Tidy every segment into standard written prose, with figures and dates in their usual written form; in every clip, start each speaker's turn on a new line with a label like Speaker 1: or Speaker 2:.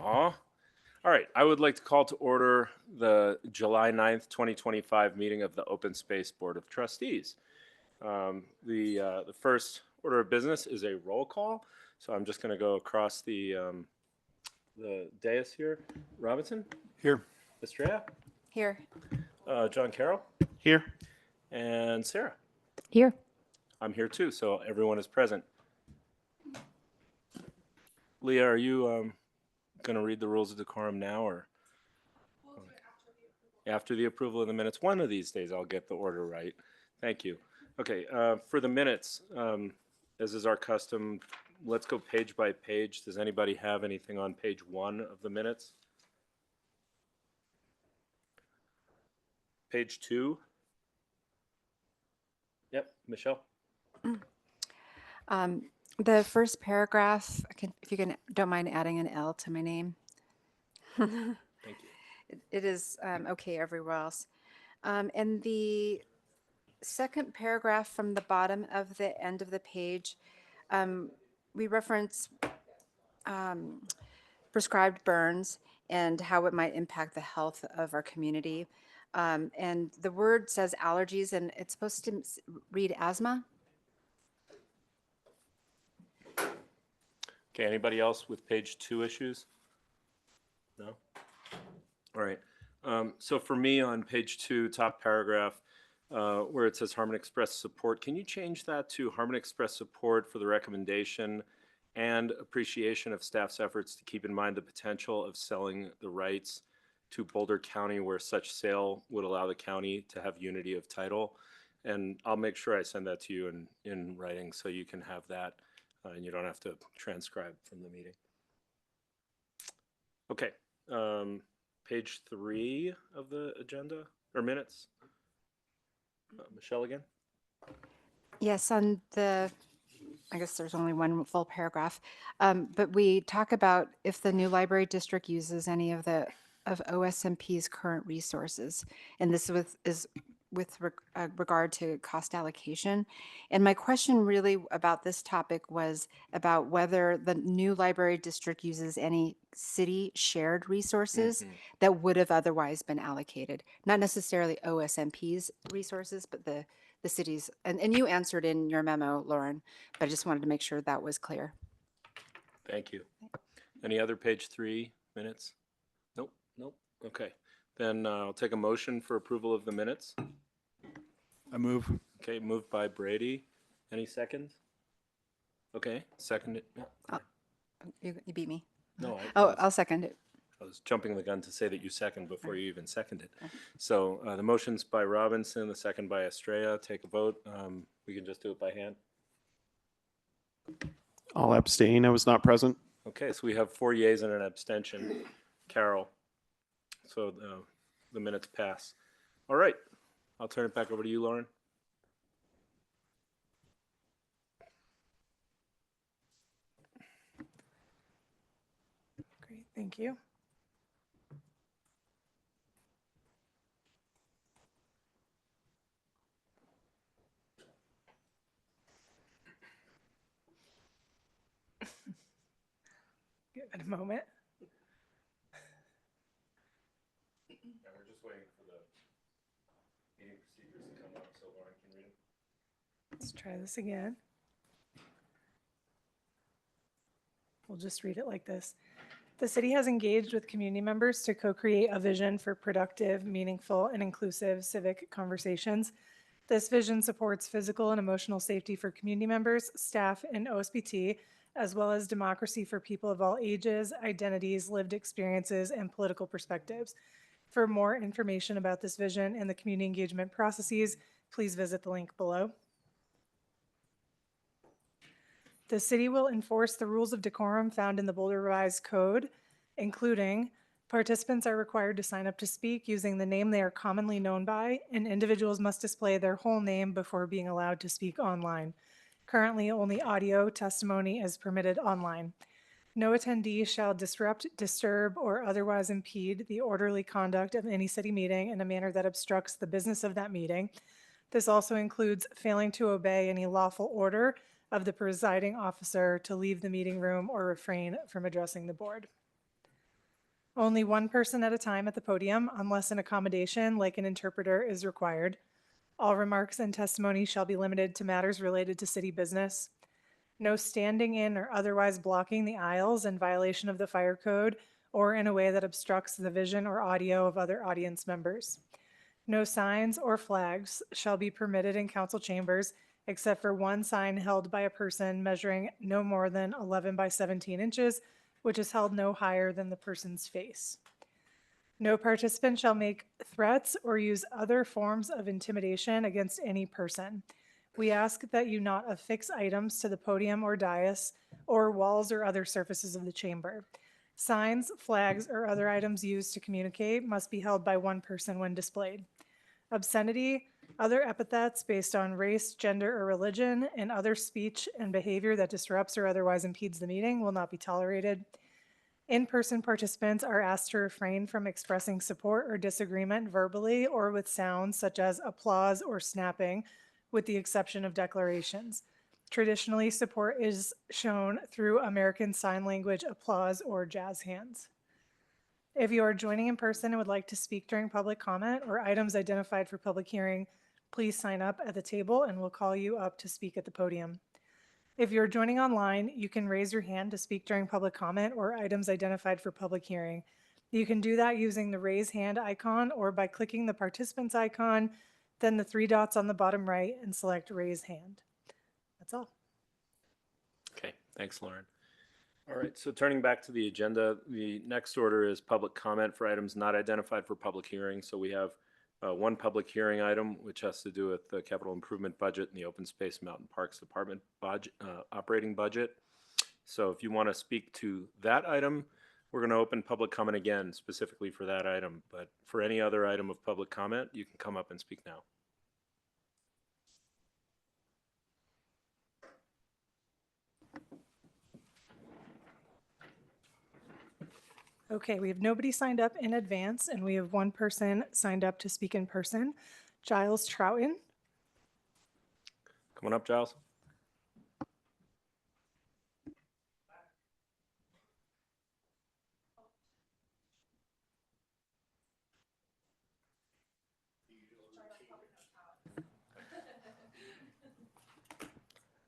Speaker 1: Aw. All right, I would like to call to order the July 9th, 2025 meeting of the Open Space Board of Trustees. The first order of business is a roll call, so I'm just going to go across the dais here. Robinson,
Speaker 2: Here.
Speaker 1: Estrella,
Speaker 3: Here.
Speaker 1: John Carroll,
Speaker 2: Here.
Speaker 1: and Sarah.
Speaker 3: Here.
Speaker 1: I'm here too, so everyone is present. Leah, are you going to read the rules of decorum now, or after the approval of the minutes? One of these days I'll get the order right. Thank you. Okay, for the minutes, as is our custom, let's go page by page. Does anybody have anything on page 1 of the minutes? Page 2? Yep, Michelle?
Speaker 3: The first paragraph, if you don't mind adding an L to my name.
Speaker 1: Thank you.
Speaker 3: It is okay everywhere else. And the second paragraph from the bottom of the end of the page, we reference prescribed burns and how it might impact the health of our community. And the word says allergies, and it's supposed to read asthma.
Speaker 1: Okay, anybody else with page 2 issues? No? All right. So for me on page 2, top paragraph, where it says Harmon Express support, can you change that to Harmon Express support for the recommendation and appreciation of staff's efforts to keep in mind the potential of selling the rights to Boulder County where such sale would allow the county to have unity of title? And I'll make sure I send that to you in writing so you can have that and you don't have to transcribe from the meeting. Okay. Page 3 of the agenda or minutes. Michelle again.
Speaker 3: Yes, on the, I guess there's only one full paragraph, but we talk about if the new library district uses any of OSMP's current resources, and this is with regard to cost allocation. And my question really about this topic was about whether the new library district uses any city shared resources that would have otherwise been allocated, not necessarily OSMP's resources, but the cities. And you answered in your memo, Lauren, but I just wanted to make sure that was clear.
Speaker 1: Thank you. Any other page 3 minutes? Nope. Okay. Then I'll take a motion for approval of the minutes.
Speaker 2: I move.
Speaker 1: Okay, moved by Brady. Any seconds? Okay, seconded.
Speaker 3: You beat me.
Speaker 1: No,
Speaker 3: I'll second it.
Speaker 1: I was jumping the gun to say that you second before you even seconded. So the motion's by Robinson, the second by Estrella. Take a vote. We can just do it by hand.
Speaker 2: I'll abstain. I was not present.
Speaker 1: Okay, so we have 4 yeas and an abstention. Carol. So the minutes pass. All right, I'll turn it back over to you, Lauren.
Speaker 4: Great, thank you. Give it a moment.
Speaker 1: Yeah, we're just waiting for the meeting procedures to come up so Lauren can read it.
Speaker 4: Let's try this again. We'll just read it like this. The city has engaged with community members to co-create a vision for productive, meaningful, and inclusive civic conversations. This vision supports physical and emotional safety for community members, staff, and OSBT, as well as democracy for people of all ages, identities, lived experiences, and political perspectives. For more information about this vision and the community engagement processes, please visit the link below. The city will enforce the rules of decorum found in the Boulder Revised Code, including participants are required to sign up to speak using the name they are commonly known by, and individuals must display their whole name before being allowed to speak online. Currently, only audio testimony is permitted online. No attendee shall disrupt, disturb, or otherwise impede the orderly conduct of any city meeting in a manner that obstructs the business of that meeting. This also includes failing to obey any lawful order of the presiding officer to leave the meeting room or refrain from addressing the board. Only one person at a time at the podium, unless an accommodation like an interpreter is required. All remarks and testimony shall be limited to matters related to city business. No standing in or otherwise blocking the aisles in violation of the fire code or in a way that obstructs the vision or audio of other audience members. No signs or flags shall be permitted in council chambers except for one sign held by a person measuring no more than 11 by 17 inches, which is held no higher than the person's face. No participant shall make threats or use other forms of intimidation against any person. We ask that you not affix items to the podium or dais or walls or other surfaces of the chamber. Signs, flags, or other items used to communicate must be held by one person when displayed. Obscenity, other epithets based on race, gender, or religion, and other speech and behavior that disrupts or otherwise impedes the meeting will not be tolerated. In-person participants are asked to refrain from expressing support or disagreement verbally or with sounds such as applause or snapping, with the exception of declarations. Traditionally, support is shown through American Sign Language applause or jazz hands. If you are joining in person and would like to speak during public comment or items identified for public hearing, please sign up at the table and we'll call you up to speak at the podium. If you're joining online, you can raise your hand to speak during public comment or items identified for public hearing. You can do that using the raise hand icon or by clicking the participants icon, then the three dots on the bottom right and select raise hand. That's all.
Speaker 1: Okay, thanks, Lauren. All right, so turning back to the agenda, the next order is public comment for items not identified for public hearing. So we have one public hearing item, which has to do with the capital improvement budget and the open space mountain parks department budget, operating budget. So if you want to speak to that item, we're going to open public comment again specifically for that item. But for any other item of public comment, you can come up and speak now.
Speaker 4: Okay, we have nobody signed up in advance and we have one person signed up to speak in person. Giles Troughton.
Speaker 1: Come on up, Giles.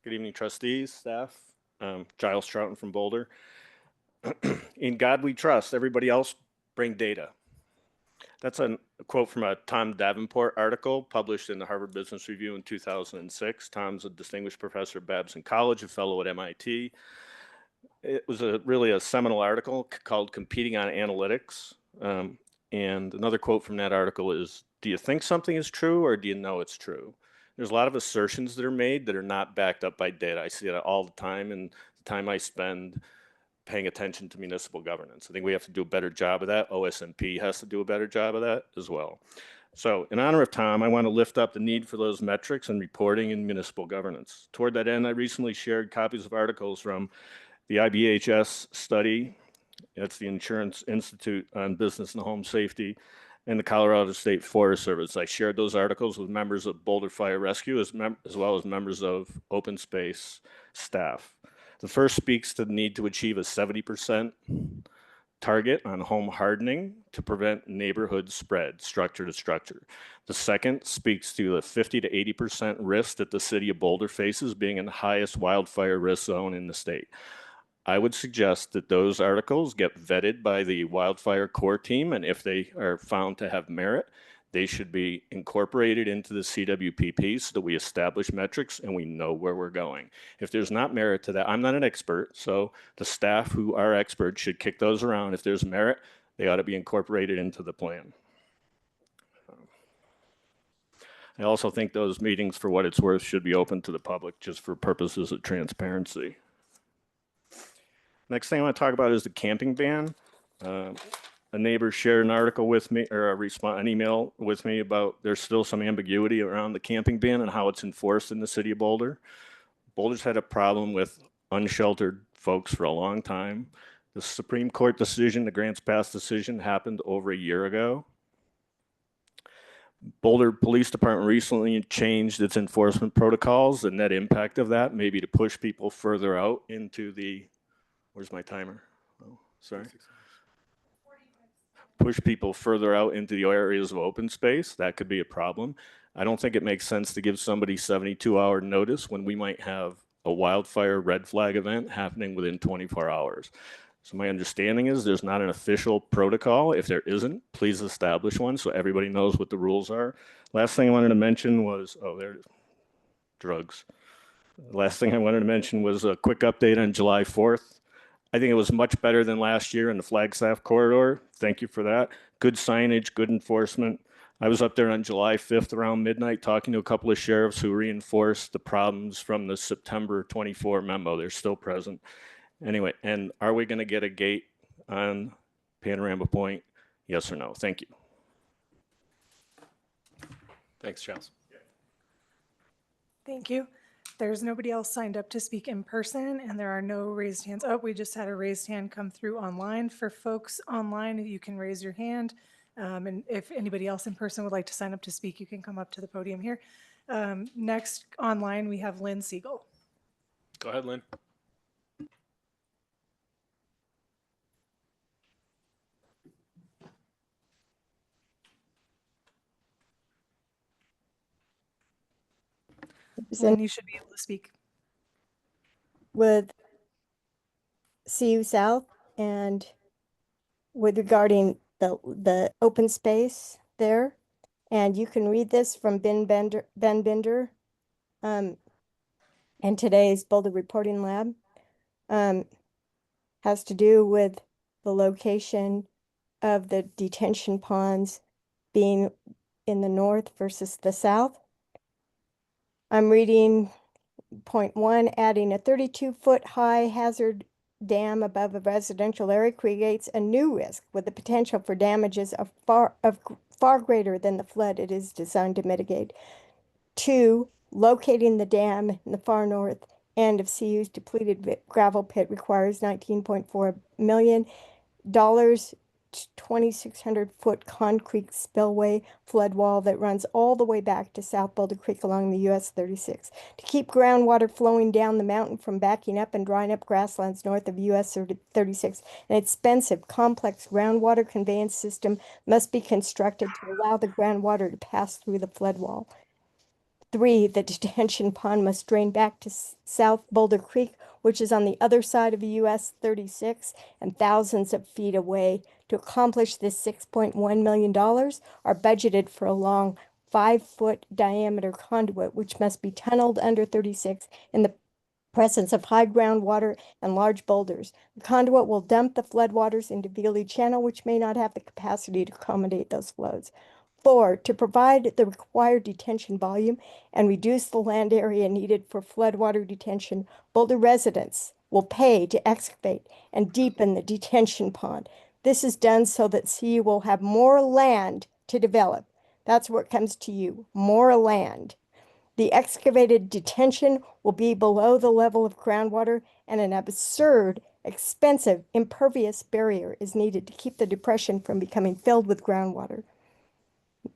Speaker 5: Good evening, trustees, staff. Giles Troughton from Boulder. In God we trust, everybody else bring data. That's a quote from a Tom Davenport article published in the Harvard Business Review in 2006. Tom's a distinguished professor at Babson College, a fellow at MIT. It was really a seminal article called Competing on Analytics. And another quote from that article is, do you think something is true or do you know it's true? There's a lot of assertions that are made that are not backed up by data. I see that all the time, and the time I spend paying attention to municipal governance. I think we have to do a better job of that. OSMP has to do a better job of that as well. So in honor of Tom, I want to lift up the need for those metrics and reporting in municipal governance. Toward that end, I recently shared copies of articles from the IBHS study, that's the Insurance Institute on Business and Home Safety, and the Colorado State Forest Service. I shared those articles with members of Boulder Fire Rescue as well as members of open space staff. The first speaks to the need to achieve a 70% target on home hardening to prevent neighborhood spread, structure to structure. The second speaks to the 50 to 80% risk that the city of Boulder faces being in the highest wildfire risk zone in the state. I would suggest that those articles get vetted by the wildfire core team, and if they are found to have merit, they should be incorporated into the CWPP so that we establish metrics and we know where we're going. If there's not merit to that, I'm not an expert, so the staff who are experts should kick those around. If there's merit, they ought to be incorporated into the plan. I also think those meetings, for what it's worth, should be open to the public just for purposes of transparency. Next thing I want to talk about is the camping ban. A neighbor shared an article with me, or an email with me about there's still some ambiguity around the camping ban and how it's enforced in the city of Boulder. Boulder's had a problem with unsheltered folks for a long time. The Supreme Court decision, the Grants Pass decision, happened over a year ago. Boulder Police Department recently changed its enforcement protocols. The net impact of that may be to push people further out into the, where's my timer? Oh, sorry. push people further out into the areas of open space, that could be a problem. I don't think it makes sense to give somebody 72-hour notice when we might have a wildfire red flag event happening within 24 hours. So my understanding is there's not an official protocol. If there isn't, please establish one so everybody knows what the rules are. Last thing I wanted to mention was, oh, there it is, drugs. Last thing I wanted to mention was a quick update on July 4th. I think it was much better than last year in the Flagstaff corridor. Thank you for that. Good signage, good enforcement. I was up there on July 5th around midnight talking to a couple of sheriffs who reinforced the problems from the September 24 memo. They're still present. Anyway, and are we going to get a gate on Panorama Point? Yes or no? Thank you.
Speaker 1: Thanks, Charles.
Speaker 4: Thank you. There's nobody else signed up to speak in person, and there are no raised hands. Oh, we just had a raised hand come through online. For folks online, you can raise your hand. And if anybody else in person would like to sign up to speak, you can come up to the podium here. Next online, we have Lynn Siegel.
Speaker 1: Go ahead, Lynn.
Speaker 4: Lynn, you should be able to speak.
Speaker 6: With CU South and with regarding the open space there. And you can read this from Ben Binder and today's Boulder Reporting Lab. Has to do with the location of the detention ponds being in the north versus the south. I'm reading point 1, adding a 32-foot high hazard dam above a residential area creates a new risk with the potential for damages of far greater than the flood it is designed to mitigate. 2, locating the dam in the far north end of CU's depleted gravel pit requires $19.4 million. 2,600-foot concrete spillway flood wall that runs all the way back to South Boulder Creek along the US 36 to keep groundwater flowing down the mountain from backing up and drying up grasslands north of US 36. An expensive, complex groundwater conveyance system must be constructed to allow the groundwater to pass through the flood wall. 3, the detention pond must drain back to South Boulder Creek, which is on the other side of the US 36 and thousands of feet away. To accomplish this, $6.1 million are budgeted for a long 5-foot diameter conduit, which must be tunneled under 36 in the presence of high groundwater and large boulders. The conduit will dump the floodwaters into Veely Channel, which may not have the capacity to accommodate those flows. 4, to provide the required detention volume and reduce the land area needed for floodwater detention, Boulder residents will pay to excavate and deepen the detention pond. This is done so that CU will have more land to develop. That's where it comes to you, more land. The excavated detention will be below the level of groundwater, and an absurd, expensive, impervious barrier is needed to keep the depression from becoming filled with groundwater.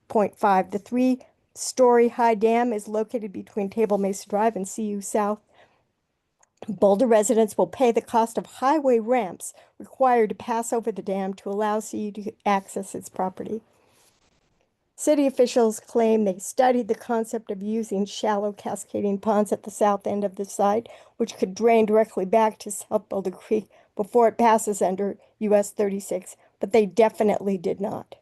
Speaker 6: Point 5, the 3-story high dam is located between Table Mesa Drive and CU South. Boulder residents will pay the cost of highway ramps required to pass over the dam to allow CU to access its property. City officials claim they studied the concept of using shallow cascading ponds at the south end of the site, which could drain directly back to South Boulder Creek before it passes under US 36, but they definitely did not.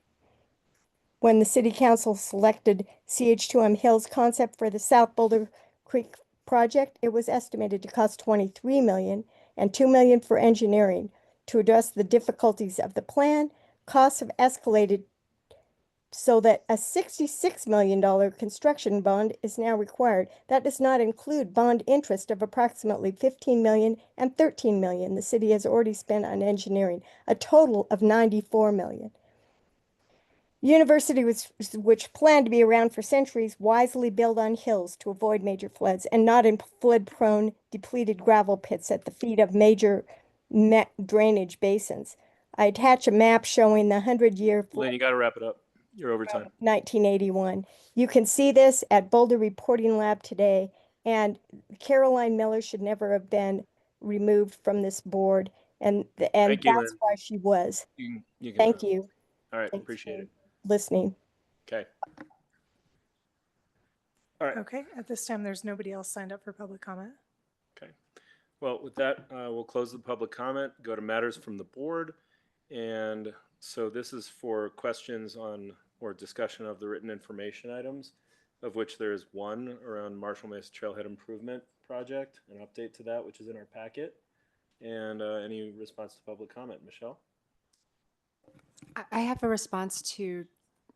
Speaker 6: When the City Council selected CH2M Hill's concept for the South Boulder Creek project, it was estimated to cost $23 million and $2 million for engineering. To address the difficulties of the plan, costs have escalated so that a $66 million construction bond is now required. That does not include bond interest of approximately $15 million and $13 million the city has already spent on engineering, a total of $94 million. Universities, which planned to be around for centuries, wisely build on hills to avoid major floods and not in flood-prone, depleted gravel pits at the feet of major drainage basins. I attach a map showing the 100-year flood.
Speaker 1: Lynn, you got to wrap it up. You're over time.
Speaker 6: 1981. You can see this at Boulder Reporting Lab today, and Caroline Miller should never have been removed from this board, and
Speaker 1: Thank you,
Speaker 6: that's
Speaker 1: Lynn.
Speaker 6: why she was.
Speaker 1: You can
Speaker 6: Thank
Speaker 1: go.
Speaker 6: you.
Speaker 1: All right,
Speaker 6: Thanks
Speaker 1: appreciate
Speaker 6: for
Speaker 1: it.
Speaker 6: listening.
Speaker 1: Okay. All right.
Speaker 4: Okay, at this time, there's nobody else signed up for public comment.
Speaker 1: Okay. Well, with that, we'll close the public comment, go to matters from the board. And so this is for questions on or discussion of the written information items, of which there is one around Marshall Mesa Trailhead Improvement Project, an update to that, which is in our packet. And any response to public comment, Michelle?
Speaker 3: I have a response to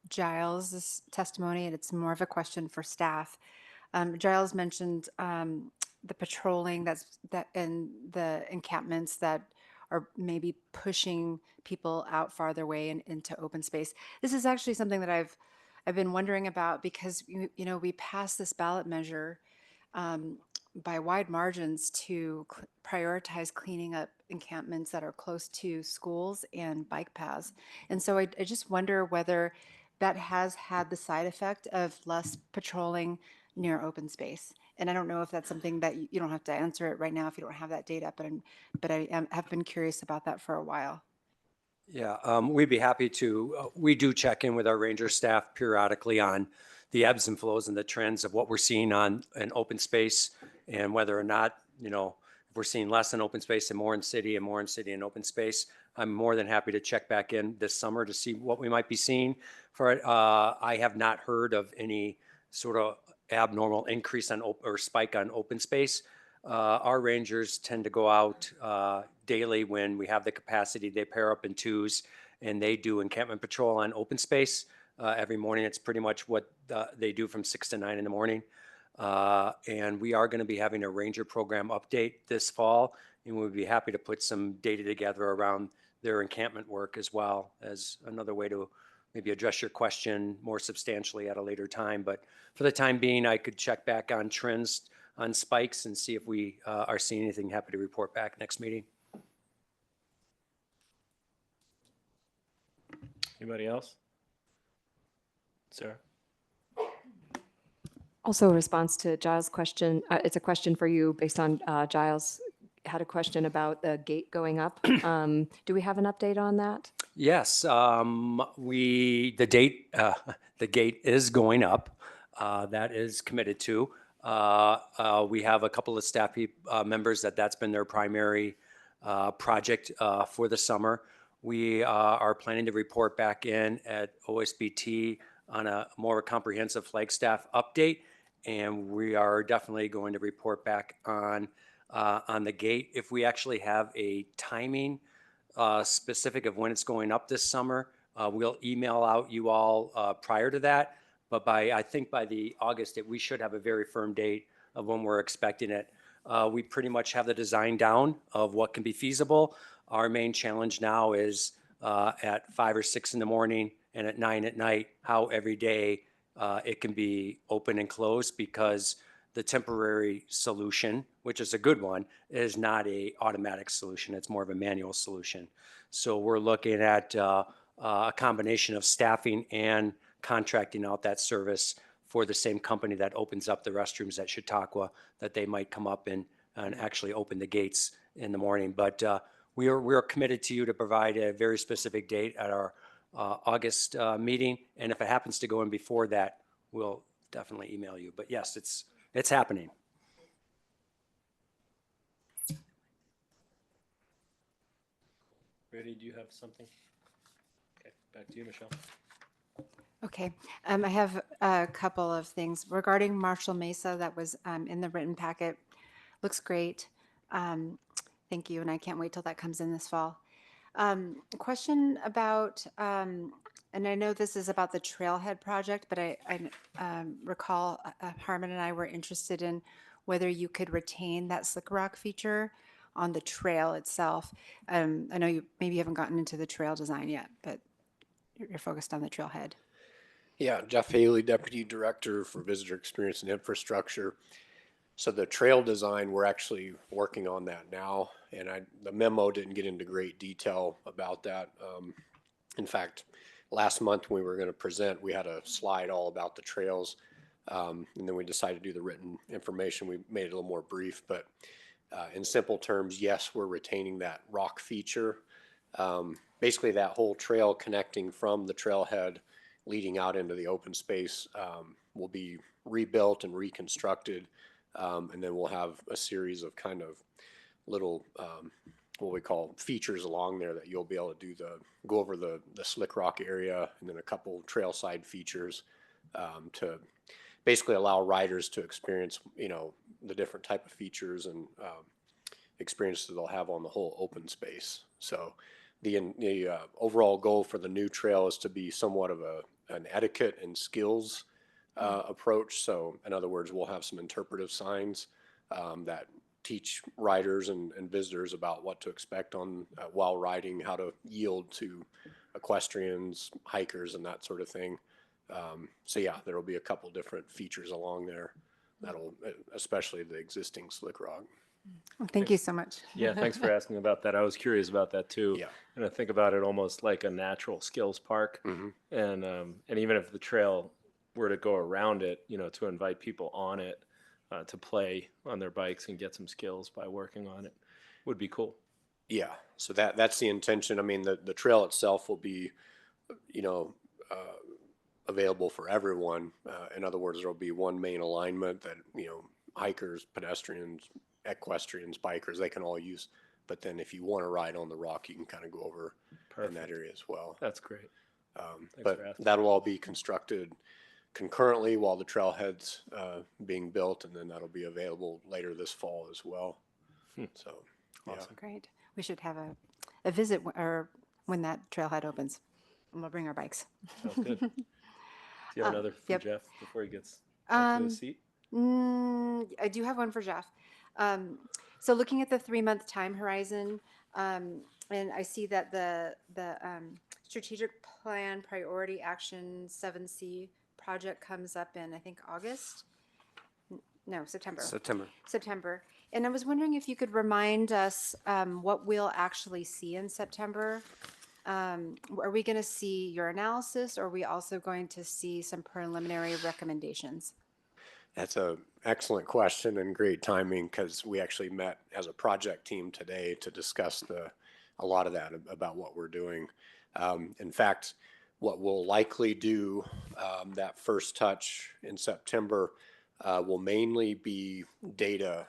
Speaker 3: Giles's testimony, and it's more of a question for staff. Giles mentioned the patrolling that and the encampments that are maybe pushing people out farther away and into open space. This is actually something that I've been wondering about because we passed this ballot measure um, by wide margins to prioritize cleaning up encampments that are close to schools and bike paths. And so I just wonder whether that has had the side effect of less patrolling near open space. And I don't know if that's something that you don't have to answer it right now if you don't have that data, but have been curious about that for a while.
Speaker 7: Yeah, we'd be happy to. We do check in with our ranger staff periodically on the ebbs and flows and the trends of what we're seeing on an open space and whether or not, if we're seeing less in open space and more in city and more in city and open space. I'm more than happy to check back in this summer to see what we might be seeing for it. I have not heard of any sort of abnormal increase on or spike on open space. Our rangers tend to go out daily when we have the capacity. They pair up in twos and they do encampment patrol on open space every morning. It's pretty much what they do from 6 to 9 in the morning. And we are going to be having a ranger program update this fall, and we'll be happy to put some data together around their encampment work as well as another way to maybe address your question more substantially at a later time. But for the time being, I could check back on trends on spikes and see if we are seeing anything. Happy to report back next meeting.
Speaker 1: Anybody else? Sarah?
Speaker 8: Also a response to Giles' question. It's a question for you based on Giles had a question about the gate going up. Do we have an update on that?
Speaker 7: Yes, the gate is going up. That is committed to. We have a couple of staff members that's been their primary project for the summer. We are planning to report back in at OSBT on a more comprehensive Flagstaff update, and we are definitely going to report back on the gate. If we actually have a timing specific of when it's going up this summer, we'll email out you all prior to that. But I think by the August, we should have a very firm date of when we're expecting it. We pretty much have the design down of what can be feasible. Our main challenge now is at 5 or 6 in the morning and at 9 at night, how every day it can be open and closed, because the temporary solution, which is a good one, is not a automatic solution. It's more of a manual solution. So we're looking at a combination of staffing and contracting out that service for the same company that opens up the restrooms at Chautauqua, that they might come up and actually open the gates in the morning. But we are committed to you to provide a very specific date at our August meeting. And if it happens to go in before that, we'll definitely email you. But yes, it's happening.
Speaker 1: Ready? Do you have something? Okay, back to you, Michelle.
Speaker 3: Okay, I have a couple of things regarding Marshall Mesa that was in the written packet. Looks great. Thank you, and I can't wait till that comes in this fall. Question about, and I know this is about the Trailhead project, but I recall Harmon and I were interested in whether you could retain that slick rock feature on the trail itself. I know you haven't gotten into the trail design yet, but you're focused on the trailhead.
Speaker 9: Yeah, Jeff Haley, Deputy Director for Visitor Experience and Infrastructure. So the trail design, we're actually working on that now, and the memo didn't get into great detail about that. In fact, last month when we were going to present, we had a slide all about the trails, and then we decided to do the written information. We made it a little more brief, but in simple terms, yes, we're retaining that rock feature. basically that whole trail connecting from the trailhead leading out into the open space will be rebuilt and reconstructed. And then we'll have a series of kind of little what we call features along there that you'll be able to go over the slick rock area, and then a couple trail side features to basically allow riders to experience, the different type of features and experiences they'll have on the whole open space. So the overall goal for the new trail is to be somewhat of an etiquette and skills approach. So in other words, we'll have some interpretive signs that teach riders and visitors about what to expect on while riding, how to yield to equestrians, hikers, and that sort of thing. So yeah, there will be a couple different features along there that'll, especially the existing slick rock.
Speaker 3: Well, thank you so much.
Speaker 1: Yeah, thanks for asking about that. I was curious about that too.
Speaker 9: Yeah.
Speaker 1: And I think about it almost like a natural skills park. And even if the trail were to go around it, to invite people on it to play on their bikes and get some skills by working on it, would be cool.
Speaker 9: Yeah, so that's the intention. I mean, the trail itself will be, available for everyone. In other words, there'll be one main alignment that, hikers, pedestrians, equestrians, bikers, they can all use. But then if you want to ride on the rock, you can kind of go over in that area as well.
Speaker 1: That's great.
Speaker 9: But that'll all be constructed concurrently while the trailhead's being built, and then that'll be available later this fall as well. So, awesome.
Speaker 3: Great. We should have a visit or when that trailhead opens. And we'll bring our bikes.
Speaker 1: Sounds good. Do you have another for
Speaker 3: yep.
Speaker 1: Jeff before he gets back to his seat?
Speaker 3: I do have one for Jeff. So looking at the 3-month time horizon, and I see that the strategic plan priority action 7C project comes up in, I think, August. No, September. September. And I was wondering if you could remind us what we'll actually see in September. Are we going to see your analysis, or are we also going to see some preliminary recommendations?
Speaker 9: That's an excellent question and great timing, because we actually met as a project team today to discuss a lot of that about what we're doing. In fact, what we'll likely do that first touch in September will mainly be data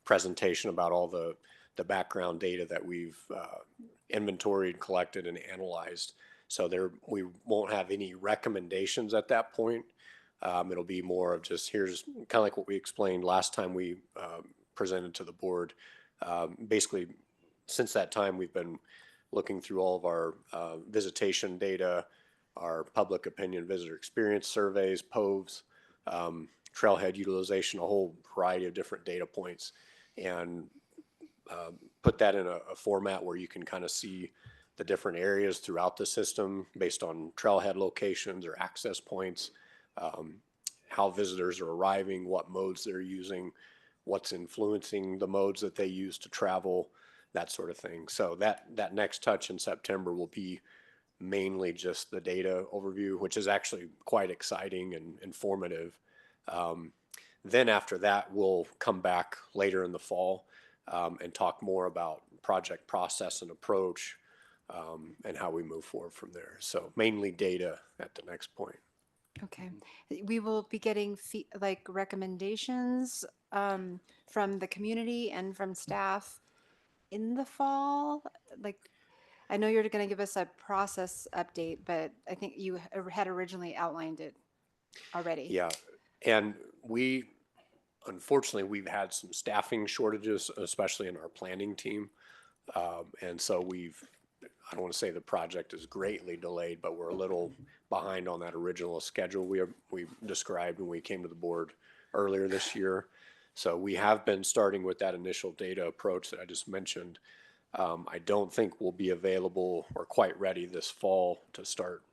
Speaker 9: presentation about all the background data that we've inventoried, collected, and analyzed. So we won't have any recommendations at that point. It'll be more of just here's kind of like what we explained last time we presented to the board. Basically, since that time, we've been looking through all of our visitation data, our public opinion visitor experience surveys, POVs, trailhead utilization, a whole variety of different data points, and put that in a format where you can kind of see the different areas throughout the system based on trailhead locations or access points, how visitors are arriving, what modes they're using, what's influencing the modes that they use to travel, that sort of thing. So that next touch in September will be mainly just the data overview, which is actually quite exciting and informative. Then after that, we'll come back later in the fall and talk more about project process and approach and how we move forward from there. So mainly data at the next point.
Speaker 3: Okay. We will be getting recommendations from the community and from staff in the fall. Like, I know you're going to give us a process update, but I think you had originally outlined it already.
Speaker 9: Yeah. And unfortunately, we've had some staffing shortages, especially in our planning team. And so I don't want to say the project is greatly delayed, but we're a little behind on that original schedule we described when we came to the board earlier this year. So we have been starting with that initial data approach that I just mentioned. I don't think we'll be available or quite ready this fall to start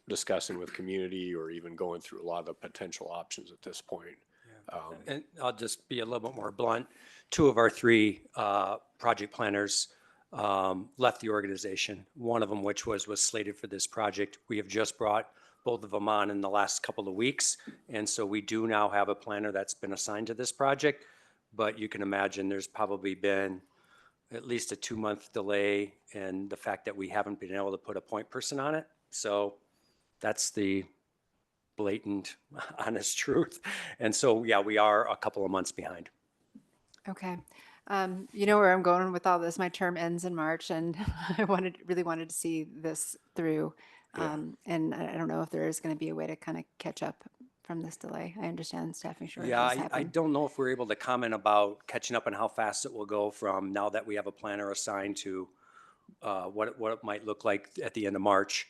Speaker 9: discussing with community or even going through a lot of the potential options at this point.
Speaker 7: And I'll just be a little bit more blunt. 2 of our 3 project planners left the organization. One of them, which was slated for this project, we have just brought both of them on in the last couple of weeks. And so we do now have a planner that's been assigned to this project. But you can imagine there's probably been at least a 2-month delay and the fact that we haven't been able to put a point person on it. So that's the blatant, honest truth. And so, yeah, we are a couple of months behind.
Speaker 3: Okay. You know where I'm going with all this. My term ends in March, and I really wanted to see this through. And I don't know if there is going to be a way to kind of catch up from this delay. I understand staffing shortages
Speaker 7: Yeah, I
Speaker 3: happen.
Speaker 7: don't know if we're able to comment about catching up on how fast it will go from now that we have a planner assigned to what it might look like at the end of March.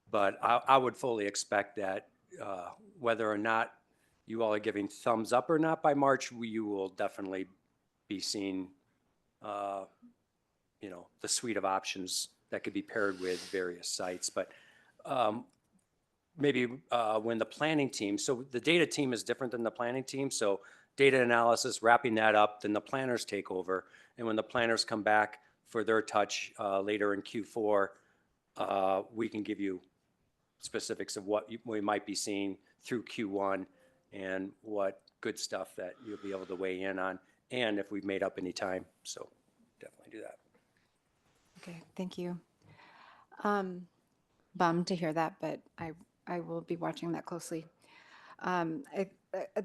Speaker 7: But I would fully expect that whether or not you all are giving thumbs up or not by March, you will definitely be seeing, the suite of options that could be paired with various sites. But maybe when the planning team, so the data team is different than the planning team. So data analysis, wrapping that up, then the planners take over. And when the planners come back for their touch later in Q4, we can give you specifics of what we might be seeing through Q1 and what good stuff that you'll be able to weigh in on, and if we've made up any time. So definitely do that.
Speaker 3: Okay, thank you. Bummed to hear that, but I will be watching that closely. The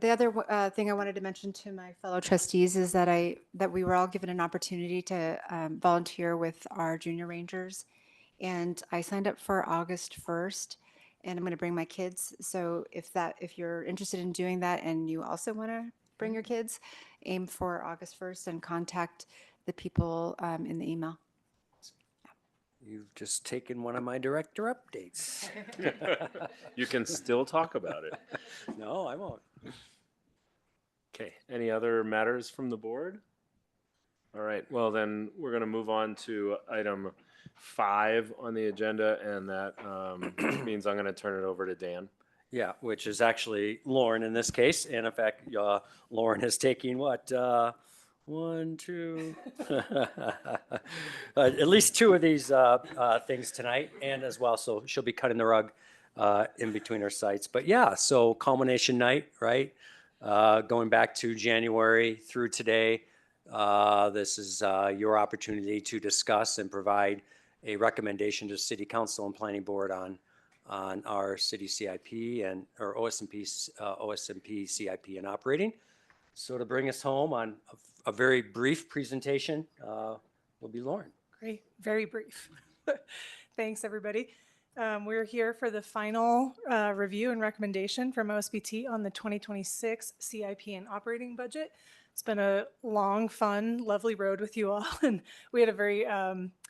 Speaker 3: other thing I wanted to mention to my fellow trustees is that we were all given an opportunity to volunteer with our junior rangers, and I signed up for August 1st, and I'm going to bring my kids. So if you're interested in doing that and you also want to bring your kids, aim for August 1st and contact the people in the email.
Speaker 7: You've just taken one of my director updates.
Speaker 1: You can still talk about it.
Speaker 7: No, I won't.
Speaker 1: Okay, any other matters from the board? All right, well then, we're going to move on to item 5 on the agenda, and that means I'm going to turn it over to Dan.
Speaker 7: Yeah, which is actually Lauren in this case. And in fact, Lauren is taking what? 1, 2, at least 2 of these things tonight, and as well, so she'll be cutting the rug in between her sites. But yeah, so culmination night, right? Going back to January through today, this is your opportunity to discuss and provide a recommendation to City Council and Planning Board on our city CIP and or OSMP CIP and operating. So to bring us home on a very brief presentation will be Lauren.
Speaker 4: Great, very brief. Thanks, everybody. We're here for the final review and recommendation from OSBT on the 2026 CIP and operating budget. It's been a long, fun, lovely road with you all, and we had a very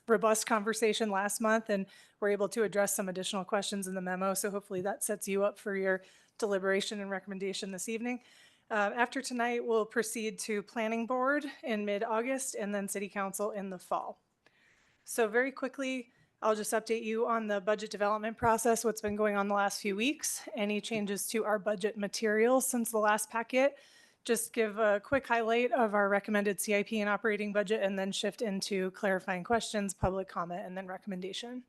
Speaker 4: robust conversation last month, and we're able to address some additional questions in the memo, so hopefully that sets you up for your deliberation and recommendation this evening. After tonight, we'll proceed to Planning Board in mid-August and then City Council in the fall. So very quickly, I'll just update you on the budget development process, what's been going on the last few weeks, any changes to our budget materials since the last packet. Just give a quick highlight of our recommended CIP and operating budget, and then shift into clarifying questions, public comment, and then recommendation.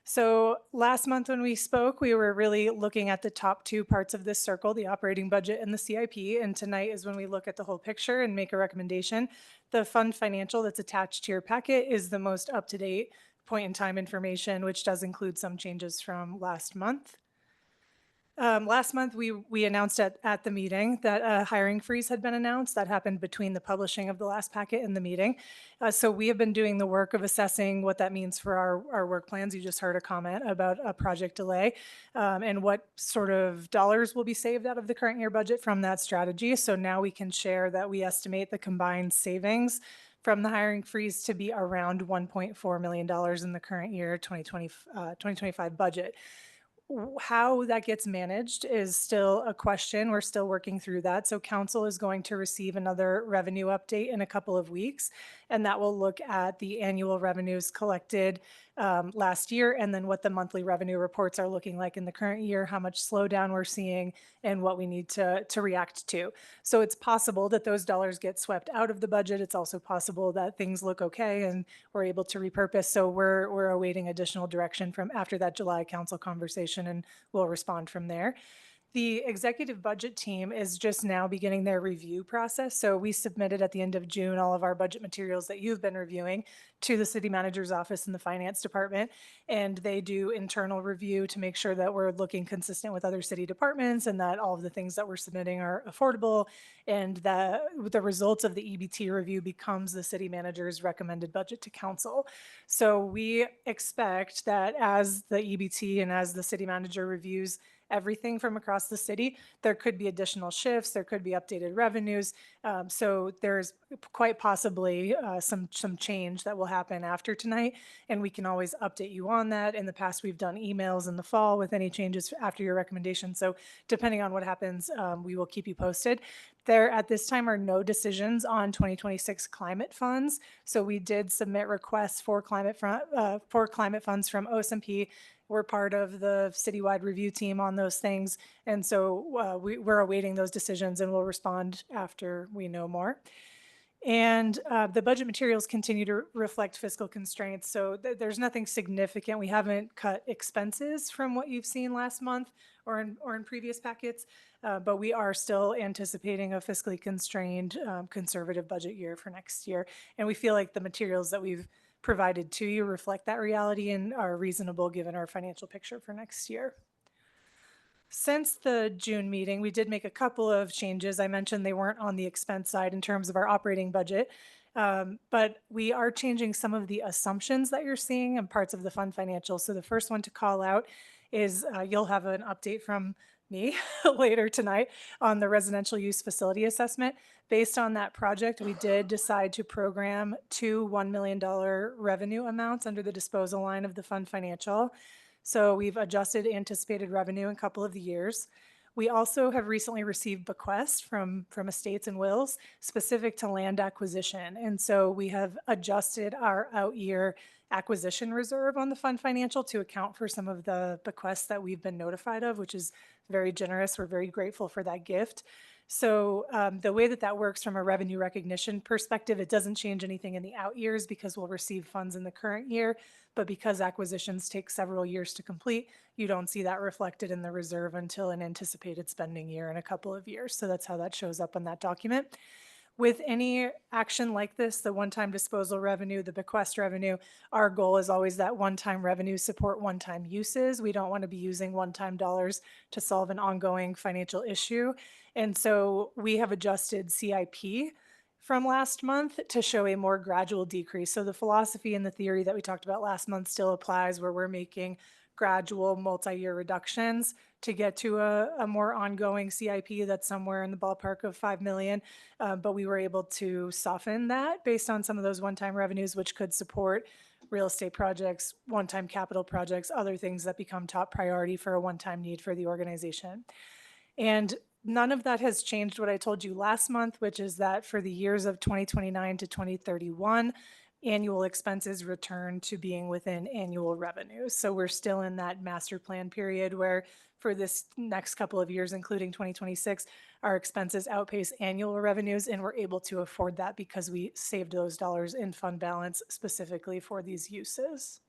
Speaker 4: So last month when we spoke, we were really looking at the top 2 parts of this circle, the operating budget and the CIP. And tonight is when we look at the whole picture and make a recommendation. The fund financial that's attached to your packet is the most up-to-date point in time information, which does include some changes from last month. Last month, we announced at the meeting that a hiring freeze had been announced. That happened between the publishing of the last packet and the meeting. So we have been doing the work of assessing what that means for our work plans. You just heard a comment about a project delay and what sort of dollars will be saved out of the current year budget from that strategy. So now we can share that we estimate the combined savings from the hiring freeze to be around $1.4 million in the current year 2025 budget. How that gets managed is still a question. We're still working through that. So council is going to receive another revenue update in a couple of weeks, and that will look at the annual revenues collected last year, and then what the monthly revenue reports are looking like in the current year, how much slowdown we're seeing, and what we need to react to. So it's possible that those dollars get swept out of the budget. It's also possible that things look okay and we're able to repurpose. So we're awaiting additional direction from after that July council conversation, and we'll respond from there. The executive budget team is just now beginning their review process. So we submitted at the end of June all of our budget materials that you've been reviewing to the city manager's office and the finance department. And they do internal review to make sure that we're looking consistent with other city departments and that all of the things that we're submitting are affordable, and that the results of the EBT review becomes the city manager's recommended budget to council. So we expect that as the EBT and as the city manager reviews everything from across the city, there could be additional shifts, there could be updated revenues. So there's quite possibly some change that will happen after tonight, and we can always update you on that. In the past, we've done emails in the fall with any changes after your recommendation. So depending on what happens, we will keep you posted. There at this time are no decisions on 2026 climate funds. So we did submit requests for climate funds from OSMP. We're part of the citywide review team on those things. And so we're awaiting those decisions and we'll respond after we know more. And the budget materials continue to reflect fiscal constraints. So there's nothing significant. We haven't cut expenses from what you've seen last month or in previous packets, but we are still anticipating a fiscally constrained conservative budget year for next year. And we feel like the materials that we've provided to you reflect that reality and are reasonable given our financial picture for next year. Since the June meeting, we did make a couple of changes. I mentioned they weren't on the expense side in terms of our operating budget, but we are changing some of the assumptions that you're seeing in parts of the fund financial. So the first one to call out is you'll have an update from me later tonight on the residential use facility assessment. Based on that project, we did decide to program two $1 million revenue amounts under the disposal line of the fund financial. So we've adjusted anticipated revenue in a couple of the years. We also have recently received bequests from estates and wills specific to land acquisition. And so we have adjusted our out-year acquisition reserve on the fund financial to account for some of the bequests that we've been notified of, which is very generous. We're very grateful for that gift. So the way that works from a revenue recognition perspective, it doesn't change anything in the out years because we'll receive funds in the current year. But because acquisitions take several years to complete, you don't see that reflected in the reserve until an anticipated spending year in a couple of years. So that's how that shows up on that document. With any action like this, the one-time disposal revenue, the bequest revenue, our goal is always that one-time revenue support one-time uses. We don't want to be using one-time dollars to solve an ongoing financial issue. And so we have adjusted CIP from last month to show a more gradual decrease. So the philosophy and the theory that we talked about last month still applies, where we're making gradual multi-year reductions to get to a more ongoing CIP that's somewhere in the ballpark of 5 million. But we were able to soften that based on some of those one-time revenues, which could support real estate projects, one-time capital projects, other things that become top priority for a one-time need for the organization. And none of that has changed what I told you last month, which is that for the years of 2029 to 2031, annual expenses return to being within annual revenues. So we're still in that master plan period where for this next couple of years, including 2026, our expenses outpace annual revenues, and we're able to afford that because we saved those dollars in fund balance specifically for these uses.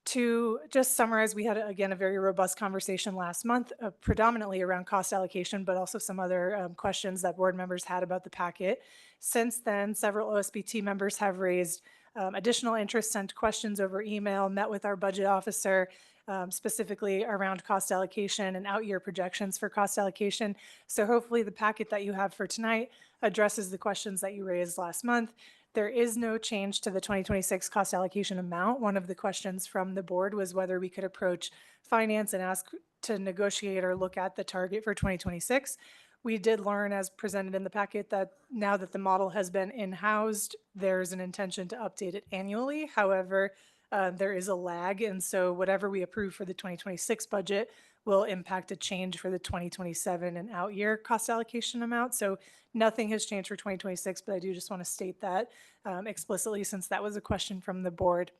Speaker 4: To just summarize, we had, again, a very robust conversation last month, predominantly around cost allocation, but also some other questions that board members had about the packet. Since then, several OSBT members have raised additional interest, sent questions over email, met with our budget officer, specifically around cost allocation and out-year projections for cost allocation. So hopefully the packet that you have for tonight addresses the questions that you raised last month. There is no change to the 2026 cost allocation amount. One of the questions from the board was whether we could approach finance and ask to negotiate or look at the target for 2026. We did learn, as presented in the packet, that now that the model has been in-housed, there's an intention to update it annually. However, there is a lag, and so whatever we approve for the 2026 budget will impact a change for the 2027 and out year cost allocation amount. So nothing has changed for 2026, but I do just want to state that explicitly since that was a question from the board.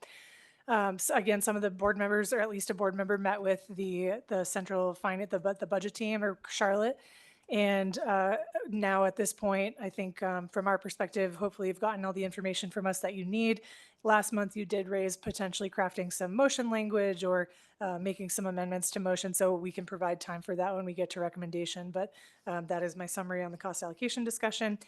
Speaker 4: So again, some of the board members, or at least a board member, met with the central finance, the budget team, or Charlotte, And now at this point, I think from our perspective, hopefully you've gotten all the information from us that you need. Last month, you did raise potentially crafting some motion language or making some amendments to motion, so we can provide time for that when we get to recommendation. But that is my summary on the cost allocation discussion.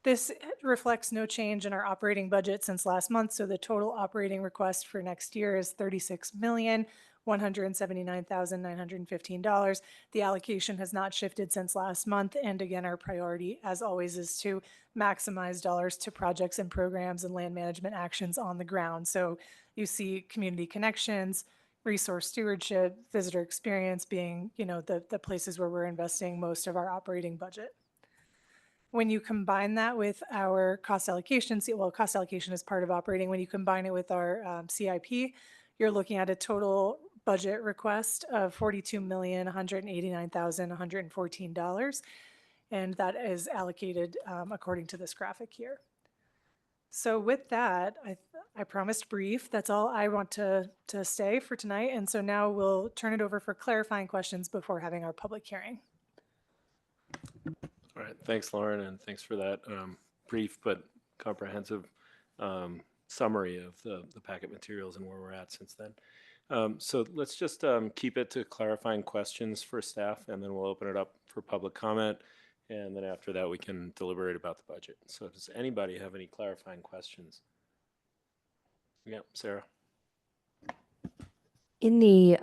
Speaker 4: This reflects no change in our operating budget since last month, so the total operating request for next year is $36,179,915. The allocation has not shifted since last month, and again, our priority, as always, is to maximize dollars to projects and programs and land management actions on the ground. So you see community connections, resource stewardship, visitor experience being, the places where we're investing most of our operating budget. When you combine that with our cost allocation, cost allocation is part of operating. When you combine it with our CIP, you're looking at a total budget request of $42,189,114, and that is allocated according to this graphic here. So with that, I promised brief. That's all I want to say for tonight, and so now we'll turn it over for clarifying questions before having our public hearing.
Speaker 1: All right, thanks, Lauren, and thanks for that brief but comprehensive summary of the packet materials and where we're at since then. So let's just keep it to clarifying questions for staff, and then we'll open it up for public comment, and then after that we can deliberate about the budget. So does anybody have any clarifying questions? Yeah, Sarah.
Speaker 8: In the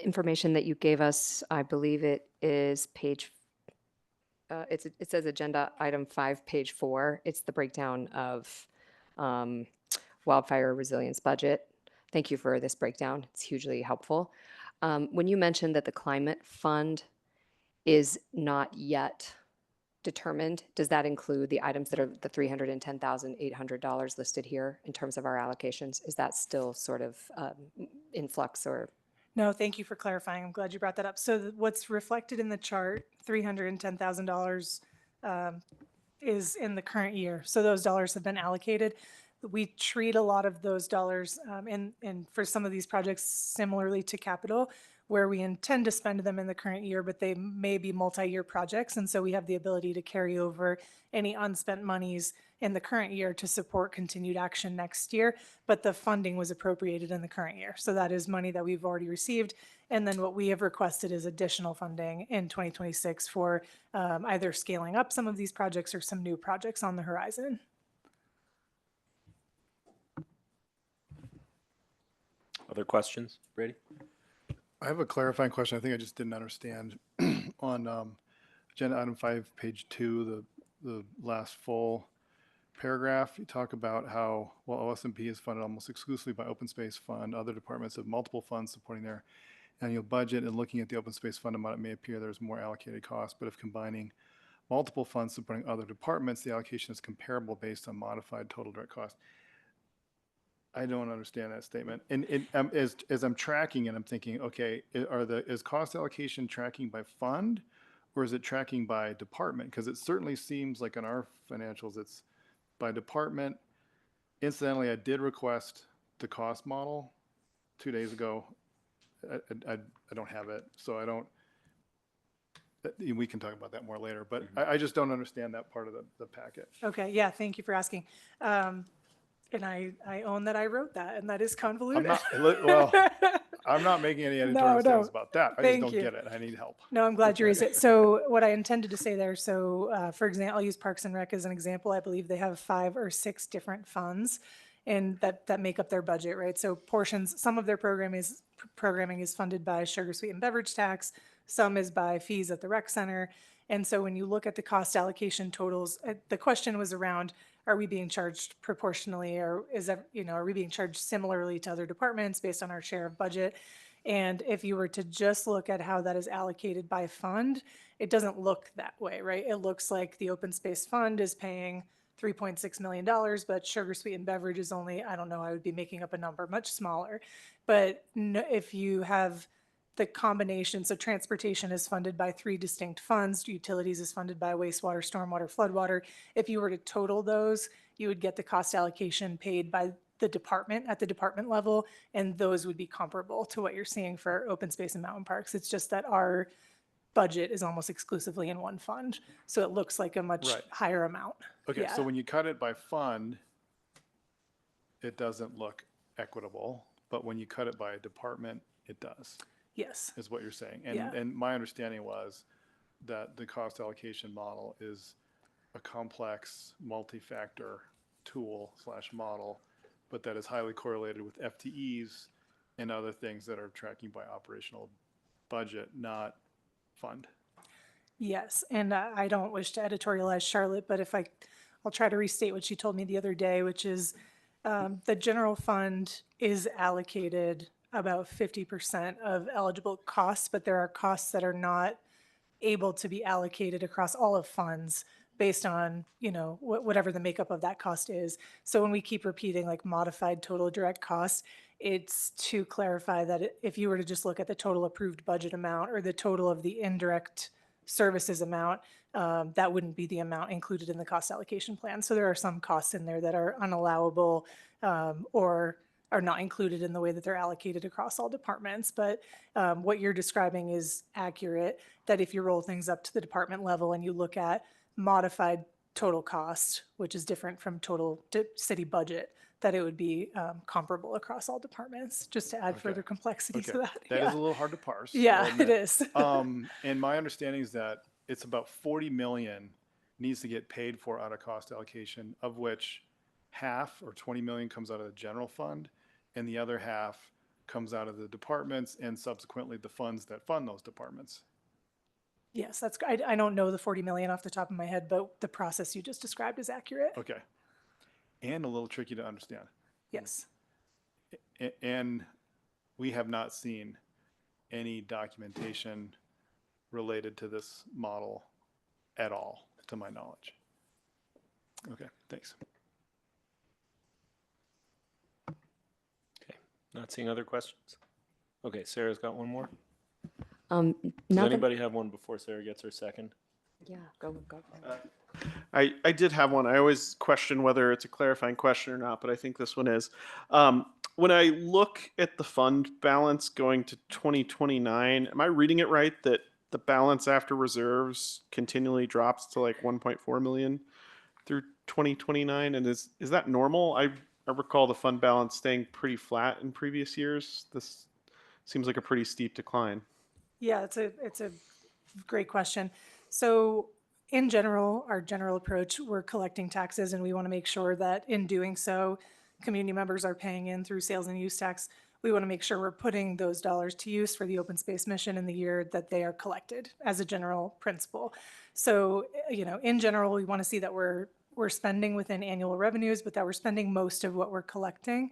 Speaker 8: information that you gave us, I believe it is page, it says agenda item 5, page 4. It's the breakdown of wildfire resilience budget. Thank you for this breakdown. It's hugely helpful. When you mentioned that the climate fund is not yet determined, does that include the items that are the $310,800 listed here in terms of our allocations? Is that still sort of in flux or?
Speaker 4: No, thank you for clarifying. I'm glad you brought that up. So what's reflected in the chart, $310,000 is in the current year. So those dollars have been allocated. We treat a lot of those dollars and for some of these projects similarly to capital, where we intend to spend them in the current year, but they may be multi-year projects. And so we have the ability to carry over any unspent monies in the current year to support continued action next year. But the funding was appropriated in the current year. So that is money that we've already received. And then what we have requested is additional funding in 2026 for either scaling up some of these projects or some new projects on the horizon.
Speaker 1: Other questions, Brady?
Speaker 2: I have a clarifying question. I think I just didn't understand on agenda item 5, page 2, the last full paragraph. You talk about how, well, OSMP is funded almost exclusively by Open Space Fund. Other departments have multiple funds supporting their annual budget, and looking at the Open Space Fund amount, it may appear there's more allocated costs, but if combining multiple funds supporting other departments, the allocation is comparable based on modified total direct cost. I don't understand that statement. And as I'm tracking it, I'm thinking, okay, is cost allocation tracking by fund, or is it tracking by department? Because it certainly seems like in our financials, it's by department. Incidentally, I did request the cost model 2 days ago. I don't have it, so I don't. We can talk about that more later, but I just don't understand that part of the packet.
Speaker 4: Okay, yeah, thank you for asking. And I own that I wrote that, and that is convoluted.
Speaker 2: I'm not making any editorial statements about that. I just
Speaker 4: Thank
Speaker 2: don't
Speaker 4: you.
Speaker 2: get it. I need help.
Speaker 4: No, I'm glad you raised it. So what I intended to say there, for example, I'll use Parks and Rec as an example. I believe they have 5 or 6 different funds and that make up their budget, right? So some of their programming is funded by sugar, sweet, and beverage tax. Some is by fees at the rec center. And so when you look at the cost allocation totals, the question was around, are we being charged proportionally, or are we being charged similarly to other departments based on our share of budget? And if you were to just look at how that is allocated by fund, it doesn't look that way, right? It looks like the Open Space Fund is paying $3.6 million, but sugar, sweet, and beverage is only, I don't know, I would be making up a number much smaller. But if you have the combination, so transportation is funded by 3 distinct funds, utilities is funded by wastewater, stormwater, floodwater. If you were to total those, you would get the cost allocation paid by the department at the department level, and those would be comparable to what you're seeing for open space and mountain parks. It's just that our budget is almost exclusively in one fund. So it looks like a much
Speaker 2: Right.
Speaker 4: higher amount.
Speaker 2: Okay,
Speaker 4: Yeah.
Speaker 2: so when you cut it by fund, it doesn't look equitable, but when you cut it by department, it does,
Speaker 4: Yes.
Speaker 2: is what you're saying.
Speaker 4: Yeah.
Speaker 2: And my understanding was that the cost allocation model is a complex, multi-factor tool / model, but that is highly correlated with FTEs and other things that are tracking by operational budget, not fund.
Speaker 4: Yes, and I don't wish to editorialize Charlotte, but I'll try to restate what she told me the other day, which is the general fund is allocated about 50% of eligible costs, but there are costs that are not able to be allocated across all of funds based on, whatever the makeup of that cost is. So when we keep repeating like modified total direct costs, it's to clarify that if you were to just look at the total approved budget amount or the total of the indirect services amount, that wouldn't be the amount included in the cost allocation plan. So there are some costs in there that are unallowable or are not included in the way that they're allocated across all departments. But what you're describing is accurate, that if you roll things up to the department level and you look at modified total cost, which is different from total city budget, that it would be comparable across all departments, just to add further complexity to that.
Speaker 2: That is
Speaker 4: Yeah.
Speaker 2: a little hard to parse.
Speaker 4: Yeah,
Speaker 2: I'll
Speaker 4: it
Speaker 2: admit.
Speaker 4: is.
Speaker 2: And my understanding is that it's about 40 million needs to get paid for out of cost allocation, of which half or 20 million comes out of the general fund, and the other half comes out of the departments and subsequently the funds that fund those departments.
Speaker 4: Yes, I don't know the 40 million off the top of my head, but the process you just described is accurate.
Speaker 2: Okay. And a little tricky to understand.
Speaker 4: Yes.
Speaker 2: And we have not seen any documentation related to this model at all, to my knowledge. Okay, thanks.
Speaker 1: Okay, not seeing other questions? Okay, Sarah's got one more.
Speaker 8: Now
Speaker 1: Does
Speaker 8: that-
Speaker 1: anybody have one before Sarah gets her second?
Speaker 8: Yeah, go.
Speaker 10: I did have one. I always question whether it's a clarifying question or not, but I think this one is. When I look at the fund balance going to 2029, am I reading it right that the balance after reserves continually drops to like 1.4 million through 2029? And is that normal? I recall the fund balance staying pretty flat in previous years. This seems like a pretty steep decline.
Speaker 4: Yeah, it's a great question. So in general, our general approach, we're collecting taxes and we want to make sure that in doing so, community members are paying in through sales and use tax. We want to make sure we're putting those dollars to use for the open space mission in the year that they are collected as a general principle. So, in general, we want to see that we're spending within annual revenues, but that we're spending most of what we're collecting.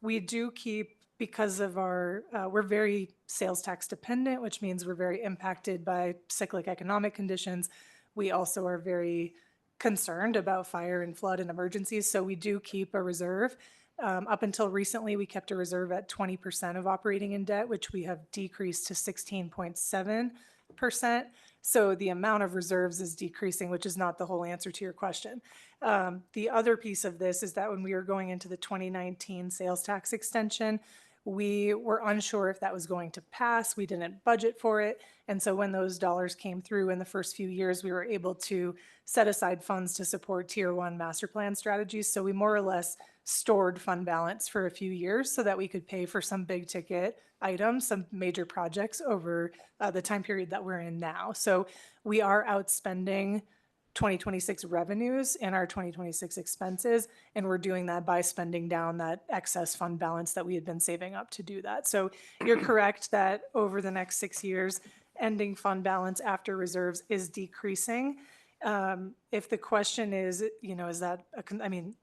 Speaker 4: We do keep, because of we're very sales tax dependent, which means we're very impacted by cyclic economic conditions. We also are very concerned about fire and flood and emergencies, so we do keep a reserve. Up until recently, we kept a reserve at 20% of operating in debt, which we have decreased to 16.7%. So the amount of reserves is decreasing, which is not the whole answer to your question. The other piece of this is that when we were going into the 2019 sales tax extension, we were unsure if that was going to pass. We didn't budget for it. And so when those dollars came through in the first few years, we were able to set aside funds to support Tier 1 master plan strategies. So we more or less stored fund balance for a few years so that we could pay for some big ticket items, some major projects over the time period that we're in now. So we are outspending 2026 revenues and our 2026 expenses, and we're doing that by spending down that excess fund balance that we had been saving up to do that. So you're correct that over the next 6 years, ending fund balance after reserves is decreasing. If the question is, is that,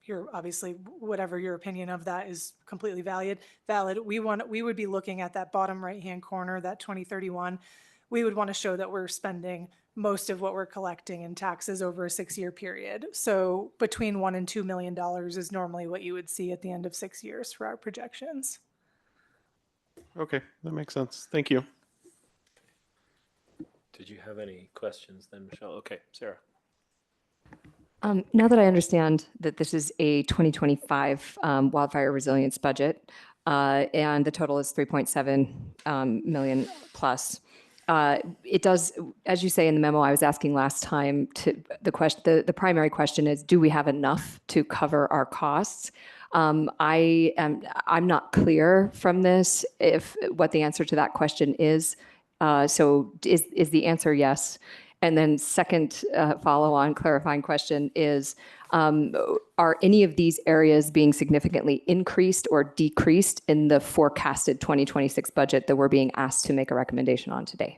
Speaker 4: you're obviously, whatever your opinion of that is completely valid. We would be looking at that bottom right-hand corner, that 2031. We would want to show that we're spending most of what we're collecting in taxes over a 6-year period. So between $1 and $2 million is normally what you would see at the end of 6 years for our projections.
Speaker 10: Okay, that makes sense. Thank you.
Speaker 1: Did you have any questions then, Michelle? Okay, Sarah.
Speaker 8: Now that I understand that this is a 2025 wildfire resilience budget, and the total is 3.7 million plus, It does, as you say in the memo I was asking last time, to the primary question is, do we have enough to cover our costs? I'm not clear from this if what the answer to that question is. So is the answer yes? And then second follow-on clarifying question is, are any of these areas being significantly increased or decreased in the forecasted 2026 budget that we're being asked to make a recommendation on today?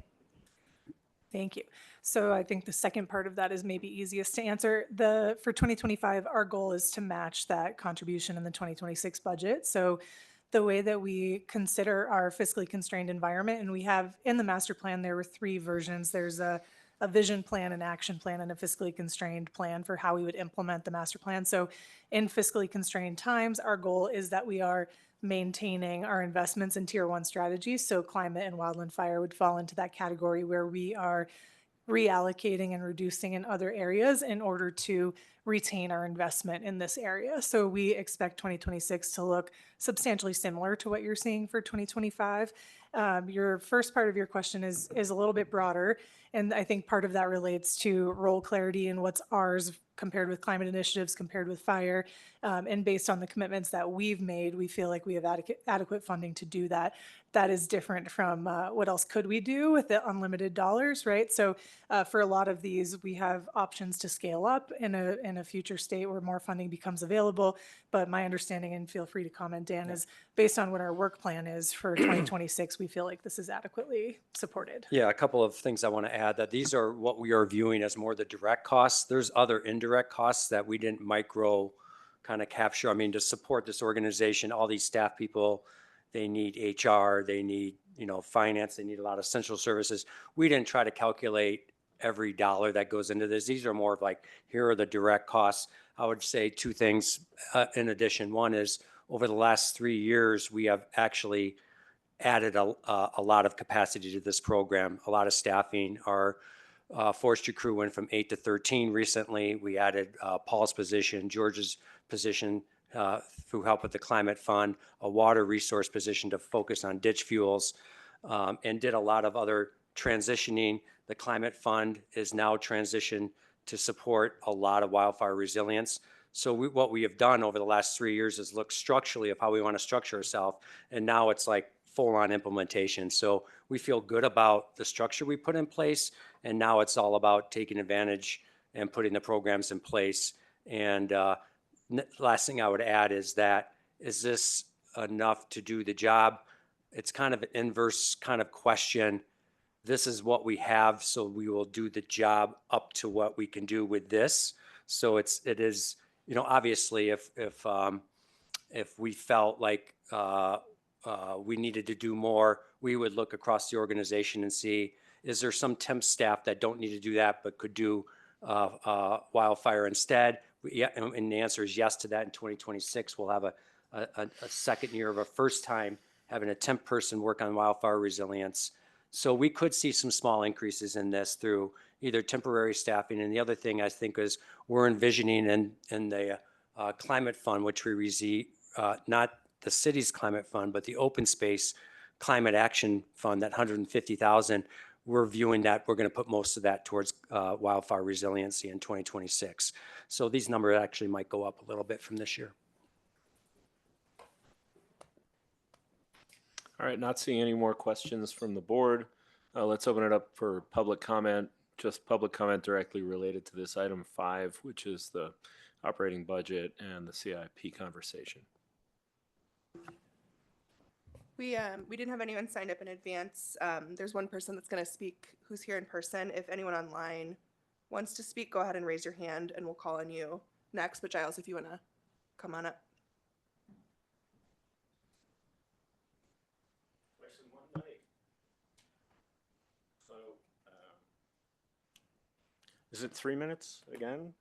Speaker 4: Thank you. So I think the second part of that is maybe easiest to answer. For 2025, our goal is to match that contribution in the 2026 budget. So the way that we consider our fiscally constrained environment, and we have in the master plan, there were 3 versions. There's a vision plan, an action plan, and a fiscally constrained plan for how we would implement the master plan. So in fiscally constrained times, our goal is that we are maintaining our investments in tier 1 strategies. So climate and wildland fire would fall into that category where we are reallocating and reducing in other areas in order to retain our investment in this area. So we expect 2026 to look substantially similar to what you're seeing for 2025. Your first part of your question is a little bit broader, and I think part of that relates to role clarity and what's ours compared with climate initiatives, compared with fire. And based on the commitments that we've made, we feel like we have adequate funding to do that. That is different from what else could we do with the unlimited dollars, right? So for a lot of these, we have options to scale up in a future state where more funding becomes available. But my understanding, and feel free to comment, Dan, is based on what our work plan is for 2026, we feel like this is adequately supported.
Speaker 7: Yeah, a couple of things I want to add, that these are what we are viewing as more the direct costs. There's other indirect costs that we didn't micro kind of capture. I mean, to support this organization, all these staff people, they need HR, they need, finance, they need a lot of central services. We didn't try to calculate every dollar that goes into this. These are more of like, here are the direct costs. I would say 2 things in addition. One is, over the last 3 years, we have actually added a lot of capacity to this program, a lot of staffing. Our forestry crew went from 8 to 13 recently. We added Paul's position, George's position through help with the climate fund, a water resource position to focus on ditch fuels, and did a lot of other transitioning. The climate fund is now transitioned to support a lot of wildfire resilience. So what we have done over the last 3 years is look structurally of how we want to structure ourselves. And now it's like full-on implementation. So we feel good about the structure we put in place. And now it's all about taking advantage and putting the programs in place. And last thing I would add is that, is this enough to do the job? It's kind of an inverse kind of question. This is what we have, so we will do the job up to what we can do with this. So it is, obviously if we felt like we needed to do more, we would look across the organization and see, is there some temp staff that don't need to do that but could do wildfire instead? Yeah, and the answer is yes to that. In 2026, we'll have a second year of a first time having a temp person work on wildfire resilience. So we could see some small increases in this through either temporary staffing. And the other thing I think is we're envisioning in the climate fund, which we receive, not the city's climate fund, but the open space climate action fund, that 150,000, we're viewing that we're going to put most of that towards wildfire resiliency in 2026. So these numbers actually might go up a little bit from this year.
Speaker 1: All right, not seeing any more questions from the board. Let's open it up for public comment, just public comment directly related to this item 5, which is the operating budget and the CIP conversation.
Speaker 11: We didn't have anyone signed up in advance. There's one person that's going to speak who's here in person. If anyone online wants to speak, go ahead and raise your hand and we'll call on you next. But Giles, if you want to come on up.
Speaker 5: Is it 3 minutes again?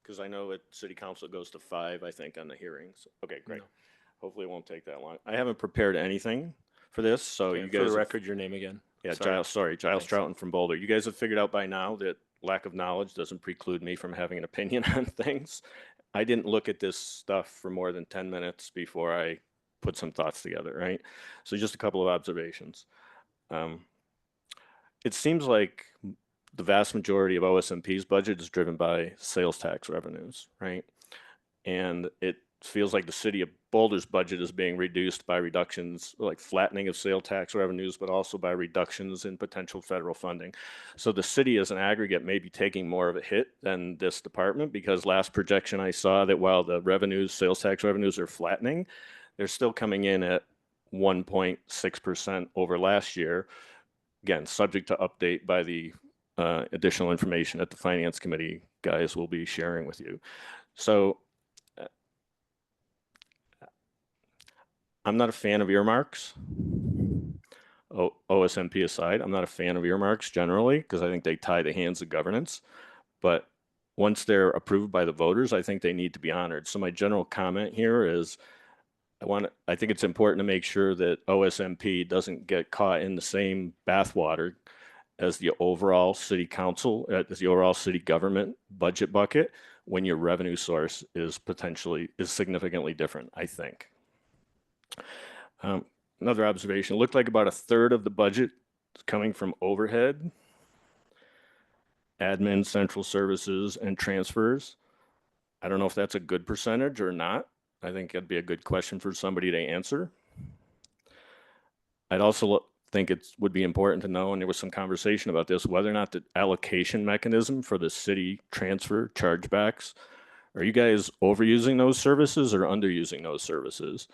Speaker 5: Because I know at city council it goes to 5, I think, on the hearings. Okay, great.
Speaker 1: No.
Speaker 5: Hopefully it won't take that long. I haven't prepared anything for this, so
Speaker 1: Okay,
Speaker 5: you
Speaker 1: for
Speaker 5: guys.
Speaker 1: the record, your name again.
Speaker 5: Yeah,
Speaker 1: Sorry.
Speaker 5: Giles
Speaker 1: Thanks.
Speaker 5: Troughton from Boulder. You guys have figured out by now that lack of knowledge doesn't preclude me from having an opinion on things. I didn't look at this stuff for more than 10 minutes before I put some thoughts together, right? So just a couple of observations. it seems like the vast majority of OSMP's budget is driven by sales tax revenues, right? And it feels like the city of Boulder's budget is being reduced by reductions, like flattening of sale tax revenues, but also by reductions in potential federal funding. So the city as an aggregate may be taking more of a hit than this department, because last projection I saw that while the revenues, sales tax revenues are flattening, they're still coming in at 1.6% over last year. Again, subject to update by the additional information that the finance committee guys will be sharing with you. So I'm not a fan of earmarks. OSMP aside, I'm not a fan of earmarks generally because I think they tie the hands of governance. But once they're approved by the voters, I think they need to be honored. So my general comment here is I think it's important to make sure that OSMP doesn't get caught in the same bathwater as the overall city council, as the overall city government budget bucket when your revenue source is significantly different, I think. Another observation, it looked like about a third of the budget is coming from overhead, admin, central services, and transfers. I don't know if that's a good percentage or not. I think that'd be a good question for somebody to answer. I'd also think it would be important to know, and there was some conversation about this, whether or not the allocation mechanism for the city transfer chargebacks, are you guys overusing those services or underusing those services?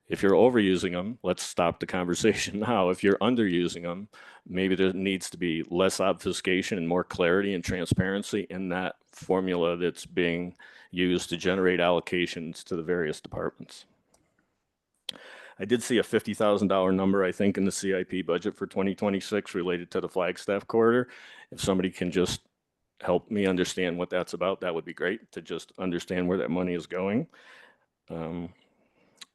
Speaker 5: If you're overusing them, let's stop the conversation now. If you're underusing them, maybe there needs to be less obfuscation and more clarity and transparency in that formula that's being used to generate allocations to the various departments. I did see a $50,000 number, I think, in the CIP budget for 2026 related to the Flagstaff corridor. If somebody can just help me understand what that's about, that would be great, to just understand where that money is going.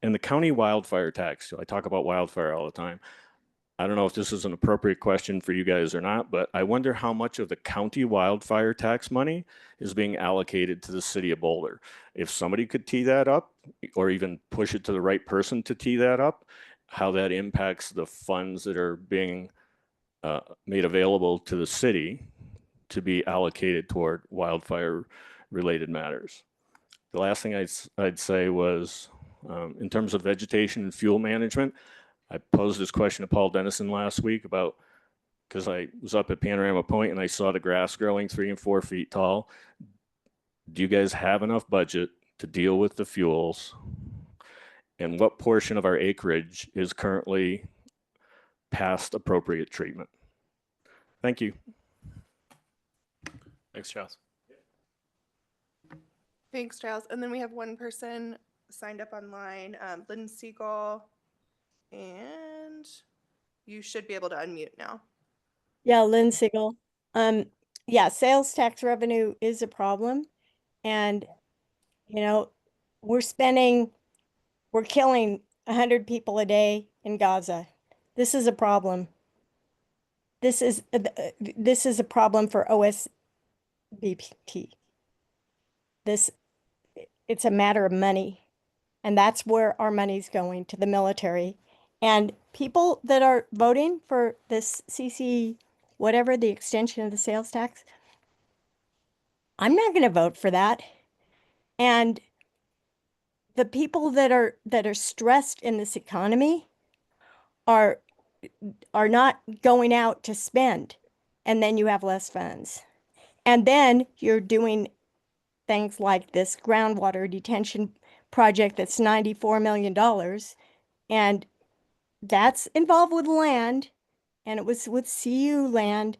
Speaker 5: And the county wildfire tax, I talk about wildfire all the time. I don't know if this is an appropriate question for you guys or not, but I wonder how much of the county wildfire tax money is being allocated to the city of Boulder. If somebody could tee that up, or even push it to the right person to tee that up, how that impacts the funds that are being made available to the city to be allocated toward wildfire related matters. The last thing I'd say was, in terms of vegetation and fuel management, I posed this question to Paul Dennison last week about, because I was up at Panorama Point and I saw the grass growing 3 and 4 feet tall. Do you guys have enough budget to deal with the fuels? And what portion of our acreage is currently past appropriate treatment? Thank you.
Speaker 1: Thanks, Charles.
Speaker 11: Thanks, Giles. And then we have one person signed up online, Lynn Siegel, and you should be able to unmute now.
Speaker 6: Yeah, Lynn Siegel. Yeah, sales tax revenue is a problem. And, you know, we're killing 100 people a day in Gaza. This is a problem. This is a problem for OSBP. It's a matter of money. And that's where our money's going, to the military. And people that are voting for this CC, whatever, the extension of the sales tax, I'm not going to vote for that. And the people that are stressed in this economy are not going out to spend, and then you have less funds. And then you're doing things like this groundwater detention project that's $94 million, and that's involved with land, and it was with CU land,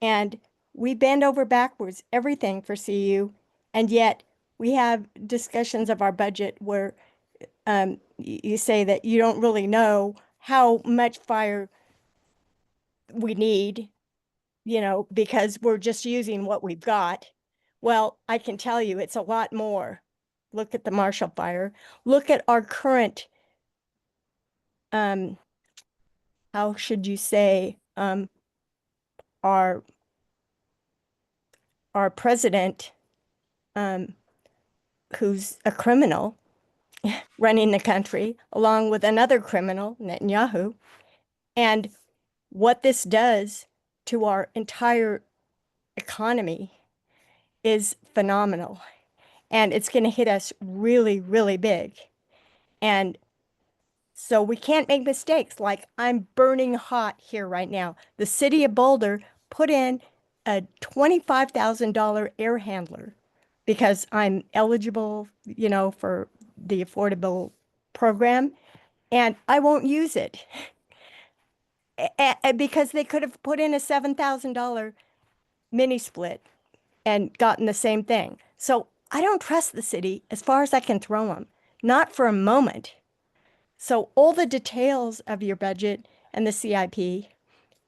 Speaker 6: and we bend over backwards everything for CU, and yet we have discussions of our budget where you say that you don't really know how much fire we need, because we're just using what we've got. Well, I can tell you it's a lot more. Look at the Marshall Fire. Look at our current, how should you say, our president, who's a criminal running the country, along with another criminal, Netanyahu. And what this does to our entire economy is phenomenal. And it's going to hit us really, really big. And so we can't make mistakes. Like I'm burning hot here right now. The city of Boulder put in a $25,000 air handler because I'm eligible, for the affordable program, and I won't use it because they could have put in a $7,000 mini split and gotten the same thing. So I don't trust the city as far as I can throw them, not for a moment. So all the details of your budget and the CIP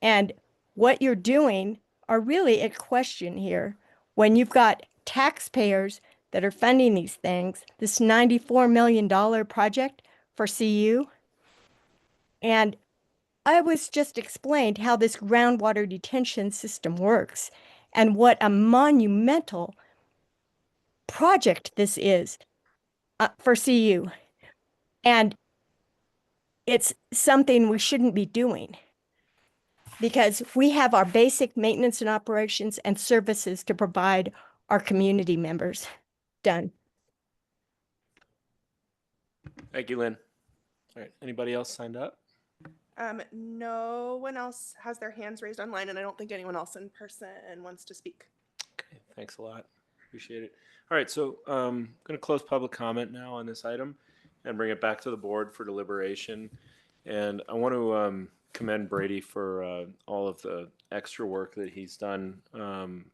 Speaker 6: and what you're doing are really at question here when you've got taxpayers that are funding these things, this $94 million project for CU. And I was just explained how this groundwater detention system works and what a monumental project this is for CU. And it's something we shouldn't be doing because we have our basic maintenance and operations and services to provide our community members. Done.
Speaker 1: Thank you, Lynn. All right, anybody else signed up?
Speaker 11: No one else has their hands raised online, and I don't think anyone else in person wants to speak.
Speaker 1: Okay, thanks a lot. Appreciate it. All right, so I'm going to close public comment now on this item and bring it back to the board for deliberation. And I want to commend Brady for all of the extra work that he's done,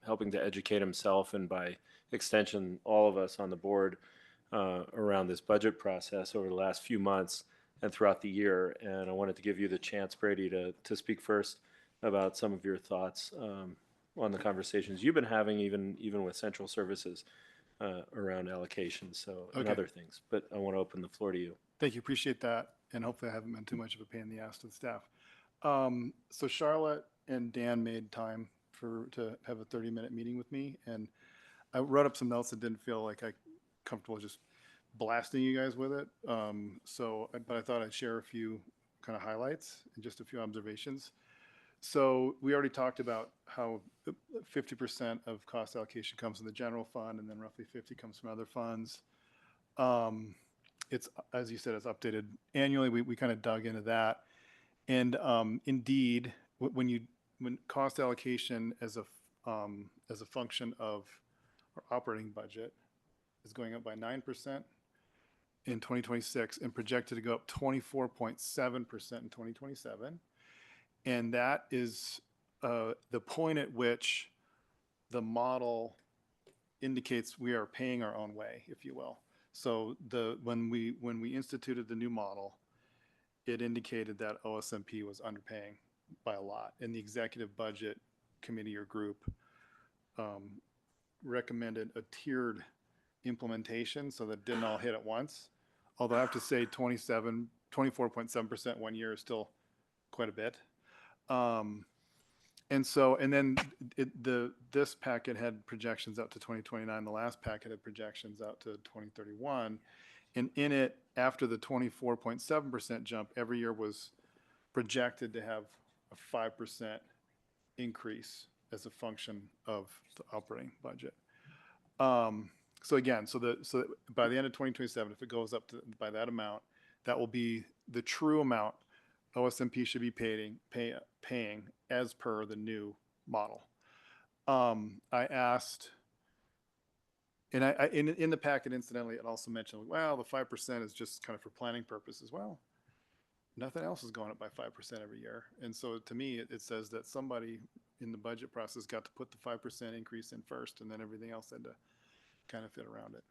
Speaker 1: helping to educate himself and by extension, all of us on the board around this budget process over the last few months and throughout the year. And I wanted to give you the chance, Brady, to speak first about some of your thoughts on the conversations you've been having, even with central services around allocations, so and
Speaker 2: Okay.
Speaker 1: other things. But I want to open the floor to you.
Speaker 2: Thank you. Appreciate that. And hopefully I haven't been too much of a pain in the ass to the staff. So Charlotte and Dan made time to have a 30-minute meeting with me. And I wrote up some notes that didn't feel like I comfortable just blasting you guys with it. But I thought I'd share a few kind of highlights and just a few observations. So we already talked about how 50% of cost allocation comes from the general fund, and then roughly 50 comes from other funds. It's, as you said, it's updated annually. We kind of dug into that. And indeed, when cost allocation as a function of our operating budget is going up by 9% in 2026 and projected to go up 24.7% in 2027. And that is the point at which the model indicates we are paying our own way, if you will. So when we instituted the new model, it indicated that OSMP was underpaying by a lot. And the executive budget committee or group recommended a tiered implementation so that it didn't all hit at once. Although I have to say 24.7% 1 year is still quite a bit. This packet had projections out to 2029. The last packet had projections out to 2031. And in it, after the 24.7% jump, every year was projected to have a 5% increase as a function of the operating budget. So by the end of 2027, if it goes up by that amount, that will be the true amount OSMP should be paying as per the new model. I asked, and in the packet, incidentally, it also mentioned, well, the 5% is just kind of for planning purposes. Well, nothing else is going up by 5% every year. And so to me, it says that somebody in the budget process got to put the 5% increase in first, and then everything else had to kind of fit around it.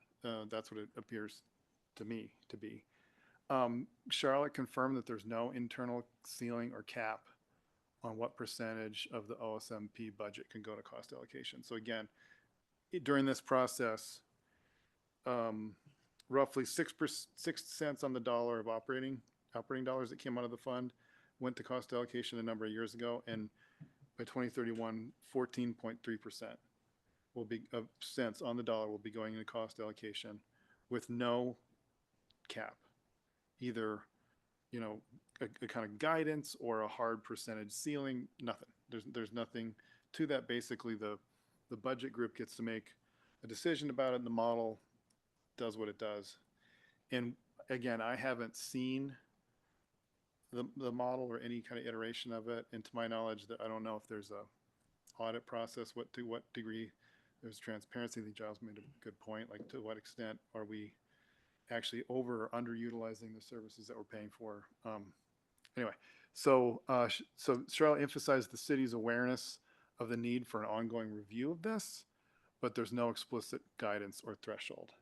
Speaker 2: That's what it appears to me to be. Charlotte confirmed that there's no internal ceiling or cap on what percentage of the OSMP budget can go to cost allocation. So again, during this process, roughly 6 cents on the dollar of operating dollars that came out of the fund went to cost allocation a number of years ago, and by 2031, 14.3% will be of cents on the dollar will be going into cost allocation with no cap, either a kind of guidance or a hard percentage ceiling, nothing. There's nothing to that. Basically, the budget group gets to make a decision about it, and the model does what it does. And again, I haven't seen the model or any kind of iteration of it. And to my knowledge, that I don't know if there's a audit process, to what degree there's transparency. I think Giles made a good point. Like, to what extent are we actually over or underutilizing the services that we're paying for? Anyway, so Charlotte emphasized the city's awareness of the need for an ongoing review of this, but there's no explicit guidance or threshold.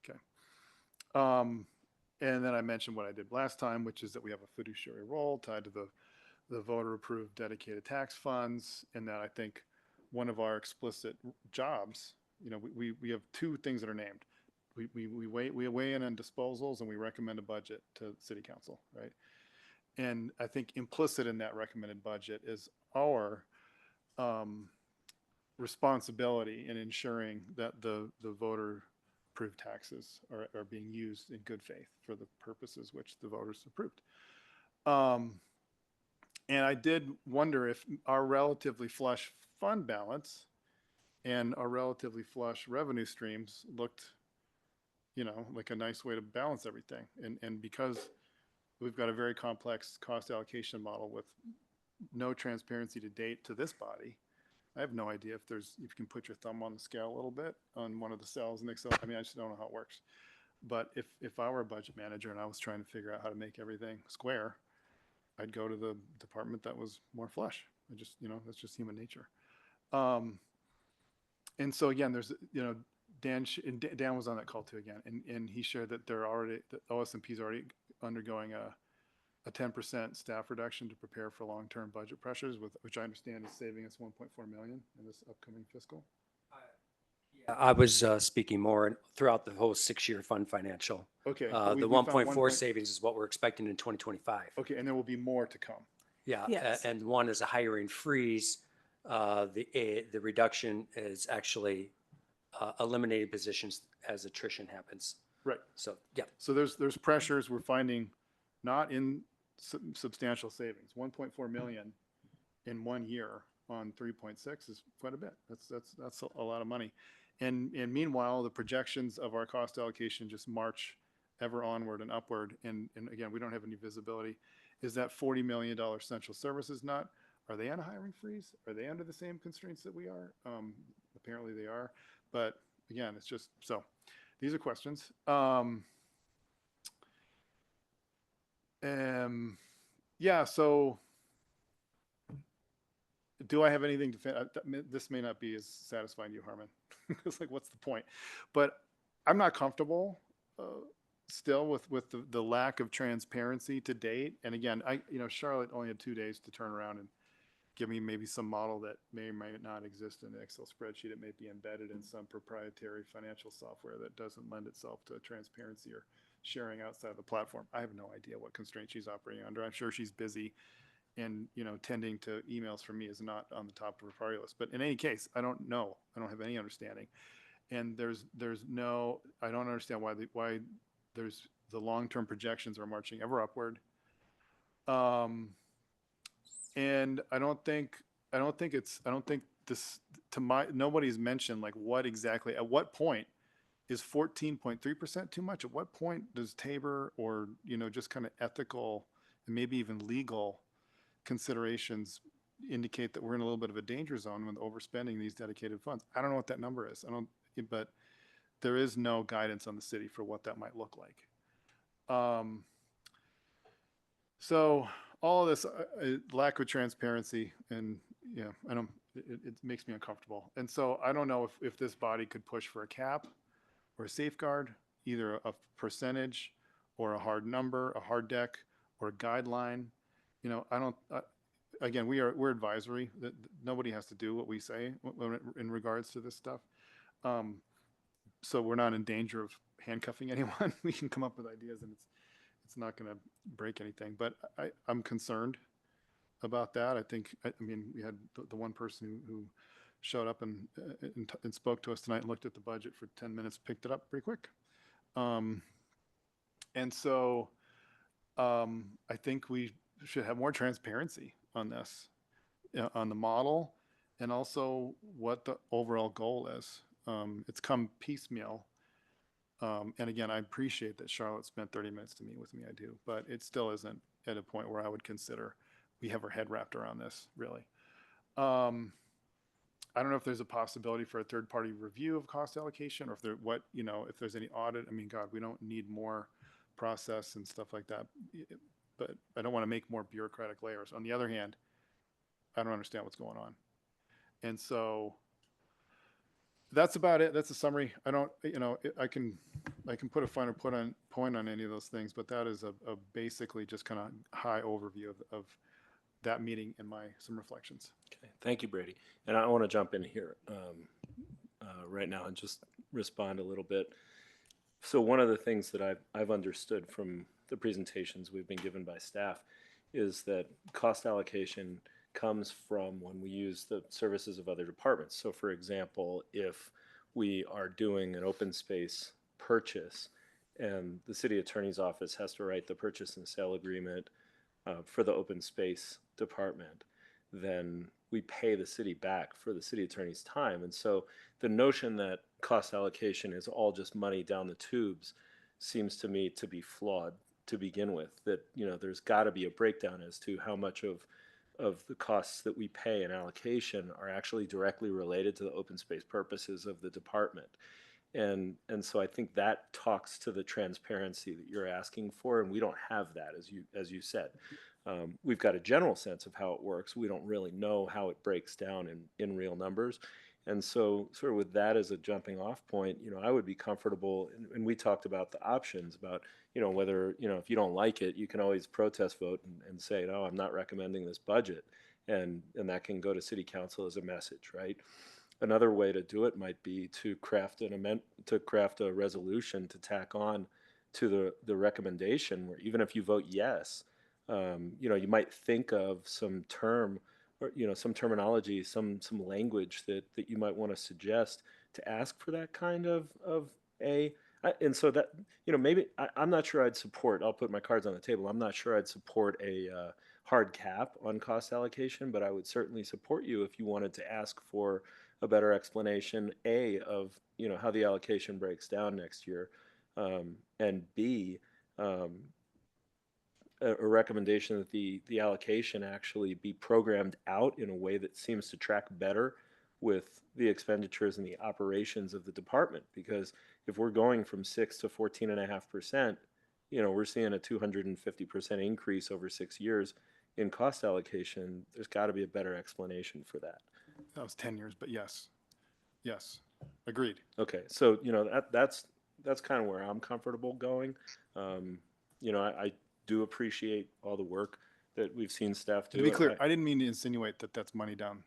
Speaker 2: Okay. And then I mentioned what I did last time, which is that we have a fiduciary role tied to the voter-approved dedicated tax funds, and that I think one of our explicit jobs, we have two things that are named. We weigh in on disposals, and we recommend a budget to city council, right? And I think implicit in that recommended budget is our responsibility in ensuring that the voter approved taxes are being used in good faith for the purposes which the voters approved. And I did wonder if our relatively flush fund balance and our relatively flush revenue streams looked, like a nice way to balance everything. And because we've got a very complex cost allocation model with no transparency to date to this body, I have no idea if you can put your thumb on the scale a little bit on one of the cells in Excel. I mean, I just don't know how it works. But if I were a budget manager and I was trying to figure out how to make everything square, I'd go to the department that was more flush. That's just human nature. And so again, there's, Dan was on that call too again, and he shared that the OSMP is already undergoing a 10% staff reduction to prepare for long-term budget pressures, which I understand is saving us 1.4 million in this upcoming fiscal.
Speaker 7: I was speaking more throughout the whole 6-year fund financial.
Speaker 2: Okay.
Speaker 7: The
Speaker 2: we found
Speaker 7: 1.4 savings is what we're expecting in 2025.
Speaker 2: Okay, and there will be more to come.
Speaker 7: Yeah,
Speaker 4: Yes.
Speaker 7: and one is a hiring freeze. The reduction is actually eliminating positions as attrition happens.
Speaker 2: Right.
Speaker 7: So, yeah.
Speaker 2: So there's pressures we're finding, not in substantial savings. 1.4 million in 1 year on 3.6 is quite a bit. That's a lot of money. And meanwhile, the projections of our cost allocation just march ever onward and upward. And again, we don't have any visibility. Is that $40 million central services nut? Are they on a hiring freeze? Are they under the same constraints that we are? Apparently they are. But again, it's just, so these are questions. Yeah, so do I have anything to this may not be as satisfying to you, Harmon. It's like, what's the point? But I'm not comfortable still with the lack of transparency to date. And again, Charlotte only had 2 days to turn around and give me maybe some model that may or may not exist in an Excel spreadsheet. It may be embedded in some proprietary financial software that doesn't lend itself to transparency or sharing outside of the platform. I have no idea what constraints she's operating under. I'm sure she's busy, and tending to emails from me is not on the top of her priority list. But in any case, I don't know. I don't have any understanding. And I don't understand why there's the long-term projections are marching ever upward. And I don't think this, nobody's mentioned like what exactly, at what point is 14.3% too much? At what point does Tabor or, just kind of ethical and maybe even legal considerations indicate that we're in a little bit of a danger zone when overspending these dedicated funds? I don't know what that number is. But there is no guidance on the city for what that might look like. So all of this lack of transparency, and it makes me uncomfortable. And so I don't know if this body could push for a cap or a safeguard, either a percentage or a hard number, a hard deck, or a guideline. Again, we're advisory. That nobody has to do what we say in regards to this stuff. So we're not in danger of handcuffing anyone. We can come up with ideas, and it's not going to break anything. But I'm concerned about that. I mean, we had the one person who showed up and spoke to us tonight and looked at the budget for 10 minutes, picked it up pretty quick. And so I think we should have more transparency on this. on the model and also what the overall goal is. It's come piecemeal. And again, I appreciate that Charlotte spent 30 minutes to meet with me. I do, but it still isn't at a point where I would consider we have our head wrapped around this, really. I don't know if there's a possibility for a third-party review of cost allocation, or if there, what, you know, if there's any audit. I mean, God, we don't need more process and stuff like that. But I don't want to make more bureaucratic layers. On the other hand, I don't understand what's going on. And so that's about it. That's a summary. I don't, you know, I can put a finer point on any of those things, but that is a basically just kind of high overview of that meeting and some reflections.
Speaker 1: Okay, thank you, Brady. And I want to jump in here right now and just respond a little bit. So one of the things that I've understood from the presentations we've been given by staff is that cost allocation comes from when we use the services of other departments. So for example, if we are doing an open space purchase and the city attorney's office has to write the purchase and sale agreement for the open space department, then we pay the city back for the city attorney's time. And so the notion that cost allocation is all just money down the tubes seems to me to be flawed to begin with. That, you know, there's got to be a breakdown as to how much of the costs that we pay in allocation are actually directly related to the open space purposes of the department. And so I think that talks to the transparency that you're asking for, and we don't have that, as you said. We've got a general sense of how it works. We don't really know how it breaks down in real numbers. And so sort of with that as a jumping off point, you know, I would be comfortable, and we talked about the options about, you know, whether, you know, if you don't like it, you can always protest vote and say, no, I'm not recommending this budget. And that can go to city council as a message, right? Another way to do it might be to craft a resolution to tack on to the recommendation, where even if you vote yes, you know, you might think of some term or, you know, some terminology, some language that you might want to suggest to ask for that kind of and so that, you know, maybe I'm not sure I'd support. I'll put my cards on the table. I'm not sure I'd support a hard cap on cost allocation, but I would certainly support you if you wanted to ask for a better explanation, A, of, you know, how the allocation breaks down next year, and B, a recommendation that the allocation actually be programmed out in a way that seems to track better with the expenditures and the operations of the department. Because if we're going from 6 to 14.5%, you know, we're seeing a 250% increase over 6 years in cost allocation. There's got to be a better explanation for that.
Speaker 2: That was 10 years, but yes, agreed.
Speaker 1: Okay, so, you know, that's kind of where I'm comfortable going. You know, I do appreciate all the work that we've seen staff do.
Speaker 2: To be clear, I didn't mean to insinuate that that's money down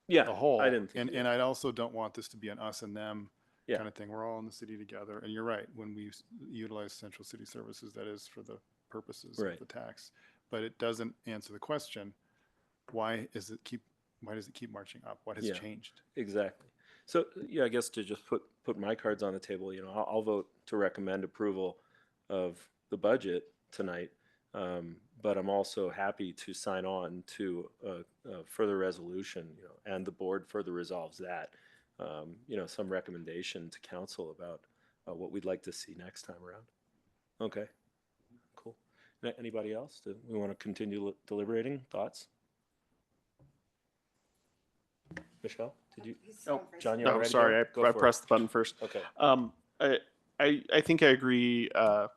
Speaker 1: yeah,
Speaker 2: the whole.
Speaker 1: I didn't think
Speaker 2: and I also don't want this to be an us and them
Speaker 1: Yeah.
Speaker 2: kind of thing. We're all in the city together. And you're right, when we utilize central city services, that is for the purposes
Speaker 1: Right.
Speaker 2: of the tax. But it doesn't answer the question, why does it keep marching up? What has
Speaker 1: Yeah.
Speaker 2: changed?
Speaker 1: Exactly. So, yeah, I guess to just put my cards on the table, you know, I'll vote to recommend approval of the budget tonight. But I'm also happy to sign on to a further resolution, you know, and the board further resolves that, you know, some recommendation to council about what we'd like to see next time around. Okay, cool. Anybody else? Do we want to continue deliberating? Thoughts? Michelle, did you? Oh, John, you're
Speaker 10: No,
Speaker 1: ready to
Speaker 10: sorry,
Speaker 1: go?
Speaker 10: I
Speaker 1: for it.
Speaker 10: pressed the button first.
Speaker 1: Okay.
Speaker 10: I think I agree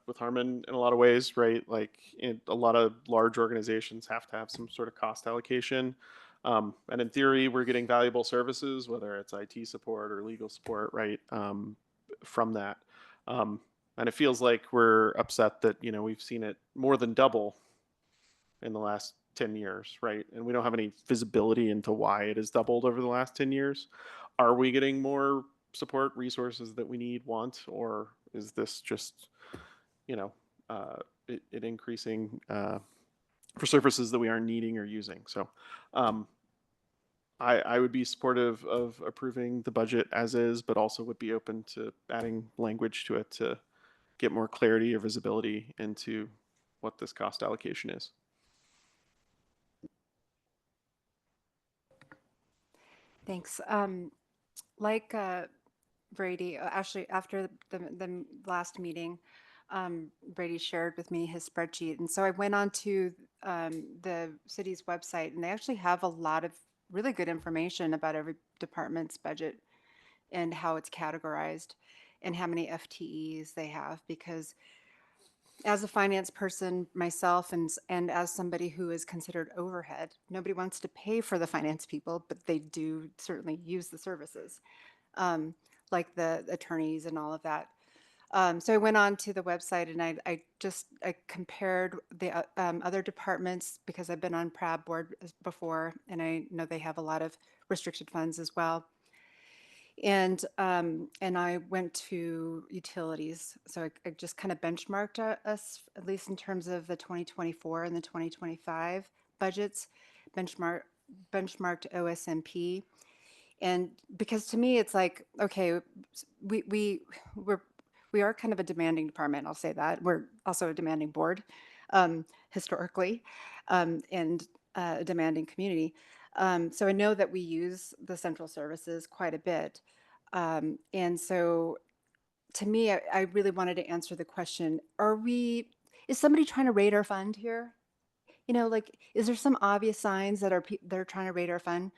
Speaker 10: with Harmon in a lot of ways, right? Like a lot of large organizations have to have some sort of cost allocation. And in theory, we're getting valuable services, whether it's IT support or legal support, right? From that. And it feels like we're upset that, you know, we've seen it more than double in the last 10 years, right? And we don't have any visibility into why it has doubled over the last 10 years. Are we getting more support resources that we want, or is this just, you know, it increasing for services that we aren't needing or using? So I would be supportive of approving the budget as is, but also would be open to adding language to it to get more clarity or visibility into what this cost allocation is.
Speaker 3: Thanks. Like Brady, actually, after the last meeting, Brady shared with me his spreadsheet. And so I went on to the city's website, and they actually have a lot of really good information about every department's budget and how it's categorized and how many FTEs they have. Because as a finance person myself, and as somebody who is considered overhead, nobody wants to pay for the finance people, but they do certainly use the services, um, like the attorneys and all of that. So I went on to the website, and I compared the other departments, because I've been on PRAB board before, and I know they have a lot of restricted funds as well. And I went to utilities. So I just kind of benchmarked us, at least in terms of the 2024 and the 2025 budgets, benchmark benchmarked OSMP. And because to me, it's like, okay, we we we're we are kind of a demanding department. I'll say that we're also a demanding board, historically, and a demanding community. So I know that we use the central services quite a bit, and so to me, I really wanted to answer the question: Is somebody trying to raid our fund here? Like, is there some obvious signs that they're trying to raid our fund?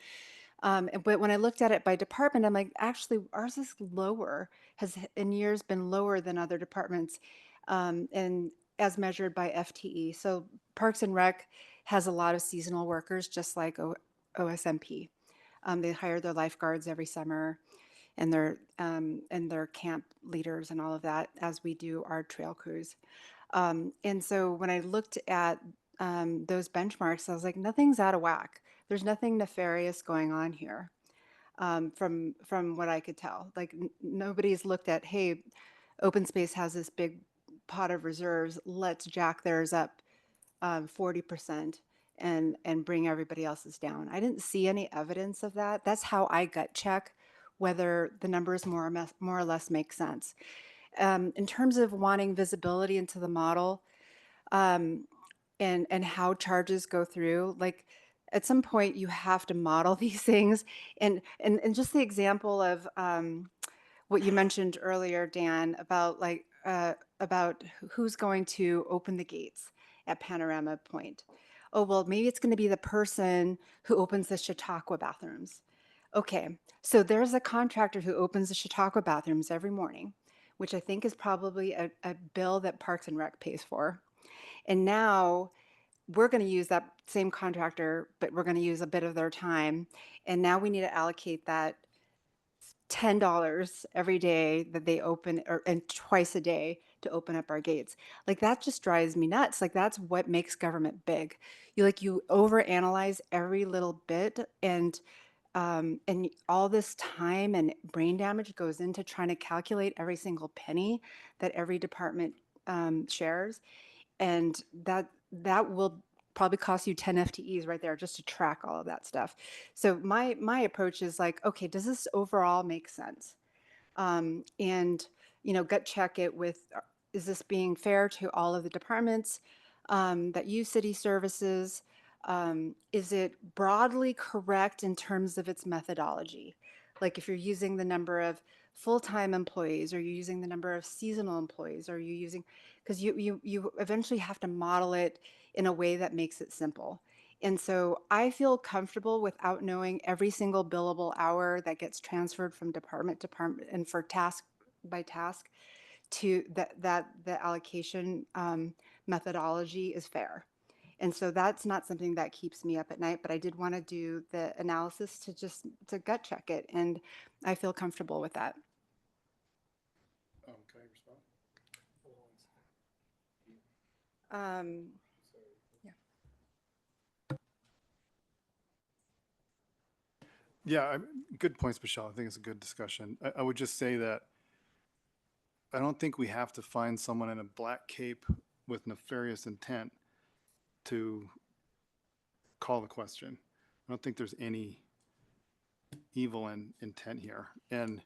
Speaker 3: But when I looked at it by department, I'm like, actually, ours is lower, has in years been lower than other departments, and as measured by FTE. So Parks and Rec has a lot of seasonal workers, just like OSMP. They hire their lifeguards every summer, and their camp leaders and all of that, as we do our trail crews. And so when I looked at those benchmarks, I was like, nothing's out of whack. There's nothing nefarious going on here, from what I could tell. Like nobody's looked at, hey, open space has this big pot of reserves. Let's jack theirs up 40% and bring everybody else's down. I didn't see any evidence of that. That's how I gut check whether the numbers more or less make sense. In terms of wanting visibility into the model, um, and how charges go through, like at some point you have to model these things. And just the example of what you mentioned earlier, Dan, about about who's going to open the gates at Panorama Point. Oh, well, maybe it's going to be the person who opens the Chautauqua bathrooms. Okay, so there's a contractor who opens the Chautauqua bathrooms every morning, which I think is probably a bill that Parks and Rec pays for. And now we're going to use that same contractor, but we're going to use a bit of their time. And now we need to allocate that $10 every day that they open, and twice a day to open up our gates. Like that just drives me nuts. Like that's what makes government big. You overanalyze every little bit, and all this time and brain damage goes into trying to calculate every single penny that every department shares, and that will probably cost you 10 FTEs right there just to track all of that stuff. So my approach is like, okay, does this overall make sense? And gut check it with, is this being fair to all of the departments that use city services? Is it broadly correct in terms of its methodology? Like if you're using the number of full-time employees, or you're using the number of seasonal employees, or you using, because you eventually have to model it in a way that makes it simple. And so I feel comfortable without knowing every single billable hour that gets transferred from department to department, and for task by task, to that the allocation methodology is fair. And so that's not something that keeps me up at night, but I did want to do the analysis to gut check it, and I feel comfortable with that.
Speaker 2: Can I respond?
Speaker 3: Yeah.
Speaker 2: Yeah, good points, Michelle. I think it's a good discussion. I would just say that I don't think we have to find someone in a black cape with nefarious intent to call the question. I don't think there's any evil intent here. And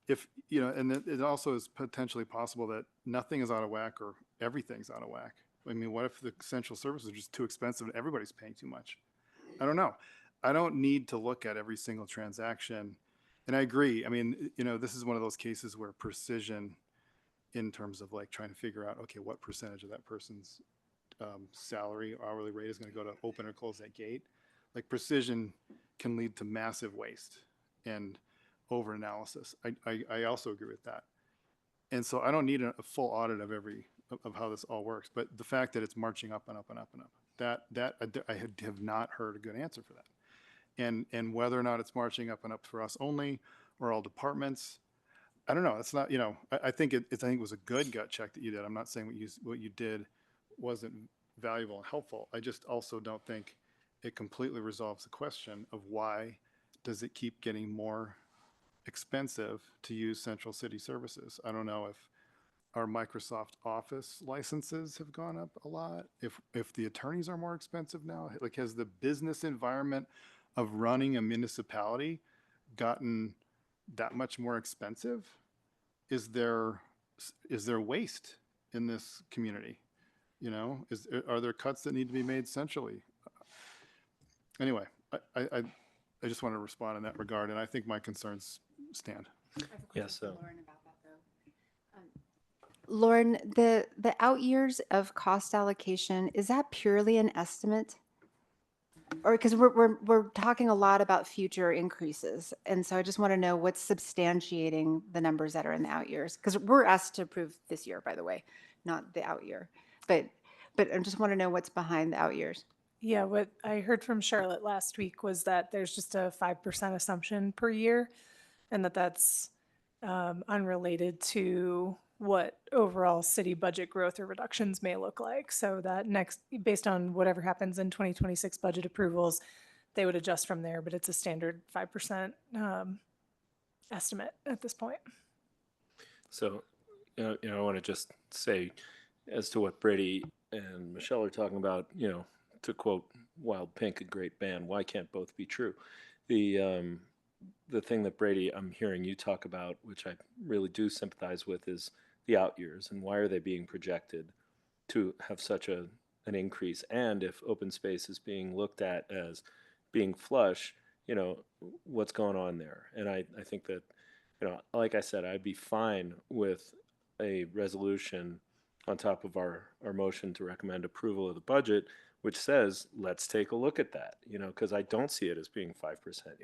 Speaker 2: if, and it also is potentially possible that nothing is out of whack or everything's out of whack. I mean, what if the essential services are just too expensive and everybody's paying too much? I don't know. I don't need to look at every single transaction. And I agree. I mean, this is one of those cases where precision in terms of like trying to figure out, okay, what percentage of that person's salary or hourly rate is going to go to open or close that gate. Like precision can lead to massive waste and over analysis. I also agree with that. And so I don't need a full audit of of how this all works. But the fact that it's marching up and up and up and up, I have not heard a good answer for that. And whether or not it's marching up and up for us only or all departments, I don't know. It's not, I think I think it was a good gut check that you did. I'm not saying what you did wasn't valuable and helpful. I just also don't think it completely resolves the question of why does it keep getting more expensive to use central city services. I don't know if our Microsoft Office licenses have gone up a lot, if the attorneys are more expensive now. Like, has the business environment of running a municipality gotten that much more expensive? Is there waste in this community? Are there cuts that need to be made centrally? Anyway, I just want to respond in that regard, and I think my concerns stand.
Speaker 1: Yes. So.
Speaker 3: Lauren, the out years of cost allocation, is that purely an estimate? Or because we're talking a lot about future increases, and so I just want to know what's substantiating the numbers that are in the out years, because we're asked to approve this year, by the way, not the out year. But I just want to know what's behind the out years.
Speaker 4: Yeah, what I heard from Charlotte last week was that there's just a 5% assumption per year, and that's unrelated to what overall city budget growth or reductions may look like. So that based on whatever happens in 2026 budget approvals, they would adjust from there, but it's a standard 5% estimate at this point.
Speaker 1: So, I want to just say, as to what Brady and Michelle are talking about, to quote Wild Pink, a great band, why can't both be true? The thing that Brady, I'm hearing you talk about, which I really do sympathize with, is the out years and why are they being projected to have such an increase? And if open space is being looked at as being flush, what's going on there? And I think that, like I said, I'd be fine with a resolution on top of our motion to recommend approval of the budget, which says, let's take a look at that, because I don't see it as being 5%.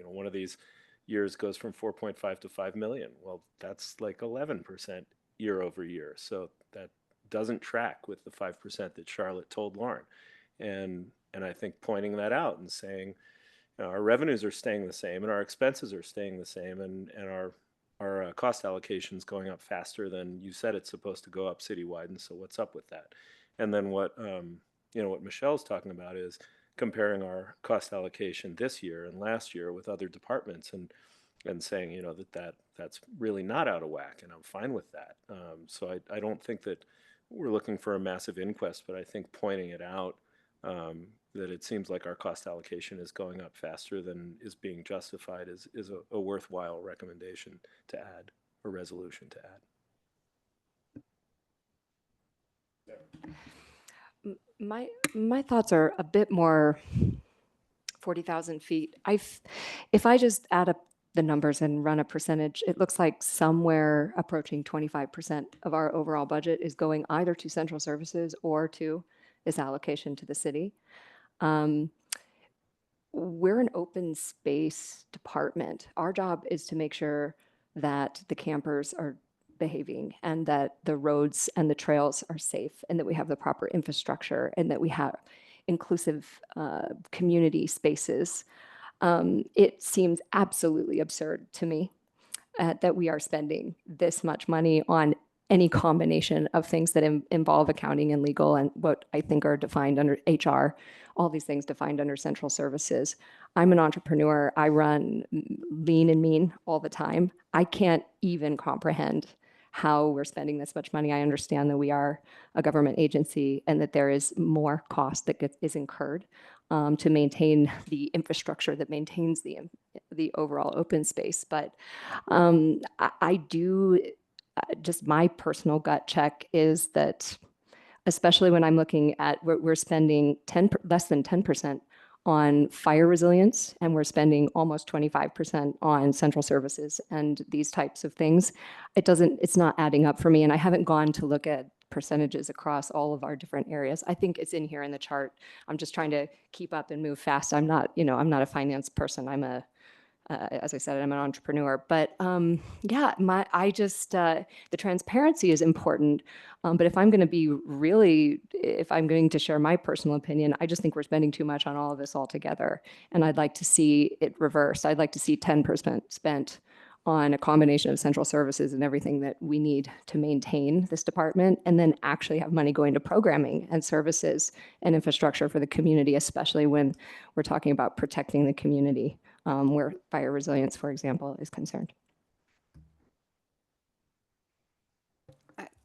Speaker 1: One of these years goes from 4.5 to 5 million. Well, that's like 11% year over year. So that doesn't track with the 5% that Charlotte told Lauren. And I think pointing that out and saying, our revenues are staying the same and our expenses are staying the same, and our cost allocation is going up faster than you said it's supposed to go up citywide. And so what's up with that? And then what Michelle's talking about is comparing our cost allocation this year and last year with other departments, and saying, that's really not out of whack, and I'm fine with that. So I don't think that we're looking for a massive inquest, but I think pointing it out, that it seems like our cost allocation is going up faster than is being justified is a worthwhile recommendation to add, or resolution to add.
Speaker 8: My thoughts are a bit more 40,000 feet. If I just add up the numbers and run a percentage, it looks like somewhere approaching 25% of our overall budget is going either to central services or to this allocation to the city. We're an open space department. Our job is to make sure that the campers are behaving and that the roads and the trails are safe and that we have the proper infrastructure and that we have inclusive community spaces. It seems absolutely absurd to me that we are spending this much money on any combination of things that involve accounting and legal and what I think are defined under HR, all these things defined under central services. I'm an entrepreneur. I run lean and mean all the time. I can't even comprehend how we're spending this much money. I understand that we are a government agency and that there is more cost that is incurred to maintain the infrastructure that maintains the overall open space. But I do, just my personal gut check is that, especially when I'm looking at we're spending less than 10% on fire resilience, and we're spending almost 25% on central services and these types of things. It's not adding up for me, and I haven't gone to look at percentages across all of our different areas. I think it's in here in the chart. I'm just trying to keep up and move fast. I'm not a finance person. As I said, I'm an entrepreneur. But yeah, the transparency is important. But if I'm going to share my personal opinion, I just think we're spending too much on all of this altogether. And I'd like to see it reversed. I'd like to see 10% spent on a combination of central services and everything that we need to maintain this department, and then actually have money going to programming and services and infrastructure for the community, especially when we're talking about protecting the community, where fire resilience, for example, is concerned.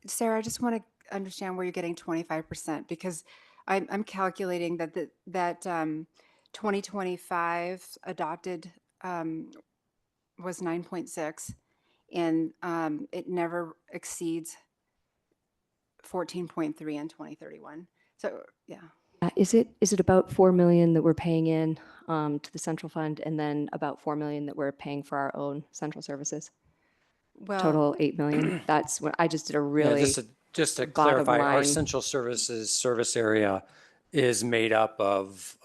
Speaker 3: Sarah, I just want to understand where you're getting 25%, because I'm calculating that 2025 adopted was 9.6, and it never exceeds 14.3 in 2031. So yeah.
Speaker 8: Is it about 4 million that we're paying in to the central fund, and then about 4 million that we're paying for our own central services?
Speaker 3: Well,
Speaker 8: Total 8 million. That's what I just did a
Speaker 7: Yeah,
Speaker 8: really
Speaker 7: just to
Speaker 8: bottom
Speaker 7: clarify, our
Speaker 8: line.
Speaker 7: central services service area is made up of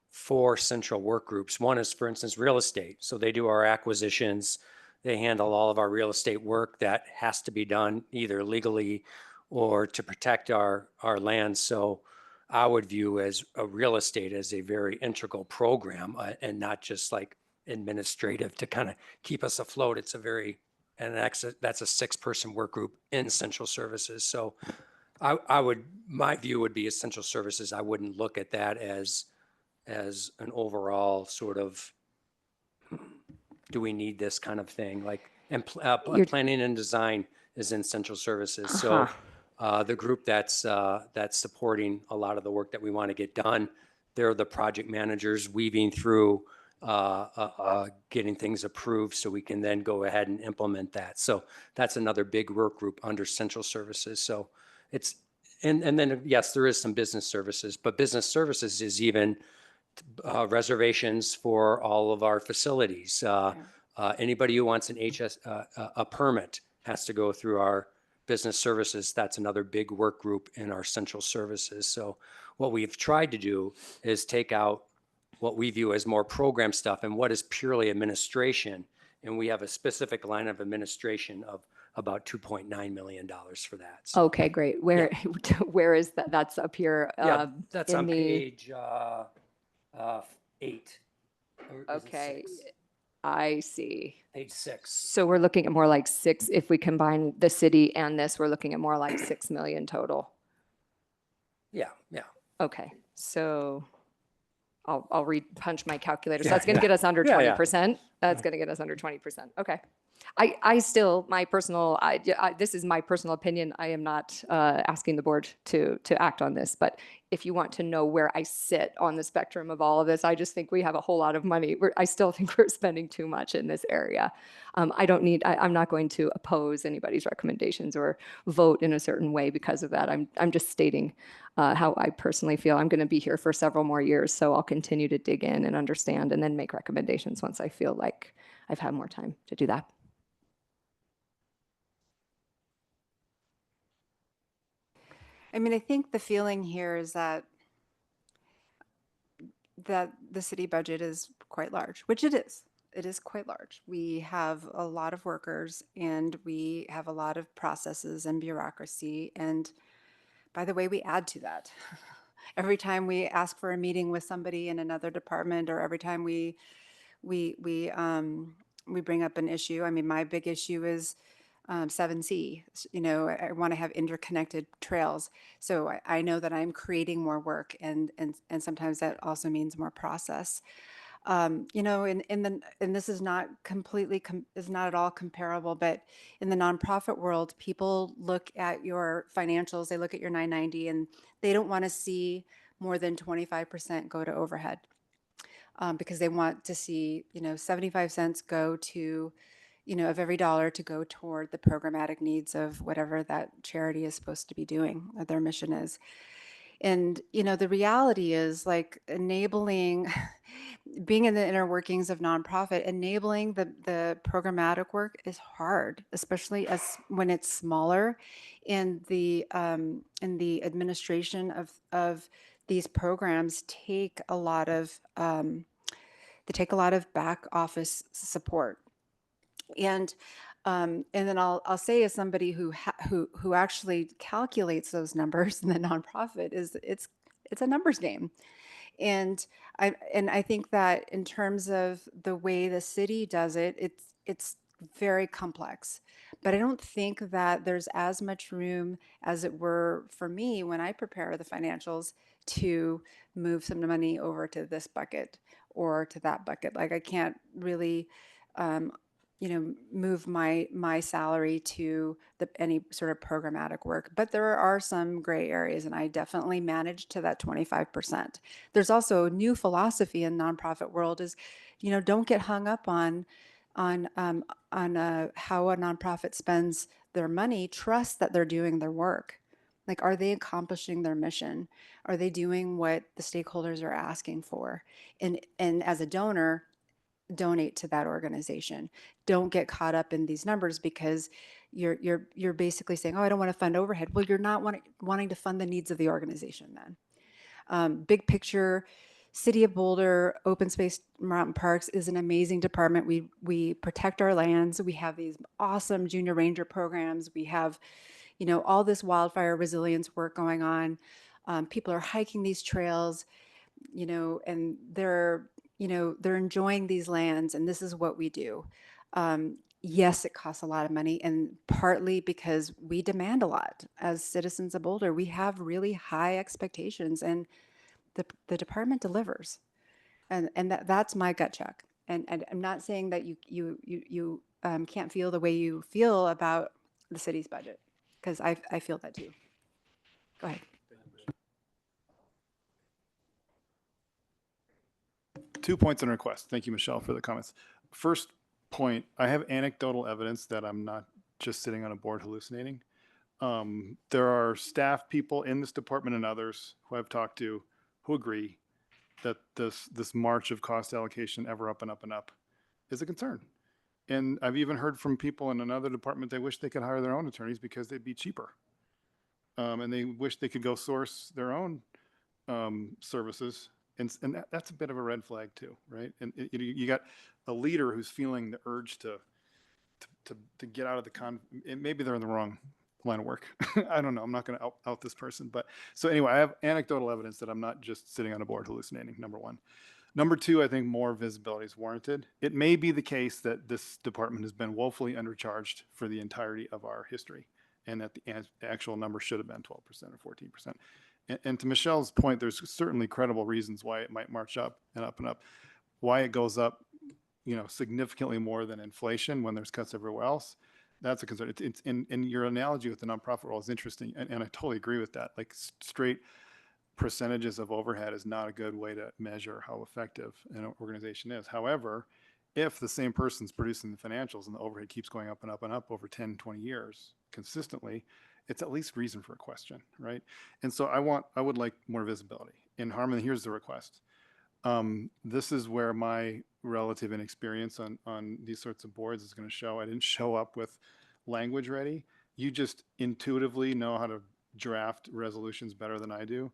Speaker 7: 4 central work groups. One is, for instance, real estate. So they do our acquisitions. They handle all of our real estate work that has to be done either legally or to protect our land. So I would view as a real estate as a very integral program, and not just like administrative to kind of keep us afloat. It's a very, and that's a 6-person work group in central services. So my view would be essential services. I wouldn't look at that as an overall sort of, do we need this kind of thing? Like, and planning and design is in central services. So the group that's supporting a lot of the work that we want to get done, they're the project managers weaving through getting things approved so we can then go ahead and implement that. So that's another big work group under central services. So it's, and then, yes, there is some business services, but business services is even reservations for all of our facilities. Anybody who wants a permit has to go through our business services. That's another big work group in our central services. So what we've tried to do is take out what we view as more program stuff and what is purely administration. And we have a specific line of administration of about $2.9 million for that. So,
Speaker 8: Okay, great. Where is that? That's up here.
Speaker 7: yeah, that's
Speaker 8: in
Speaker 7: on
Speaker 8: the-
Speaker 7: page 8. Or is it
Speaker 8: Okay,
Speaker 7: 6?
Speaker 8: I see.
Speaker 7: Page 6.
Speaker 8: So we're looking at more like 6, if we combine the city and this, we're looking at more like 6 million total.
Speaker 7: Yeah.
Speaker 8: Okay, so I'll punch my calculator. So
Speaker 7: Yeah,
Speaker 8: that's going to get us under
Speaker 7: Yeah, yeah.
Speaker 8: 20%. That's going to get us under 20%. Okay. I still, this is my personal opinion. I am not asking the board to act on this, but if you want to know where I sit on the spectrum of all of this, I just think we have a whole lot of money. I still think we're spending too much in this area. I'm not going to oppose anybody's recommendations or vote in a certain way because of that. I'm just stating how I personally feel. I'm going to be here for several more years, so I'll continue to dig in and understand and then make recommendations once I feel like I've had more time to do that.
Speaker 3: I mean, I think the feeling here is that the city budget is quite large, which it is. It is quite large. We have a lot of workers and we have a lot of processes and bureaucracy. And by the way, we add to that. Every time we ask for a meeting with somebody in another department, or every time we bring up an issue. I mean, my big issue is 7C. I want to have interconnected trails. So I know that I'm creating more work, and sometimes that also means more process. And this is not is not at all comparable, but in the nonprofit world, people look at your financials, they look at your 990, and they don't want to see more than 25% go to overhead. Because they want to see, 75 cents go to, of every dollar to go toward the programmatic needs of whatever that charity is supposed to be doing, what their mission is. And, you know, the reality is like enabling, being in the inner workings of nonprofit, enabling the programmatic work is hard, especially as when it's smaller, in the administration of these programs take a lot of they take a lot of back office support. And then I'll say, as somebody who actually calculates those numbers in the nonprofit, is it's a numbers game. And I think that in terms of the way the city does it, it's very complex. But I don't think that there's as much room as it were for me when I prepare the financials to move some money over to this bucket or to that bucket. Like I can't really um, move my salary to any sort of programmatic work. But there are some gray areas, and I definitely manage to that 25%. There's also a new philosophy in nonprofit world is, don't get hung up on how a nonprofit spends their money. Trust that they're doing their work. Like, are they accomplishing their mission? Are they doing what the stakeholders are asking for? And as a donor, donate to that organization. Don't get caught up in these numbers because you're basically saying, oh, I don't want to fund overhead. Well, you're not wanting to fund the needs of the organization then. Big picture, City of Boulder Open Space Mountain Parks is an amazing department. We protect our lands. We have these awesome junior ranger programs. We have, all this wildfire resilience work going on. People are hiking these trails, and they're enjoying these lands, and this is what we do. Yes, it costs a lot of money, and partly because we demand a lot as citizens of Boulder. We have really high expectations, and the department delivers, and that's my gut check. And I'm not saying that you can't feel the way you feel about the city's budget, because I feel that too. Go ahead.
Speaker 2: 2 points on request. Thank you, Michelle, for the comments. First point, I have anecdotal evidence that I'm not just sitting on a board hallucinating. There are staff people in this department and others who I've talked to who agree that this march of cost allocation ever up and up and up is a concern. And I've even heard from people in another department they wish they could hire their own attorneys because they'd be cheaper. And they wish they could go source their own services. And that's a bit of a red flag too, right? And you got a leader who's feeling the urge to get out of maybe they're in the wrong line of work. I don't know. I'm not going to out this person. But so anyway, I have anecdotal evidence that I'm not just sitting on a board hallucinating, number one. Number two, I think more visibility is warranted. It may be the case that this department has been woefully undercharged for the entirety of our history, and that the actual number should have been 12% or 14%. And to Michelle's point, there's certainly credible reasons why it might march up and up and up. Why it goes up, significantly more than inflation when there's cuts everywhere else, that's a concern. It's in your analogy with the nonprofit role is interesting, and I totally agree with that. Like straight percentages of overhead is not a good way to measure how effective an organization is. However, if the same person's producing the financials and the overhead keeps going up and up and up over 10, 20 years consistently, it's at least reason for a question, right? And so I would like more visibility. In Harmon, here's the request. This is where my relative inexperience on these sorts of boards is going to show. I didn't show up with language ready. You just intuitively know how to draft resolutions better than I do.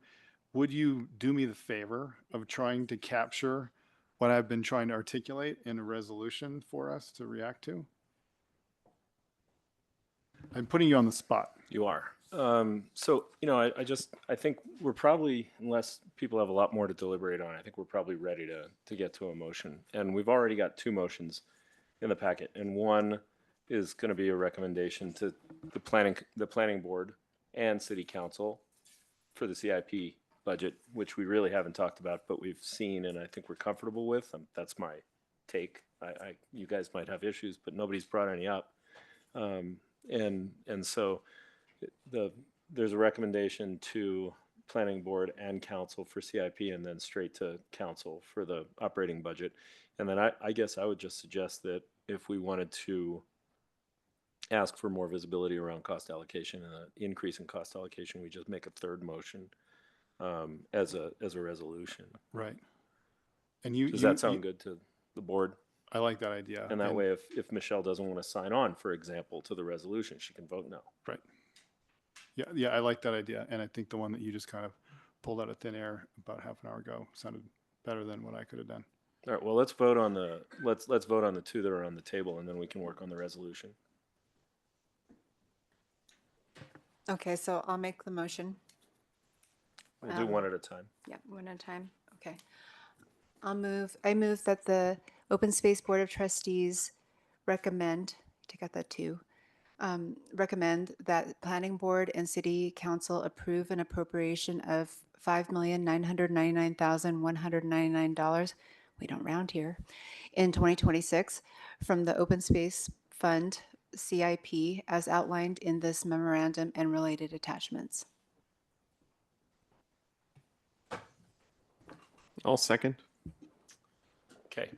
Speaker 2: Would you do me the favor of trying to capture what I've been trying to articulate in a resolution for us to react to? I'm putting you on the spot.
Speaker 1: You are. So, I think we're probably, unless people have a lot more to deliberate on, I think we're probably ready to get to a motion. And we've already got two motions in the packet. And one is going to be a recommendation to the planning board and city council for the CIP budget, which we really haven't talked about, but we've seen and I think we're comfortable with. That's my take. You guys might have issues, but nobody's brought any up. And so there's a recommendation to planning board and council for CIP, and then straight to council for the operating budget. And then I guess I would just suggest that if we wanted to ask for more visibility around cost allocation and an increase in cost allocation, we just make a third motion as a resolution.
Speaker 2: Right. And you,
Speaker 1: Does
Speaker 2: you,
Speaker 1: that sound
Speaker 2: you-
Speaker 1: good to the board?
Speaker 2: I like that idea.
Speaker 1: And that way, if Michelle doesn't want to sign on, for example, to the resolution, she can vote no.
Speaker 2: Right. Yeah, I like that idea. And I think the one that you just kind of pulled out of thin air about half an hour ago sounded better than what I could have done.
Speaker 1: All right, well, let's vote on let's vote on the two that are on the table, and then we can work on the resolution.
Speaker 3: Okay, so I'll make the motion.
Speaker 1: We'll do one at a time.
Speaker 3: Yeah, one at a time. Okay. I move that the Open Space Board of Trustees recommend, take out that two, recommend that Planning Board and City Council approve an appropriation of $5,999,199, we don't round here, in 2026 from the Open Space Fund CIP as outlined in this memorandum and related attachments.
Speaker 10: I'll second.
Speaker 1: Okay.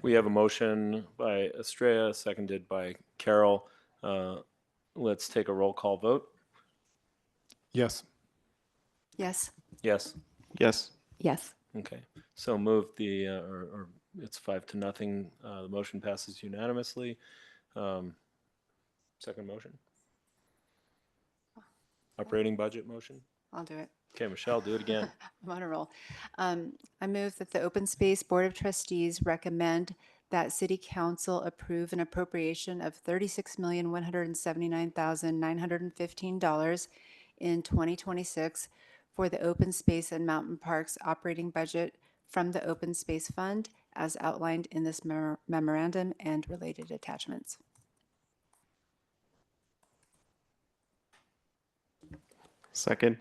Speaker 1: We have a motion by Estrella, seconded by Carol. Let's take a roll call vote.
Speaker 2: Yes.
Speaker 3: Yes?
Speaker 1: Yes.
Speaker 10: Yes.
Speaker 8: Yes.
Speaker 1: Okay. So move or it's 5-0. The motion passes unanimously. Second motion. Operating budget motion.
Speaker 3: I'll do it.
Speaker 1: Okay, Michelle, do it again.
Speaker 3: I'm on a roll. I move that the Open Space Board of Trustees recommend that City Council approve an appropriation of $36,179,915 in 2026 for the Open Space and Mountain Parks operating budget from the Open Space Fund as outlined in this memorandum and related attachments.
Speaker 10: Second.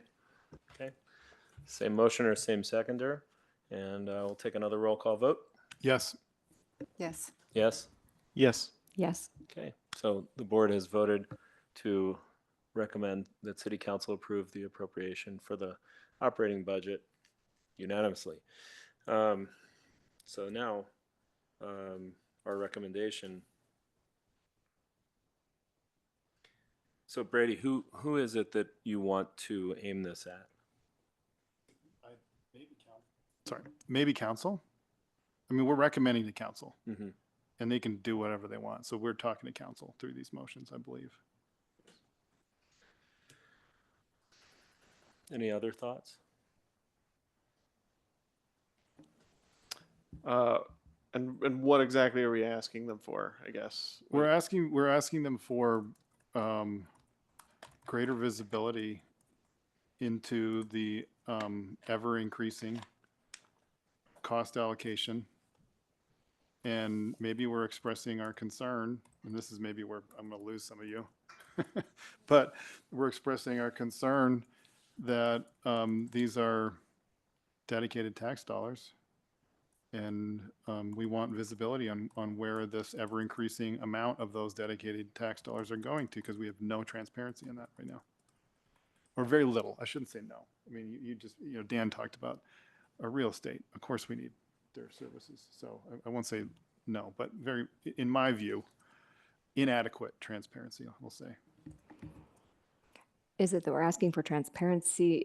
Speaker 1: Okay. Same motion or same seconder. And we'll take another roll call vote.
Speaker 2: Yes.
Speaker 3: Yes.
Speaker 1: Yes.
Speaker 10: Yes.
Speaker 8: Yes.
Speaker 1: Okay. So the board has voted to recommend that City Council approve the appropriation for the operating budget unanimously. So now our recommendation. So Brady, who is it that you want to aim this at?
Speaker 2: Maybe council. I mean, we're recommending to council,
Speaker 1: Mm-hmm.
Speaker 2: and they can do whatever they want. So we're talking to council through these motions, I believe.
Speaker 1: Any other thoughts?
Speaker 10: And what exactly are we asking them for, I guess?
Speaker 2: We're asking them for greater visibility into the ever increasing cost allocation. And maybe we're expressing our concern, and this is maybe where I'm going to lose some of you, but we're expressing our concern that these are dedicated tax dollars. And we want visibility on where this ever increasing amount of those dedicated tax dollars are going to, because we have no transparency in that right now. Or very little. I shouldn't say no. I mean, Dan talked about real estate. Of course we need their services. So I won't say no, but in my view, inadequate transparency, we'll say.
Speaker 8: Is it that we're asking for transparency?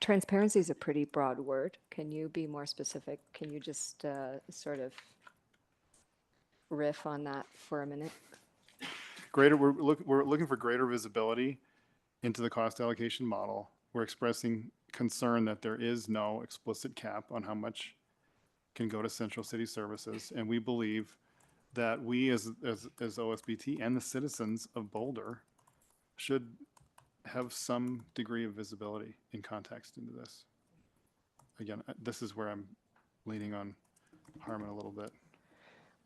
Speaker 8: Transparency is a pretty broad word. Can you be more specific? Can you just sort of riff on that for a minute?
Speaker 2: We're looking for greater visibility into the cost allocation model. We're expressing concern that there is no explicit cap on how much can go to Central City Services, and we believe that we as OSBT and the citizens of Boulder should have some degree of visibility in context into this. Again, this is where I'm leaning on Harmon a little bit.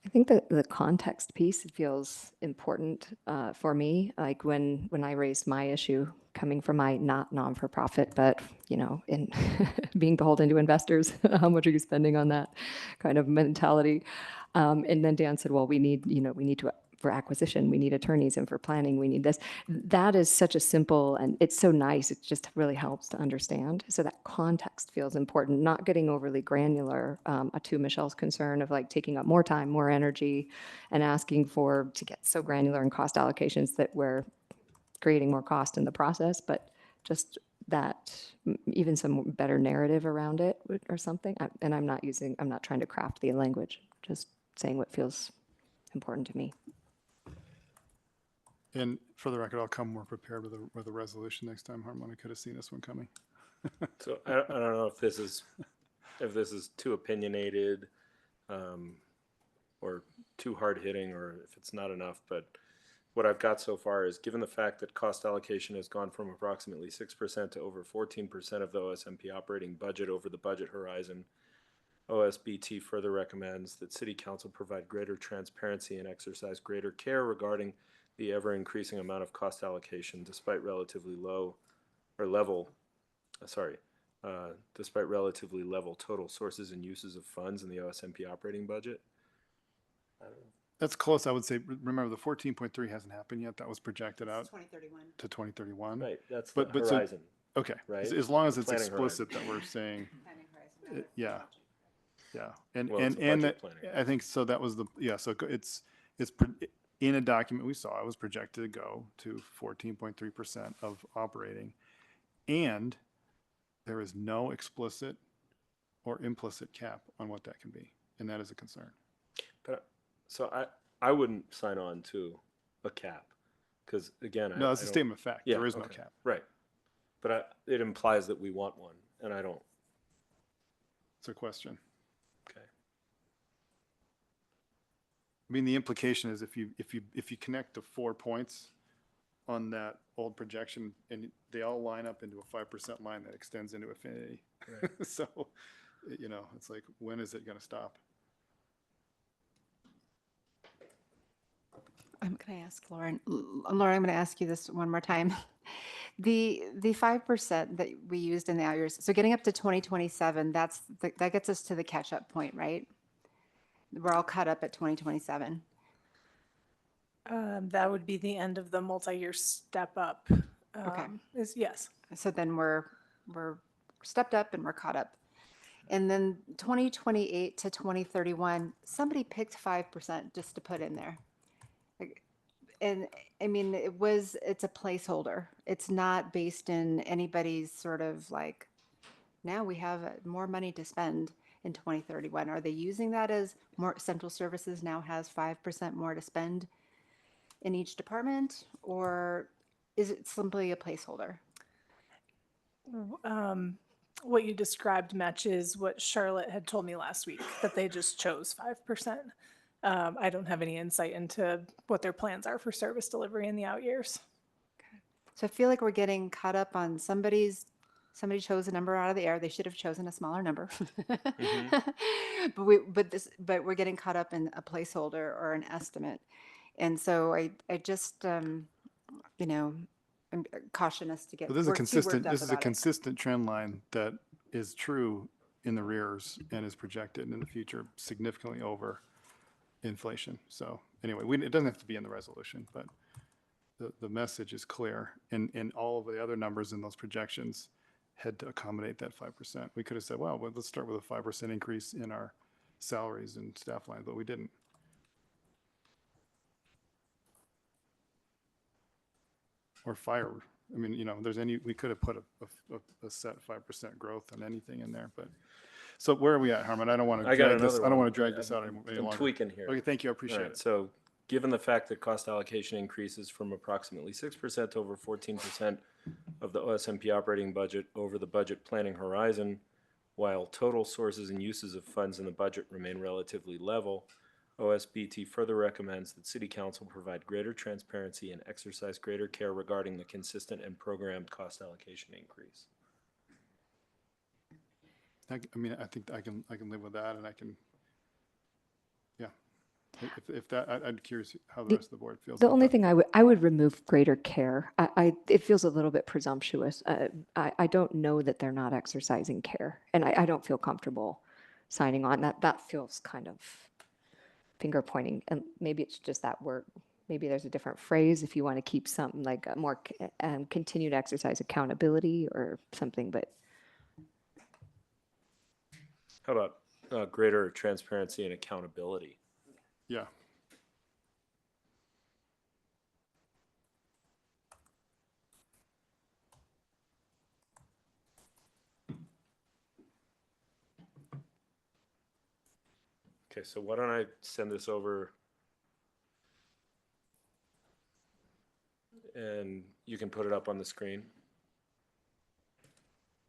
Speaker 8: I think that the context piece feels important for me. Like when I raised my issue, coming from my not non-for-profit, but in being beholden to investors, how much are you spending on that kind of mentality? And then Dan said, well, we need to, for acquisition, we need attorneys, and for planning, we need this. That is such a simple, and it's so nice. It just really helps to understand. So that context feels important, not getting overly granular to Michelle's concern of like taking up more time, more energy, and asking to get so granular in cost allocations that we're creating more cost in the process, but just even some better narrative around it or something. And I'm not trying to craft the language, just saying what feels important to me.
Speaker 2: And for the record, I'll come more prepared with a resolution next time, Harmon. I could have seen this one coming.
Speaker 1: So I don't know if this is too opinionated, or too hard hitting, or if it's not enough. But what I've got so far is, given the fact that cost allocation has gone from approximately 6% to over 14% of the OSMP operating budget over the budget horizon, OSBT further recommends that City Council provide greater transparency and exercise greater care regarding the ever-increasing amount of cost allocation despite relatively level total sources and uses of funds in the OSMP operating budget.
Speaker 2: That's close, I would say. Remember, the 14.3 hasn't happened yet. That was projected out
Speaker 3: 2031.
Speaker 2: to 2031.
Speaker 1: Right, that's
Speaker 2: But-
Speaker 1: the
Speaker 2: but so-
Speaker 1: horizon.
Speaker 2: Okay,
Speaker 1: Right?
Speaker 2: as long as
Speaker 1: The
Speaker 2: it's
Speaker 1: planning
Speaker 2: explicit that we're saying, yeah, yeah. And,
Speaker 1: Well, it's a
Speaker 2: and
Speaker 1: budget
Speaker 2: that-
Speaker 1: planning.
Speaker 2: I think, so that was so in a document we saw, it was projected to go to 14.3% of operating. And there is no explicit or implicit cap on what that can be. And that is a concern.
Speaker 1: But so I wouldn't sign on to a cap, because again,
Speaker 2: No, that's
Speaker 1: I
Speaker 2: a
Speaker 1: don't-
Speaker 2: statement of fact.
Speaker 1: Yeah,
Speaker 2: There is no
Speaker 1: okay,
Speaker 2: cap.
Speaker 1: right? But it implies that we want one, and I don't.
Speaker 2: It's a question.
Speaker 1: Okay.
Speaker 2: I mean, the implication is if you connect the 4 points on that old projection and they all line up into a 5% line that extends into infinity.
Speaker 1: Right.
Speaker 2: So, it's like, when is it going to stop?
Speaker 3: Can I ask Lauren? Lauren, I'm going to ask you this one more time. The 5% that we used in the out years, so getting up to 2027, that gets us to the catch-up point, right? We're all caught up at 2027.
Speaker 4: That would be the end of the multi-year step up.
Speaker 3: Okay.
Speaker 4: Yes.
Speaker 3: So then we're stepped up and we're caught up. And then 2028 to 2031, somebody picked 5% just to put in there. And I mean, it's a placeholder. It's not based in anybody's sort of like, now we have more money to spend in 2031. Are they using that as more central services now has 5% more to spend in each department? Or is it simply a placeholder?
Speaker 4: What you described matches what Charlotte had told me last week, that they just chose 5%. I don't have any insight into what their plans are for service delivery in the out years.
Speaker 3: So I feel like we're getting caught up on somebody chose a number out of the air. They should have chosen a smaller number. But we're getting caught up in a placeholder or an estimate. And so I just, I'm caution us to get
Speaker 2: But this is a
Speaker 3: it.
Speaker 2: consistent trend line that is true in the rears and is projected in the future significantly over inflation. So anyway, it doesn't have to be in the resolution, but the message is clear. And all of the other numbers in those projections had to accommodate that 5%. We could have said, well, let's start with a 5% increase in our salaries and staff lines, but we didn't. Or fire. I mean, we could have put a set 5% growth on anything in there, but. So where are we at, Harmon? I don't want to
Speaker 1: I got
Speaker 2: drag this.
Speaker 1: another
Speaker 2: I don't
Speaker 1: one.
Speaker 2: want to drag this out any
Speaker 1: I'm
Speaker 2: longer.
Speaker 1: tweaking here.
Speaker 2: Okay, thank you. I
Speaker 1: All
Speaker 2: appreciate
Speaker 1: right,
Speaker 2: it.
Speaker 1: so given the fact that cost allocation increases from approximately 6% to over 14% of the OSMP operating budget over the budget planning horizon, while total sources and uses of funds in the budget remain relatively level, OSBT further recommends that City Council provide greater transparency and exercise greater care regarding the consistent and programmed cost allocation increase.
Speaker 2: I mean, I think I can live with that, and I can. Yeah, if that, I'm curious how the rest of the board feels.
Speaker 8: The
Speaker 2: about
Speaker 8: only
Speaker 2: that.
Speaker 8: thing I would remove greater care. It feels a little bit presumptuous. I don't know that they're not exercising care, and I don't feel comfortable signing on. That feels kind of finger pointing, and maybe it's just that word. Maybe there's a different phrase if you want to keep something like a more continued exercise accountability or something, but.
Speaker 1: How about greater transparency and accountability?
Speaker 2: Yeah.
Speaker 1: Okay, so why don't I send this over and you can put it up on the screen.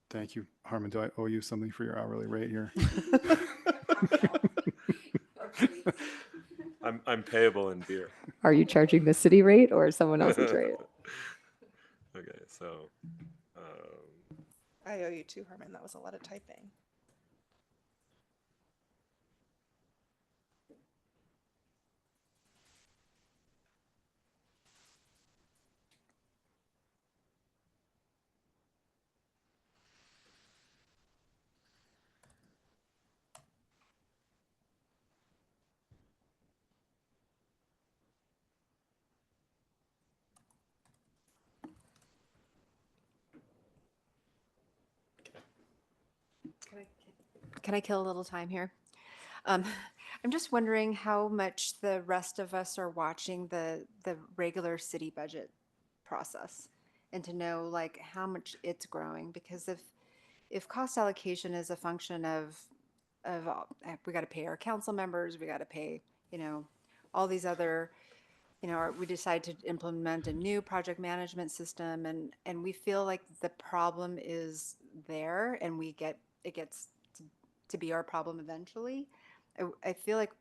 Speaker 2: Thank you. Harmon, do I owe you something for your hourly rate here?
Speaker 1: I'm payable in beer.
Speaker 8: Are you charging the city rate or someone else's rate?
Speaker 1: Okay, so
Speaker 11: I owe you too, Herman. That was a lot of typing.
Speaker 3: Can I kill a little time here? Um, I'm just wondering how much the rest of us are watching the regular city budget process, and to know like how much it's growing, because if cost allocation is a function of we got to pay our council members, we got to pay, you know, all these other, you know, we decide to implement a new project management system, and we feel like the problem is there, and it gets to be our problem eventually. I feel like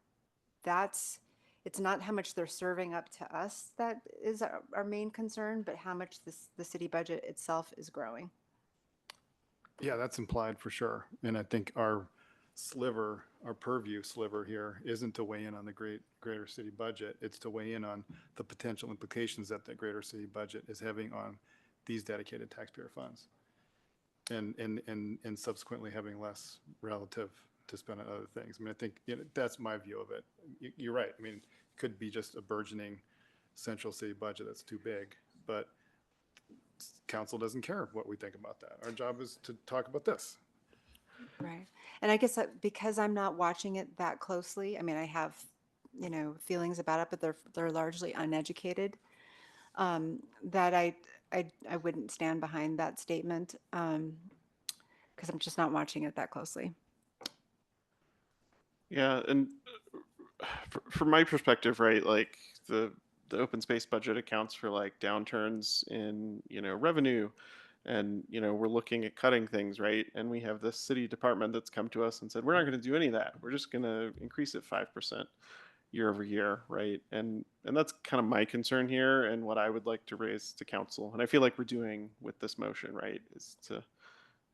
Speaker 3: it's not how much they're serving up to us that is our main concern, but how much the city budget itself is growing.
Speaker 2: Yeah, that's implied for sure. And I think our purview sliver here isn't to weigh in on the greater city budget. It's to weigh in on the potential implications that the greater city budget is having on these dedicated taxpayer funds. And subsequently having less relative to spend on other things. I mean, I think that's my view of it. You're right. I mean, it could be just a burgeoning central city budget that's too big, but council doesn't care what we think about that. Our job is to talk about this.
Speaker 3: Right. And I guess that because I'm not watching it that closely, I mean, I have, you know, feelings about it, but they're largely uneducated. That I wouldn't stand behind that statement, because I'm just not watching it that closely.
Speaker 10: Yeah, and from my perspective, right, like the open space budget accounts for like downturns in, you know, revenue, and you know, we're looking at cutting things, right? And we have this city department that's come to us and said, we're not going to do any of that. We're just going to increase it 5% year over year, right? And that's kind of my concern here, and what I would like to raise to council. And I feel like we're doing with this motion, right, is to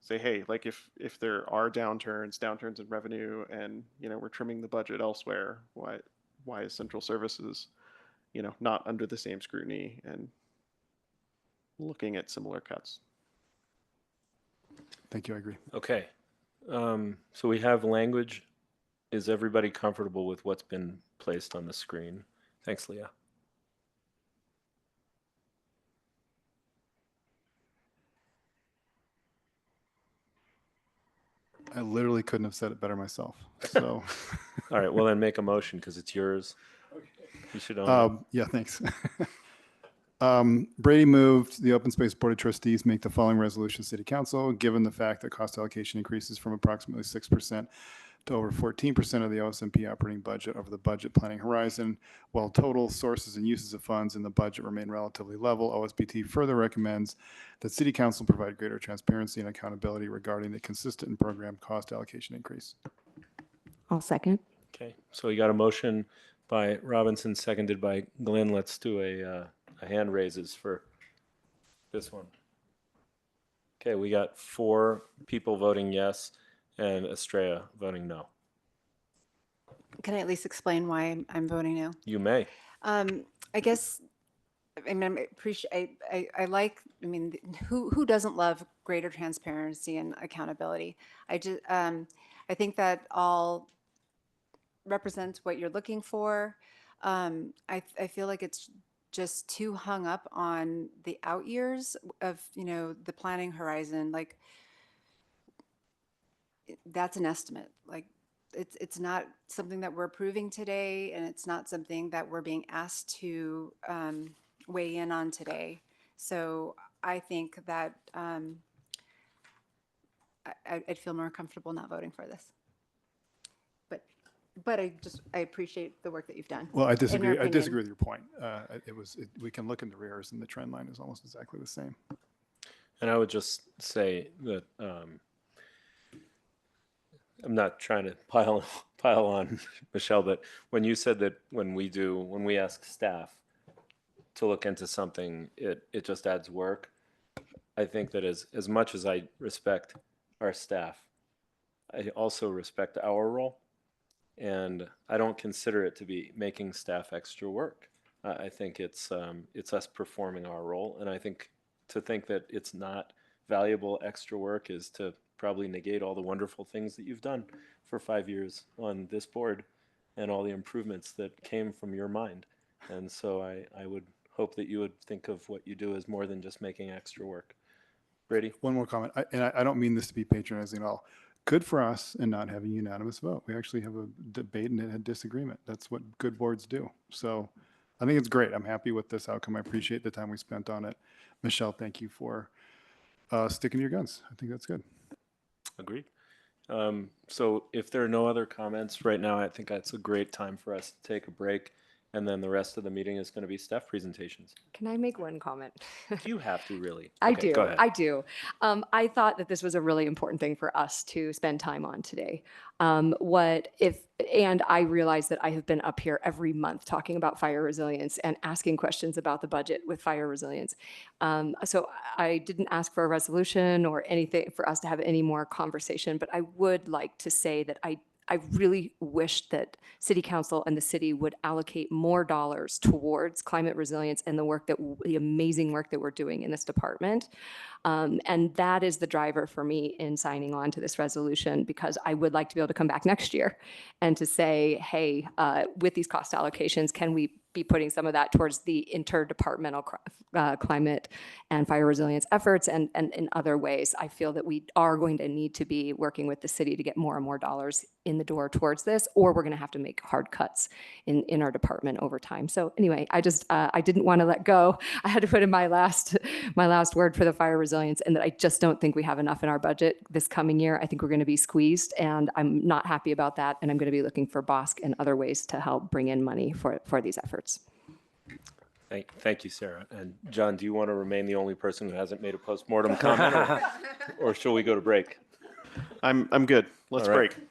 Speaker 10: say, hey, like if there are downturns in revenue, and you know, we're trimming the budget elsewhere, why is central services, you know, not under the same scrutiny and looking at similar cuts?
Speaker 2: Thank you. I agree.
Speaker 1: okay. So we have language. Is everybody comfortable with what's been placed on the screen? Thanks, Leah.
Speaker 2: I literally couldn't have said it better myself. So,
Speaker 1: All right, well then make a motion because it's yours. You should own it.
Speaker 2: yeah, thanks. Brady moved the Open Space Board of Trustees make the following resolution, City Council, given the fact that cost allocation increases from approximately 6% to over 14% of the OSMP operating budget over the budget planning horizon, while total sources and uses of funds in the budget remain relatively level. OSBT further recommends that City Council provide greater transparency and accountability regarding the consistent and programmed cost allocation increase.
Speaker 8: I'll second.
Speaker 1: Okay, so we got a motion by Robinson, seconded by Glenn. Let's do a hand raises for this one. Okay, we got 4 people voting yes and Estrella voting no.
Speaker 3: Can I at least explain why I'm voting no?
Speaker 1: You may.
Speaker 3: I guess, I mean, I like, I mean, who doesn't love greater transparency and accountability? I think that all represents what you're looking for. I feel like it's just too hung up on the out years of, you know, the planning horizon. Like, that's an estimate. Like, it's not something that we're approving today, and it's not something that we're being asked to weigh in on today. So I think that I'd feel more comfortable not voting for this.
Speaker 12: but I appreciate the work that you've done.
Speaker 2: Well, I
Speaker 12: in our
Speaker 2: disagree. I
Speaker 12: opinion.
Speaker 2: disagree with your point. We can look in the rears and the trend line is almost exactly the same.
Speaker 1: And I would just say that I'm not trying to pile on Michelle, but when you said that when we ask staff to look into something, it just adds work. I think that as much as I respect our staff, I also respect our role, and I don't consider it to be making staff extra work. I think it's us performing our role, and I think to think that it's not valuable extra work is to probably negate all the wonderful things that you've done for 5 years on this board and all the improvements that came from your mind. And so I would hope that you would think of what you do as more than just making extra work. Brady?
Speaker 2: One more comment, I don't mean this to be patronizing at all. Good for us in not having a unanimous vote. We actually have a debate and a disagreement. That's what good boards do. So I think it's great. I'm happy with this outcome. I appreciate the time we spent on it. Michelle, thank you for sticking to your guns. I think that's good.
Speaker 1: Agreed. So if there are no other comments right now, I think that's a great time for us to take a break. And then the rest of the meeting is going to be staff presentations.
Speaker 8: Can I make one comment?
Speaker 1: Do you have to really?
Speaker 8: I
Speaker 1: Okay,
Speaker 8: do.
Speaker 1: go ahead.
Speaker 8: I do. I thought that this was a really important thing for us to spend time on today. And I realize that I have been up here every month talking about fire resilience and asking questions about the budget with fire resilience. So I didn't ask for a resolution or anything for us to have any more conversation, but I would like to say that I really wish that City Council and the city would allocate more dollars towards climate resilience and the amazing work that we're doing in this department. And that is the driver for me in signing on to this resolution, because I would like to be able to come back next year and to say, hey, with these cost allocations, can we be putting some of that towards the interdepartmental climate and fire resilience efforts and in other ways? I feel that we are going to need to be working with the city to get more and more dollars in the door towards this, or we're going to have to make hard cuts in our department over time. So anyway, I didn't want to let go. I had to put in my last word for the fire resilience, and that I just don't think we have enough in our budget this coming year. I think we're going to be squeezed, and I'm not happy about that. And I'm going to be looking for BOSC and other ways to help bring in money for these efforts.
Speaker 1: Thank you, Sarah. And John, do you want to remain the only person who hasn't made a postmortem comment, or shall we go to break?
Speaker 10: I'm good. Let's
Speaker 1: All right.
Speaker 10: break.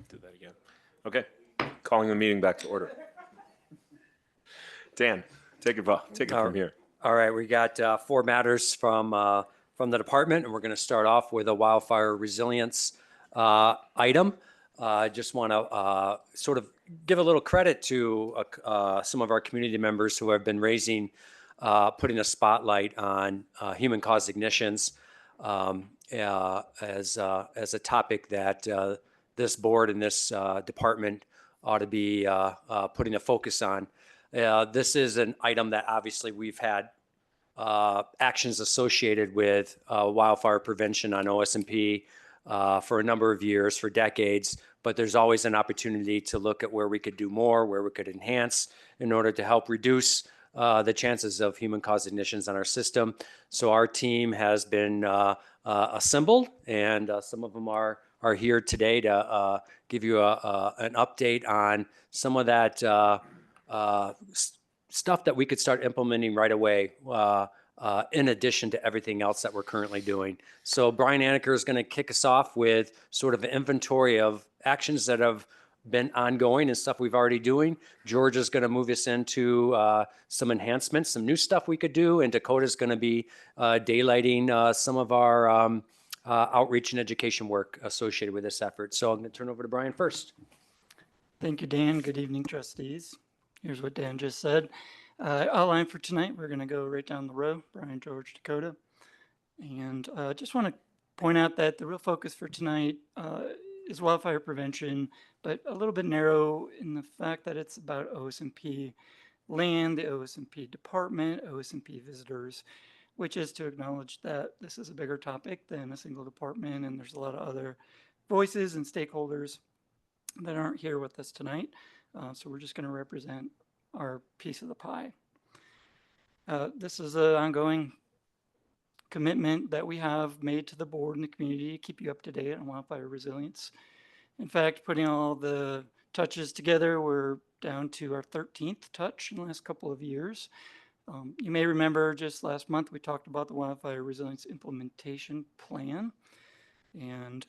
Speaker 1: Do that again. Okay, calling the meeting back to order. Dan, take it from here.
Speaker 7: All right, we got 4 matters from the department, and we're going to start off with a wildfire resilience item. I just want to sort of give a little credit to some of our community members who have been putting a spotlight on human-caused ignitions as a topic that this board and this department ought to be putting a focus on. This is an item that obviously we've had actions associated with wildfire prevention on OSMP for a number of years, for decades, but there's always an opportunity to look at where we could do more, where we could enhance in order to help reduce the chances of human-caused ignitions on our system. So our team has been assembled, and some of them are here today to give you an update on some of that stuff that we could start implementing right away, in addition to everything else that we're currently doing. So Brian Aneker is going to kick us off with sort of an inventory of actions that have been ongoing and stuff we've already doing. George is going to move us into some enhancements, some new stuff we could do, and Dakota's going to be daylighting some of our outreach and education work associated with this effort. So I'm going to turn over to Brian first.
Speaker 13: Thank you, Dan. Good evening, trustees. Here's what Dan just said. Outline for tonight, we're going to go right down the row, Brian, George, Dakota. And just want to point out that the real focus for tonight is wildfire prevention, but a little bit narrow in the fact that it's about OSMP land, the OSMP department, OSMP visitors, which is to acknowledge that this is a bigger topic than a single department, and there's a lot of other voices and stakeholders that aren't here with us tonight. So we're just going to represent our piece of the pie. This is an ongoing commitment that we have made to the board and the community to keep you up to date on wildfire resilience. In fact, putting all the touches together, we're down to our 13th touch in the last couple of years. You may remember just last month we talked about the Wildfire Resilience Implementation Plan, and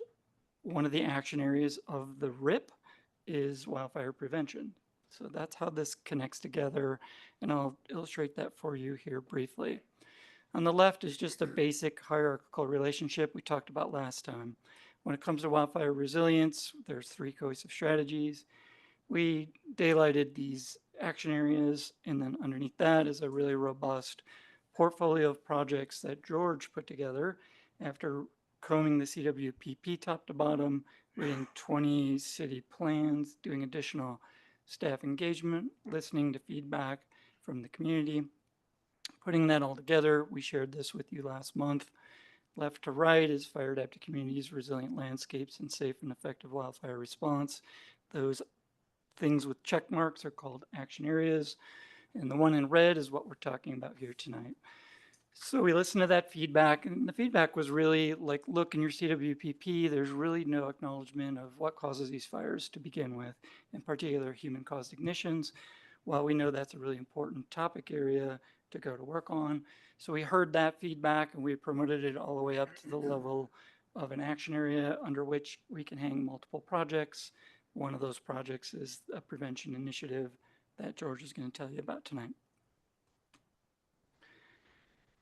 Speaker 13: one of the action areas of the RIP is wildfire prevention. So that's how this connects together, and I'll illustrate that for you here briefly. On the left is just a basic hierarchical relationship we talked about last time. When it comes to wildfire resilience, there's 3 cohesive strategies. We daylighted these action areas, and then underneath that is a really robust portfolio of projects that George put together after combing the CWPP top to bottom, reading 20 city plans, doing additional staff engagement, listening to feedback from the community. Putting that all together, we shared this with you last month. Left to right is Fire Adapted Communities, Resilient Landscapes, and Safe and Effective Wildfire Response. Those things with check marks are called action areas, and the one in red is what we're talking about here tonight. So we listened to that feedback, and the feedback was really like, look, in your CWPP, there's really no acknowledgement of what causes these fires to begin with, in particular human-caused ignitions. While we know that's a really important topic area to go to work on. So we heard that feedback and we promoted it all the way up to the level of an action area under which we can hang multiple projects. One of those projects is a prevention initiative that George is going to tell you about tonight.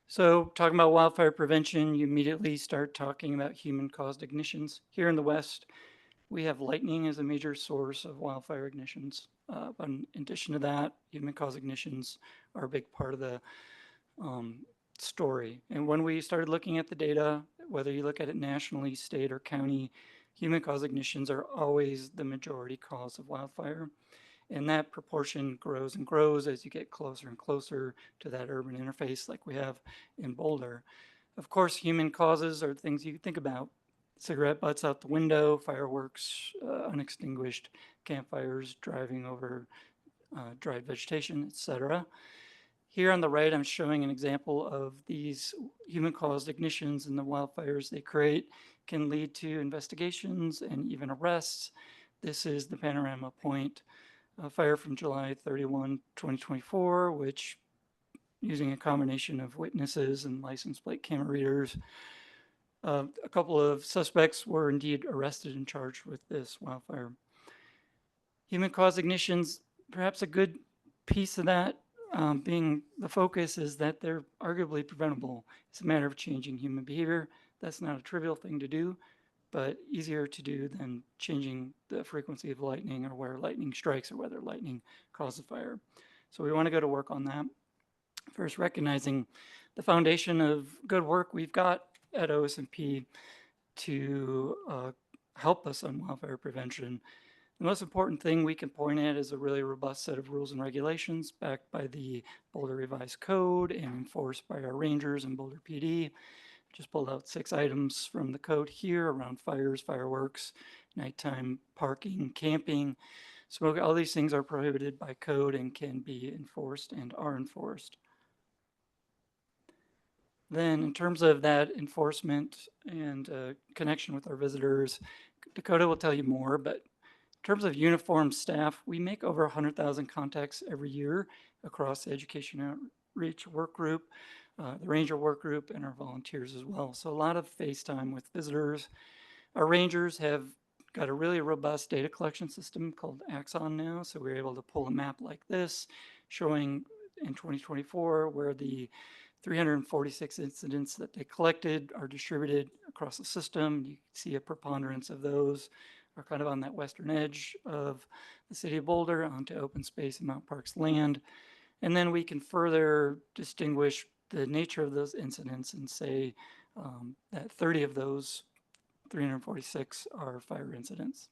Speaker 13: So talking about wildfire prevention, you immediately start talking about human-caused ignitions. Here in the West, we have lightning as a major source of wildfire ignitions. But in addition to that, human-caused ignitions are a big part of the story. And when we started looking at the data, whether you look at it nationally, state, or county, human-caused ignitions are always the majority cause of wildfire. And that proportion grows and grows as you get closer and closer to that urban interface like we have in Boulder. Of course, human causes are things you think about. Cigarette butts out the window, fireworks, unextinguished campfires, driving over dried vegetation, etc. Here on the right, I'm showing an example of these human-caused ignitions and the wildfires they create can lead to investigations and even arrests. This is the Panorama Point fire from July 31, 2024, which, using a combination of witnesses and license plate camera readers, a couple of suspects were indeed arrested and charged with this wildfire. Human-caused ignitions, perhaps a good piece of that being the focus is that they're arguably preventable. It's a matter of changing human behavior. That's not a trivial thing to do, but easier to do than changing the frequency of lightning or where lightning strikes or whether lightning causes fire. So we want to go to work on that. First, recognizing the foundation of good work we've got at OSMP to help us on wildfire prevention. The most important thing we can point at is a really robust set of rules and regulations backed by the Boulder Revised Code and enforced by our rangers and Boulder PD. Just pulled out 6 items from the code here around fires, fireworks, nighttime parking, camping, smoke. All these things are prohibited by code and can be enforced and are enforced. Then in terms of that enforcement and connection with our visitors, Dakota will tell you more, but in terms of uniformed staff, we make over 100,000 contacts every year across the Education Outreach Work Group, the Ranger Work Group, and our volunteers as well. So a lot of face time with visitors. Our rangers have got a really robust data collection system called Axon now, so we're able to pull a map like this, showing in 2024 where the 346 incidents that they collected are distributed across the system. You can see a preponderance of those are kind of on that western edge of the city of Boulder onto open space and Mount Park's land. And then we can further distinguish the nature of those incidents and say that 30 of those 346 are fire incidents.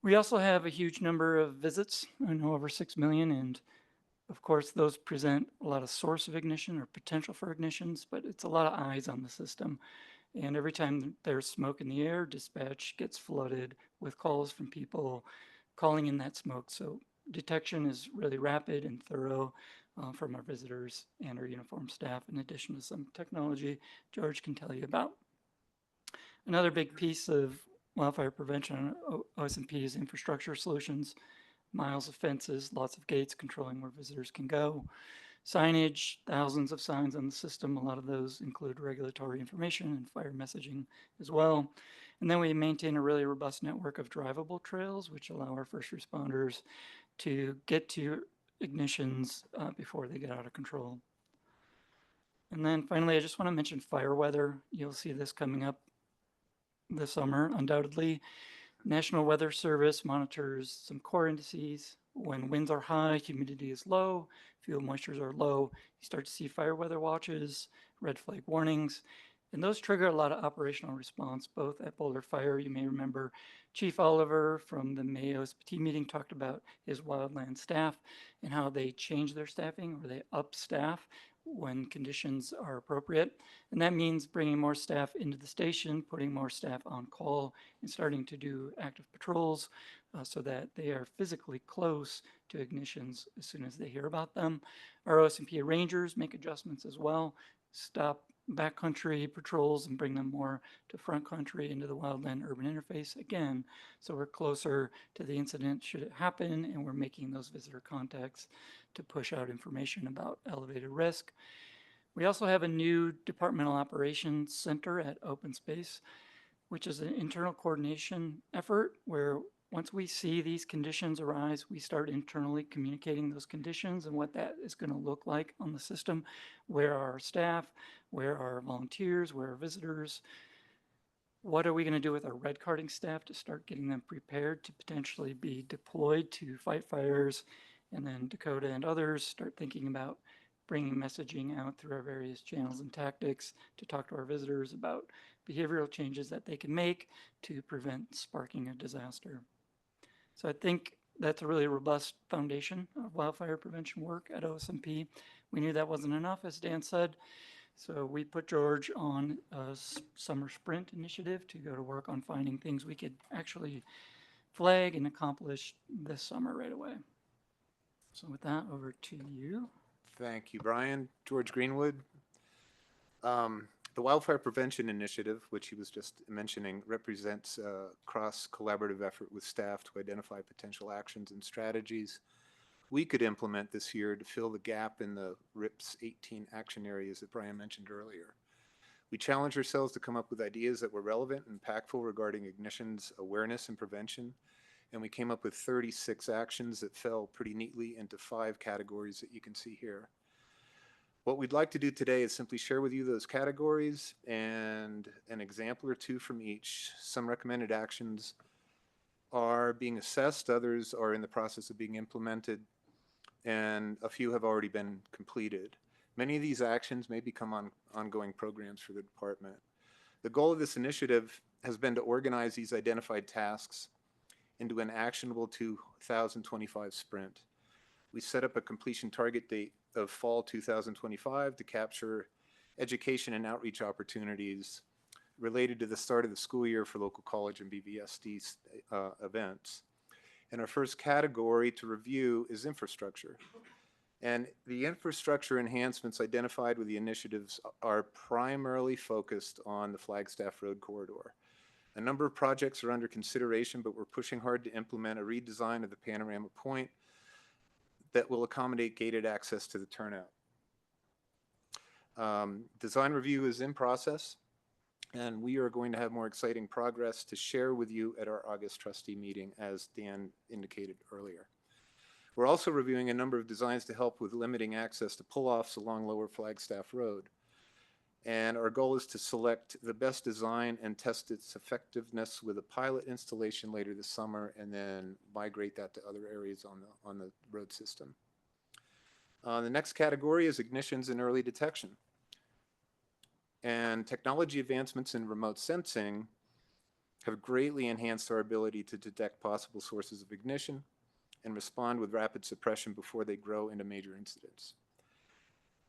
Speaker 13: We also have a huge number of visits, I know over 6 million, and of course those present a lot of source of ignition or potential for ignitions, but it's a lot of eyes on the system. And every time there's smoke in the air, dispatch gets flooded with calls from people calling in that smoke. So detection is really rapid and thorough from our visitors and our uniformed staff, in addition to some technology George can tell you about. Another big piece of wildfire prevention on OSMP is infrastructure solutions, miles of fences, lots of gates controlling where visitors can go. Signage, thousands of signs on the system. A lot of those include regulatory information and fire messaging as well. And then we maintain a really robust network of drivable trails, which allow our first responders to get to ignitions before they get out of control. And then finally, I just want to mention fire weather. You'll see this coming up this summer, undoubtedly. National Weather Service monitors some core indices. When winds are high, humidity is low, fuel moistures are low, you start to see fire weather watches, red flag warnings, and those trigger a lot of operational response, both at Boulder Fire. You may remember Chief Oliver from the May OSPT meeting talked about his wildland staff and how they change their staffing or they up staff when conditions are appropriate. And that means bringing more staff into the station, putting more staff on call, and starting to do active patrols so that they are physically close to ignitions as soon as they hear about them. Our OSMP rangers make adjustments as well, stop backcountry patrols and bring them more to front country into the wildland urban interface again, so we're closer to the incident should it happen, and we're making those visitor contacts to push out information about elevated risk. We also have a new departmental operations center at Open Space, which is an internal coordination effort where once we see these conditions arise, we start internally communicating those conditions and what that is going to look like on the system. Where are our staff? Where are our volunteers? Where are visitors? What are we going to do with our red carding staff to start getting them prepared to potentially be deployed to fight fires? And then Dakota and others start thinking about bringing messaging out through our various channels and tactics to talk to our visitors about behavioral changes that they can make to prevent sparking a disaster. So I think that's a really robust foundation of wildfire prevention work at OSMP. We knew that wasn't enough, as Dan said, so we put George on a summer sprint initiative to go to work on finding things we could actually flag and accomplish this summer right away. So with that, over to you.
Speaker 14: Thank you, Brian. George Greenwood. The Wildfire Prevention Initiative, which he was just mentioning, represents a cross-collaborative effort with staff to identify potential actions and strategies we could implement this year to fill the gap in the RIPS 18 action areas that Brian mentioned earlier. We challenged ourselves to come up with ideas that were relevant and impactful regarding ignitions awareness and prevention, and we came up with 36 actions that fell pretty neatly into 5 categories that you can see here. What we'd like to do today is simply share with you those categories and an example or two from each. Some recommended actions are being assessed, others are in the process of being implemented, and a few have already been completed. Many of these actions may become ongoing programs for the department. The goal of this initiative has been to organize these identified tasks into an actionable 2025 sprint. We set up a completion target date of fall 2025 to capture education and outreach opportunities related to the start of the school year for local college and BVSD events. And our first category to review is infrastructure. And the infrastructure enhancements identified with the initiatives are primarily focused on the Flagstaff Road corridor. A number of projects are under consideration, but we're pushing hard to implement a redesign of the Panorama Point that will accommodate gated access to the turnout. Design review is in process, and we are going to have more exciting progress to share with you at our August trustee meeting, as Dan indicated earlier. We're also reviewing a number of designs to help with limiting access to pull-offs along Lower Flagstaff Road. And our goal is to select the best design and test its effectiveness with a pilot installation later this summer, and then migrate that to other areas on the road system. The next category is ignitions and early detection. And technology advancements in remote sensing have greatly enhanced our ability to detect possible sources of ignition and respond with rapid suppression before they grow into major incidents.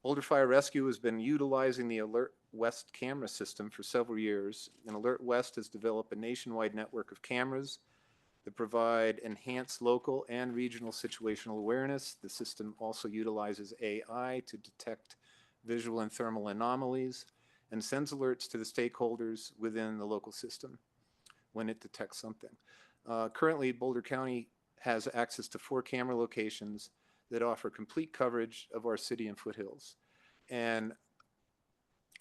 Speaker 14: Boulder Fire Rescue has been utilizing the alert West camera system for several years, and Alert West has developed a nationwide network of cameras that provide enhanced local and regional situational awareness. The system also utilizes AI to detect visual and thermal anomalies and sends alerts to the stakeholders within the local system when it detects something. Currently, Boulder County has access to 4 camera locations that offer complete coverage of our city and foothills. And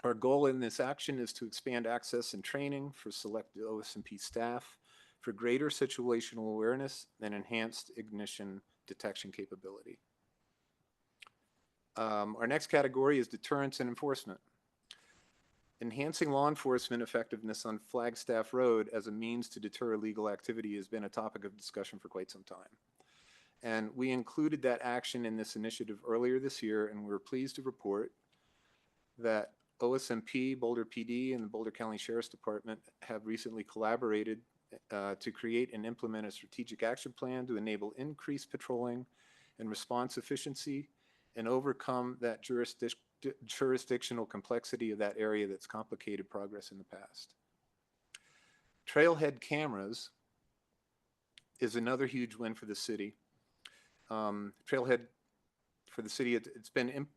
Speaker 14: our goal in this action is to expand access and training for selected OSMP staff for greater situational awareness and enhanced ignition detection capability. Our next category is deterrence and enforcement. Enhancing law enforcement effectiveness on Flagstaff Road as a means to deter illegal activity has been a topic of discussion for quite some time. And we included that action in this initiative earlier this year, and we're pleased to report that OSMP, Boulder PD, and the Boulder County Sheriff's Department have recently collaborated to create and implement a strategic action plan to enable increased patrolling and response efficiency and overcome that jurisdictional complexity of that area that's complicated progress in the past. Trailhead cameras is another huge win for the city. Trailhead for the city, it's been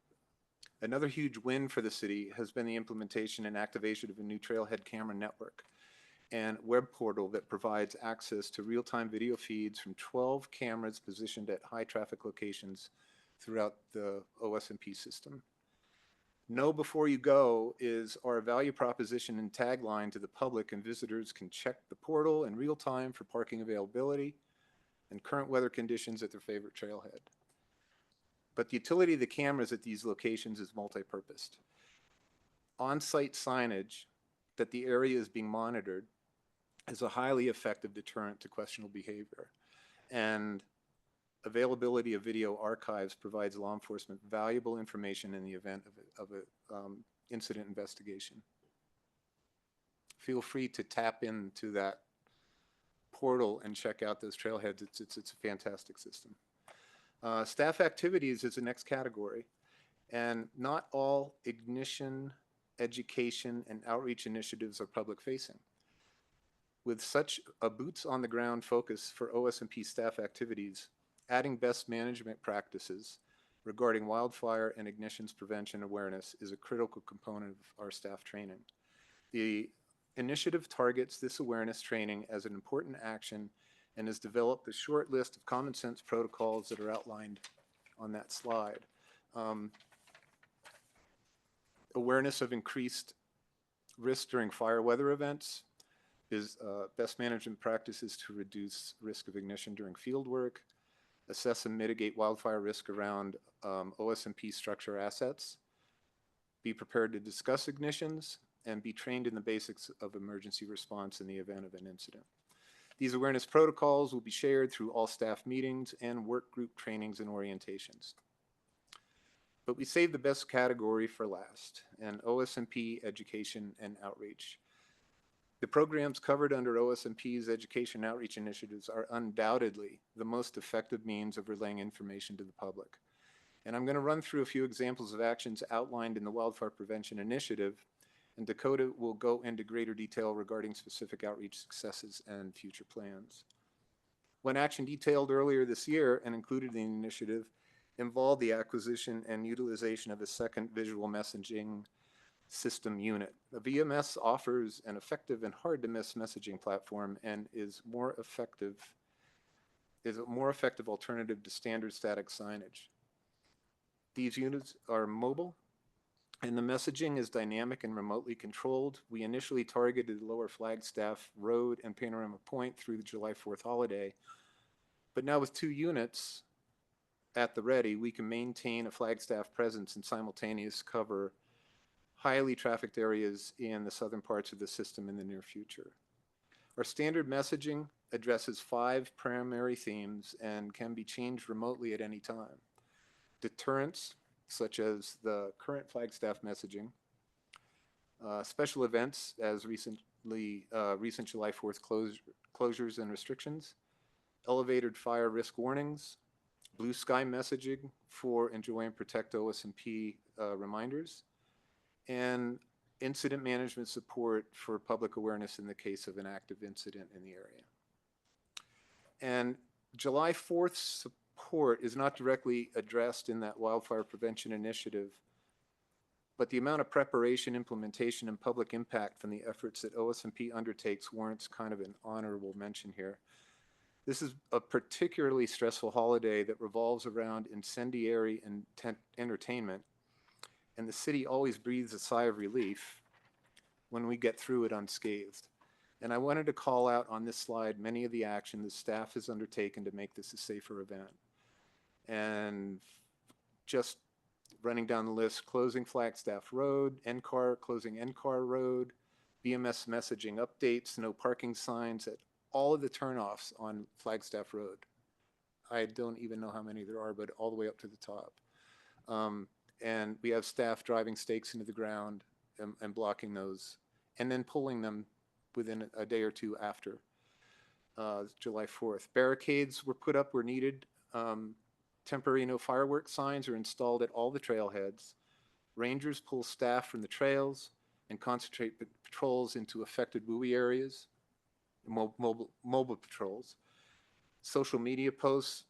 Speaker 14: another huge win for the city has been the implementation and activation of a new trailhead camera network and web portal that provides access to real-time video feeds from 12 cameras positioned at high traffic locations throughout the OSMP system. Know before you go is our value proposition and tagline to the public, and visitors can check the portal in real time for parking availability and current weather conditions at their favorite trailhead. But the utility of the cameras at these locations is multi-purposed. On-site signage that the area is being monitored is a highly effective deterrent to questionable behavior. And availability of video archives provides law enforcement valuable information in the event of an incident investigation. Feel free to tap into that portal and check out those trailheads. It's a fantastic system. Staff activities is the next category, and not all ignition, education, and outreach initiatives are public facing. With such a boots on the ground focus for OSMP staff activities, adding best management practices regarding wildfire and ignitions prevention awareness is a critical component of our staff training. The initiative targets this awareness training as an important action and has developed a short list of common sense protocols that are outlined on that slide. Awareness of increased risk during fire weather events is best management practices to reduce risk of ignition during field work, assess and mitigate wildfire risk around OSMP structure assets, be prepared to discuss ignitions, and be trained in the basics of emergency response in the event of an incident. These awareness protocols will be shared through all staff meetings and work group trainings and orientations. But we saved the best category for last, and OSMP education and outreach. The programs covered under OSMP's education and outreach initiatives are undoubtedly the most effective means of relaying information to the public. And I'm going to run through a few examples of actions outlined in the Wildfire Prevention Initiative, and Dakota will go into greater detail regarding specific outreach successes and future plans. One action detailed earlier this year and included in the initiative involved the acquisition and utilization of a second visual messaging system unit. The VMS offers an effective and hard-to-miss messaging platform and is a more effective alternative to standard static signage. These units are mobile, and the messaging is dynamic and remotely controlled. We initially targeted Lower Flagstaff Road and Panorama Point through the July 4th holiday, but now with 2 units at the ready, we can maintain a Flagstaff presence and simultaneously cover highly trafficked areas in the southern parts of the system in the near future. Our standard messaging addresses 5 primary themes and can be changed remotely at any time. Deterrence, such as the current Flagstaff messaging, special events as recent July 4th closures and restrictions, elevated fire risk warnings, blue sky messaging for enjoy and protect OSMP reminders, and incident management support for public awareness in the case of an active incident in the area. And July 4th support is not directly addressed in that wildfire prevention initiative, but the amount of preparation, implementation, and public impact from the efforts that OSMP undertakes warrants kind of an honorable mention here. This is a particularly stressful holiday that revolves around incendiary and entertainment, and the city always breathes a sigh of relief when we get through it unscathed. And I wanted to call out on this slide many of the action the staff has undertaken to make this a safer event. And just running down the list, closing Flagstaff Road, closing NCAR Road, BMS messaging updates, no parking signs at all of the turnoffs on Flagstaff Road. I don't even know how many there are, but all the way up to the top. And we have staff driving stakes into the ground and blocking those, and then pulling them within a day or two after July 4th. Barricades were put up where needed. Temporary no fireworks signs are installed at all the trailheads. Rangers pull staff from the trails and concentrate patrols into affected buoy areas, mobile patrols. Social media posts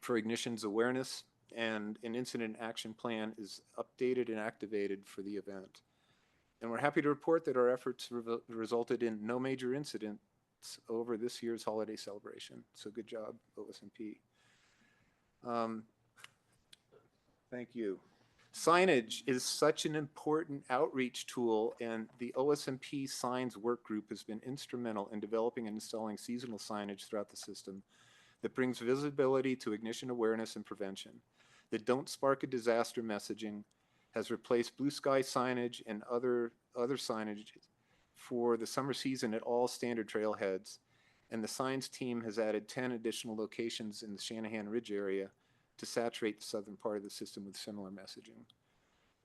Speaker 14: for ignitions awareness, and an incident action plan is updated and activated for the event. And we're happy to report that our efforts resulted in no major incidents over this year's holiday celebration. So good job, OSMP. Thank you. Signage is such an important outreach tool, and the OSMP Signs Work Group has been instrumental in developing and installing seasonal signage throughout the system that brings visibility to ignition awareness and prevention, that don't spark a disaster messaging, has replaced blue sky signage and other signage for the summer season at all standard trailheads, and the signs team has added 10 additional locations in the Shanahan Ridge area to saturate the southern part of the system with similar messaging.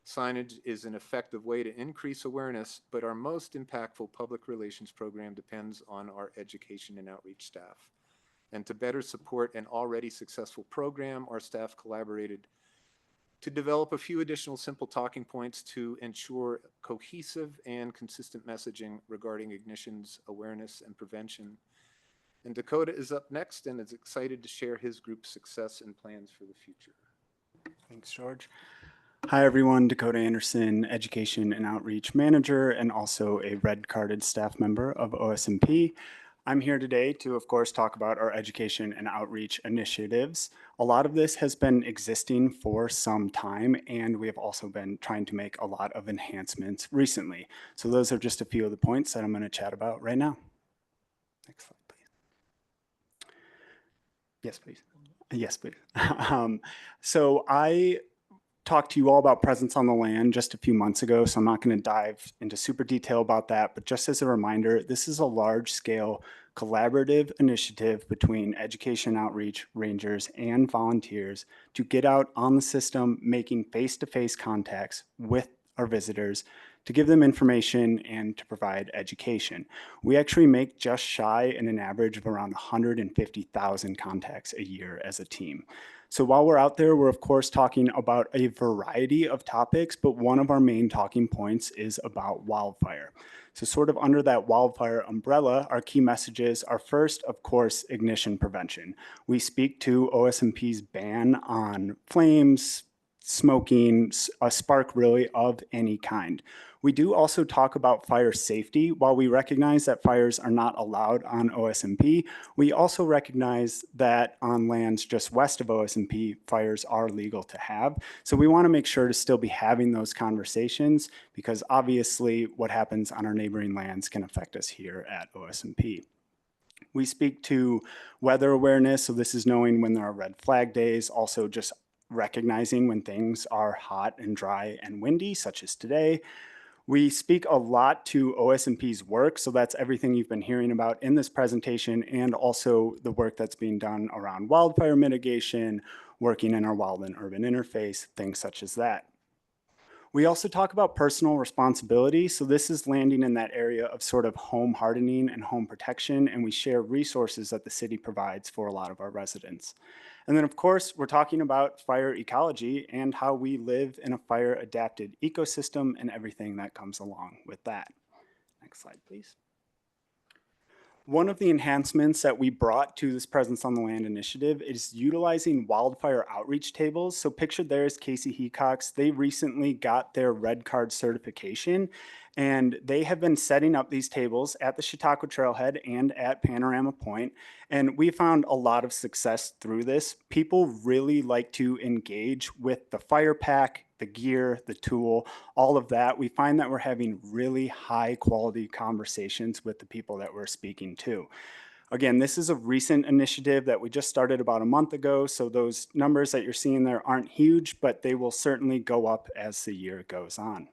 Speaker 14: Signage is an effective way to increase awareness, but our most impactful public relations program depends on our education and outreach staff. And to better support an already successful program, our staff collaborated to develop a few additional simple talking points to ensure cohesive and consistent messaging regarding ignitions, awareness, and prevention. And Dakota is up next and is excited to share his group's success and plans for the future.
Speaker 15: Thanks, George. Hi, everyone. Dakota Anderson, Education and Outreach Manager, and also a red-carded staff member of OSMP. I'm here today to, of course, talk about our education and outreach initiatives. A lot of this has been existing for some time, and we have also been trying to make a lot of enhancements recently. So those are just a few of the points that I'm going to chat about right now. Next slide, please. Yes, please. Yes, please. So I talked to you all about presence on the land just a few months ago, so I'm not going to dive into super detail about that, but just as a reminder, this is a large-scale collaborative initiative between education outreach, rangers, and volunteers to get out on the system, making face-to-face contacts with our visitors to give them information and to provide education. We actually make just shy in an average of around 150,000 contacts a year as a team. So while we're out there, we're of course talking about a variety of topics, but one of our main talking points is about wildfire. So sort of under that wildfire umbrella, our key messages are first, of course, ignition prevention. We speak to OSMP's ban on flames, smoking, a spark really of any kind. We do also talk about fire safety. While we recognize that fires are not allowed on OSMP, we also recognize that on lands just west of OSMP, fires are legal to have. So we want to make sure to still be having those conversations because obviously what happens on our neighboring lands can affect us here at OSMP. We speak to weather awareness. So this is knowing when there are red flag days, also just recognizing when things are hot and dry and windy, such as today. We speak a lot to OSMP's work, so that's everything you've been hearing about in this presentation and also the work that's being done around wildfire mitigation, working in our wild and urban interface, things such as that. We also talk about personal responsibility. So this is landing in that area of sort of home hardening and home protection, and we share resources that the city provides for a lot of our residents. And then, of course, we're talking about fire ecology and how we live in a fire adapted ecosystem and everything that comes along with that. Next slide, please. One of the enhancements that we brought to this Presence on the Land initiative is utilizing wildfire outreach tables. So pictured there is Casey Hecox. They recently got their red card certification, and they have been setting up these tables at the Chautauqua Trailhead and at Panorama Point. And we found a lot of success through this. People really like to engage with the fire pack, the gear, the tool, all of that. We find that we're having really high quality conversations with the people that we're speaking to. Again, this is a recent initiative that we just started about a month ago, so those numbers that you're seeing there aren't huge, but they will certainly go up as the year goes on.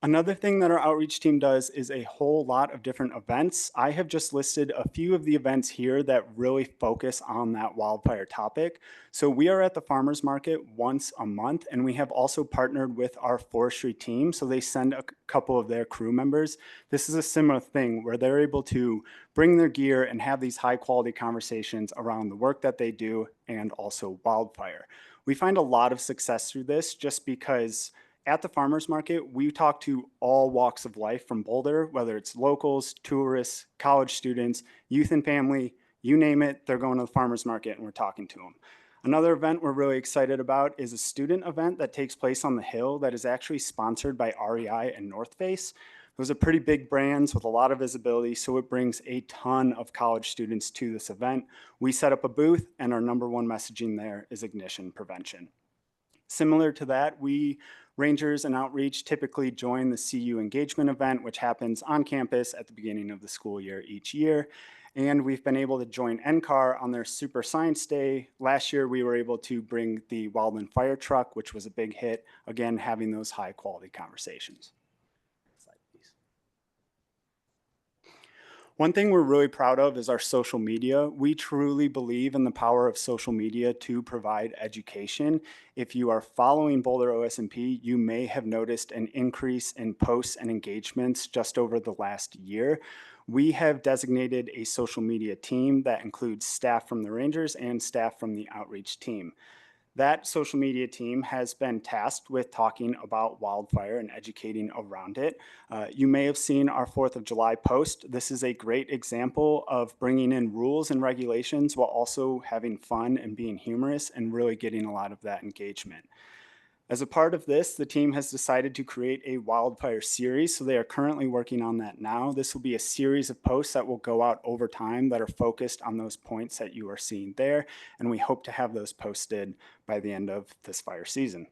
Speaker 15: Another thing that our outreach team does is a whole lot of different events. I have just listed a few of the events here that really focus on that wildfire topic. So we are at the farmers market once a month, and we have also partnered with our forestry team. So they send a couple of their crew members. This is a similar thing where they're able to bring their gear and have these high quality conversations around the work that they do and also wildfire. We find a lot of success through this just because at the farmers market, we talk to all walks of life from Boulder, whether it's locals, tourists, college students, youth and family, you name it, they're going to the farmers market and we're talking to them. Another event we're really excited about is a student event that takes place on the Hill that is actually sponsored by REI and North Face. Those are pretty big brands with a lot of visibility, so it brings a ton of college students to this event. We set up a booth, and our number one messaging there is ignition prevention. Similar to that, we Rangers and Outreach typically join the CU engagement event, which happens on campus at the beginning of the school year each year. And we've been able to join NCAR on their Super Science Day. Last year, we were able to bring the Wildland Fire Truck, which was a big hit, again, having those high quality conversations. One thing we're really proud of is our social media. We truly believe in the power of social media to provide education. If you are following Boulder OSMP, you may have noticed an increase in posts and engagements just over the last year. We have designated a social media team that includes staff from the Rangers and staff from the outreach team. That social media team has been tasked with talking about wildfire and educating around it. You may have seen our 4th of July post. This is a great example of bringing in rules and regulations while also having fun and being humorous and really getting a lot of that engagement. As a part of this, the team has decided to create a wildfire series, so they are currently working on that now. This will be a series of posts that will go out over time that are focused on those points that you are seeing there, and we hope to have those posted by the end of this fire season.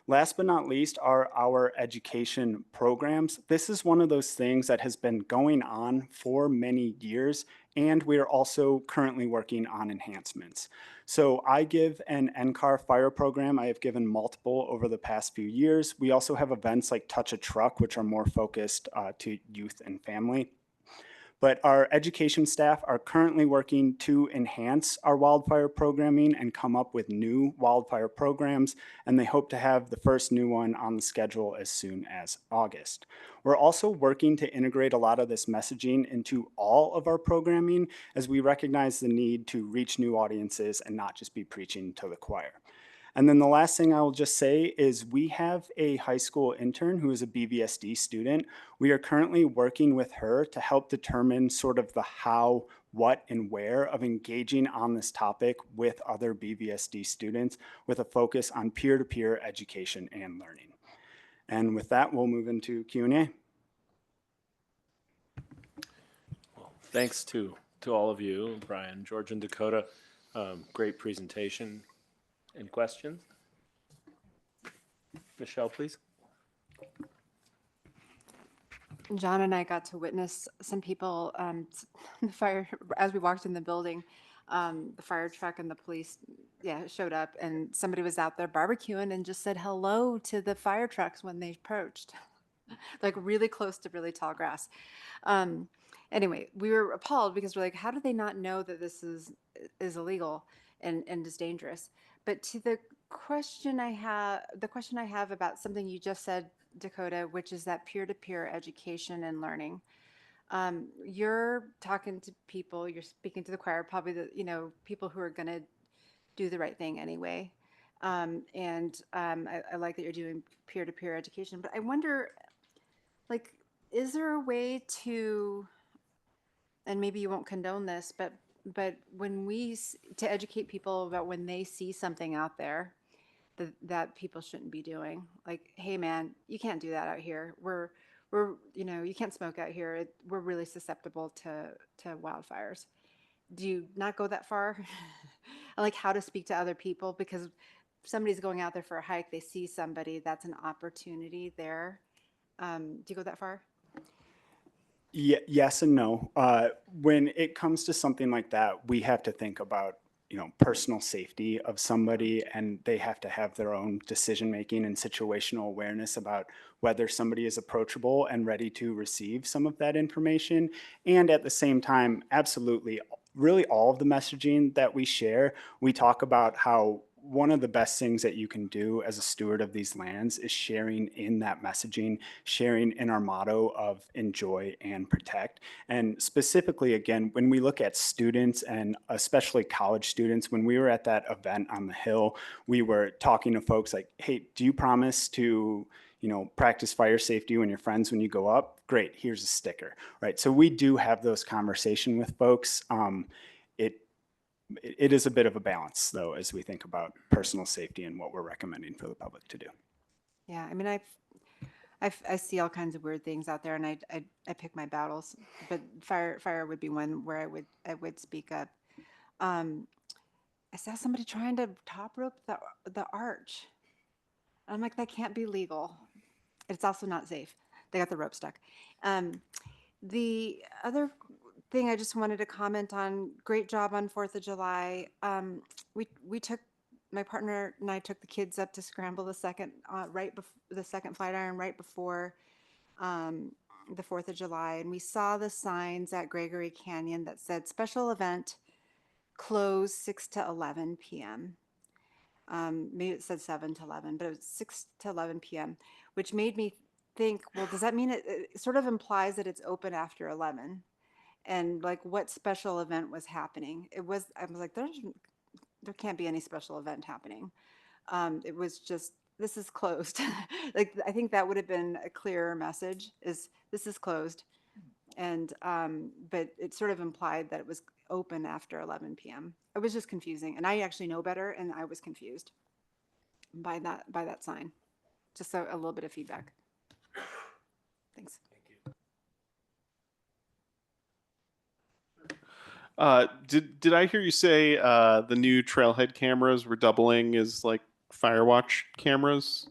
Speaker 15: Last but not least are our education programs. This is one of those things that has been going on for many years, and we are also currently working on enhancements. So I give an NCAR fire program. I have given multiple over the past few years. We also have events like Touch a Truck, which are more focused to youth and family. But our education staff are currently working to enhance our wildfire programming and come up with new wildfire programs, and they hope to have the first new one on the schedule as soon as August. We're also working to integrate a lot of this messaging into all of our programming as we recognize the need to reach new audiences and not just be preaching to the choir. And then the last thing I will just say is we have a high school intern who is a BVSD student. We are currently working with her to help determine sort of the how, what, and where of engaging on this topic with other BVSD students with a focus on peer-to-peer education and learning. And with that, we'll move into Q&A.
Speaker 1: Well, thanks to all of you, Brian, George, and Dakota. Great presentation. Any questions? Michelle, please.
Speaker 3: John and I got to witness some people, the fire, as we walked in the building, the fire truck and the police, showed up, and somebody was out there barbecuing and just said hello to the fire trucks when they approached, like really close to really tall grass. Anyway, we were appalled because we're like, how do they not know that this is illegal and is dangerous? But to the the question I have about something you just said, Dakota, which is that peer-to-peer education and learning. You're talking to people, you're speaking to the choir, probably people who are going to do the right thing anyway. I like that you're doing peer-to-peer education, but I wonder, like, is there a way to, and maybe you won't condone this, but to educate people about when they see something out there that people shouldn't be doing, like, hey man, you can't do that out here. You can't smoke out here. We're really susceptible to wildfires. Do you not go that far? Like how to speak to other people, because if somebody's going out there for a hike, they see somebody, that's an opportunity there. Do you go that far?
Speaker 15: Yes and no. When it comes to something like that, we have to think about, personal safety of somebody, and they have to have their own decision making and situational awareness about whether somebody is approachable and ready to receive some of that information. And at the same time, absolutely, really all of the messaging that we share, we talk about how one of the best things that you can do as a steward of these lands is sharing in that messaging, sharing in our motto of enjoy and protect. And specifically, again, when we look at students and especially college students, when we were at that event on the Hill, we were talking to folks like, hey, do you promise to practice fire safety when your friends when you go up? Great, here's a sticker, right? So we do have those conversations with folks. It is a bit of a balance, though, as we think about personal safety and what we're recommending for the public to do.
Speaker 3: Yeah, I mean, I see all kinds of weird things out there, and I pick my battles. But fire would be one where I would speak up. I saw somebody trying to top rope the arch. I'm like, that can't be legal. It's also not safe. They got the rope stuck. The other thing I just wanted to comment on, great job on 4th of July. We took, my partner and I took the kids up to scramble the second flight iron right before the 4th of July. And we saw the signs at Gregory Canyon that said special event closed 6 to 11 p.m. Maybe it said 7 to 11, but it was 6 to 11 p.m., which made me think, well, does that mean it sort of implies that it's open after 11? And like, what special event was happening? I was like, there can't be any special event happening. It was just, this is closed. Like, I think that would have been a clearer message, is this is closed. And, but it sort of implied that it was open after 11 p.m. It was just confusing. And I actually know better, and I was confused by that sign. Just a little bit of feedback. Thanks.
Speaker 10: Did I hear you say the new trailhead cameras were doubling as like fire watch cameras?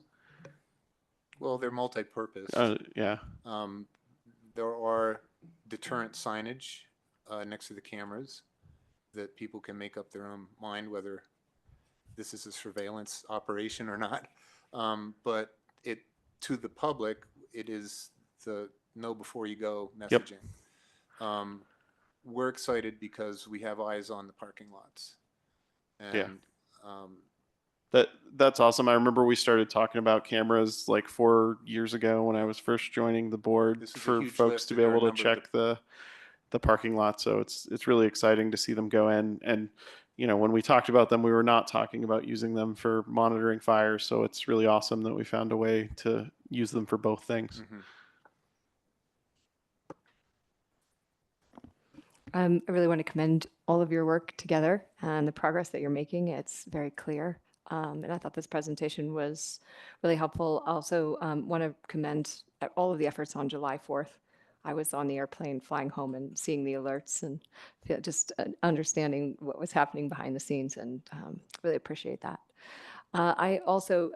Speaker 14: Well, they're multi-purpose.
Speaker 10: Yeah.
Speaker 14: There are deterrent signage next to the cameras that people can make up their own mind whether this is a surveillance operation or not. But to the public, it is the know before you go messaging. Yep. We're excited because we have eyes on the parking lots. And,
Speaker 10: yeah. That's awesome. I remember we started talking about cameras like 4 years ago when I was first joining the board for folks to be able to check the parking lot. So it's really exciting to see them go in. And when we talked about them, we were not talking about using them for monitoring fires. So it's really awesome that we found a way to use them for both things.
Speaker 14: Mm-hmm.
Speaker 8: I really want to commend all of your work together and the progress that you're making. It's very clear. And I thought this presentation was really helpful. Also, want to commend all of the efforts on July 4th. I was on the airplane flying home and seeing the alerts and just understanding what was happening behind the scenes, and really appreciate that. I also,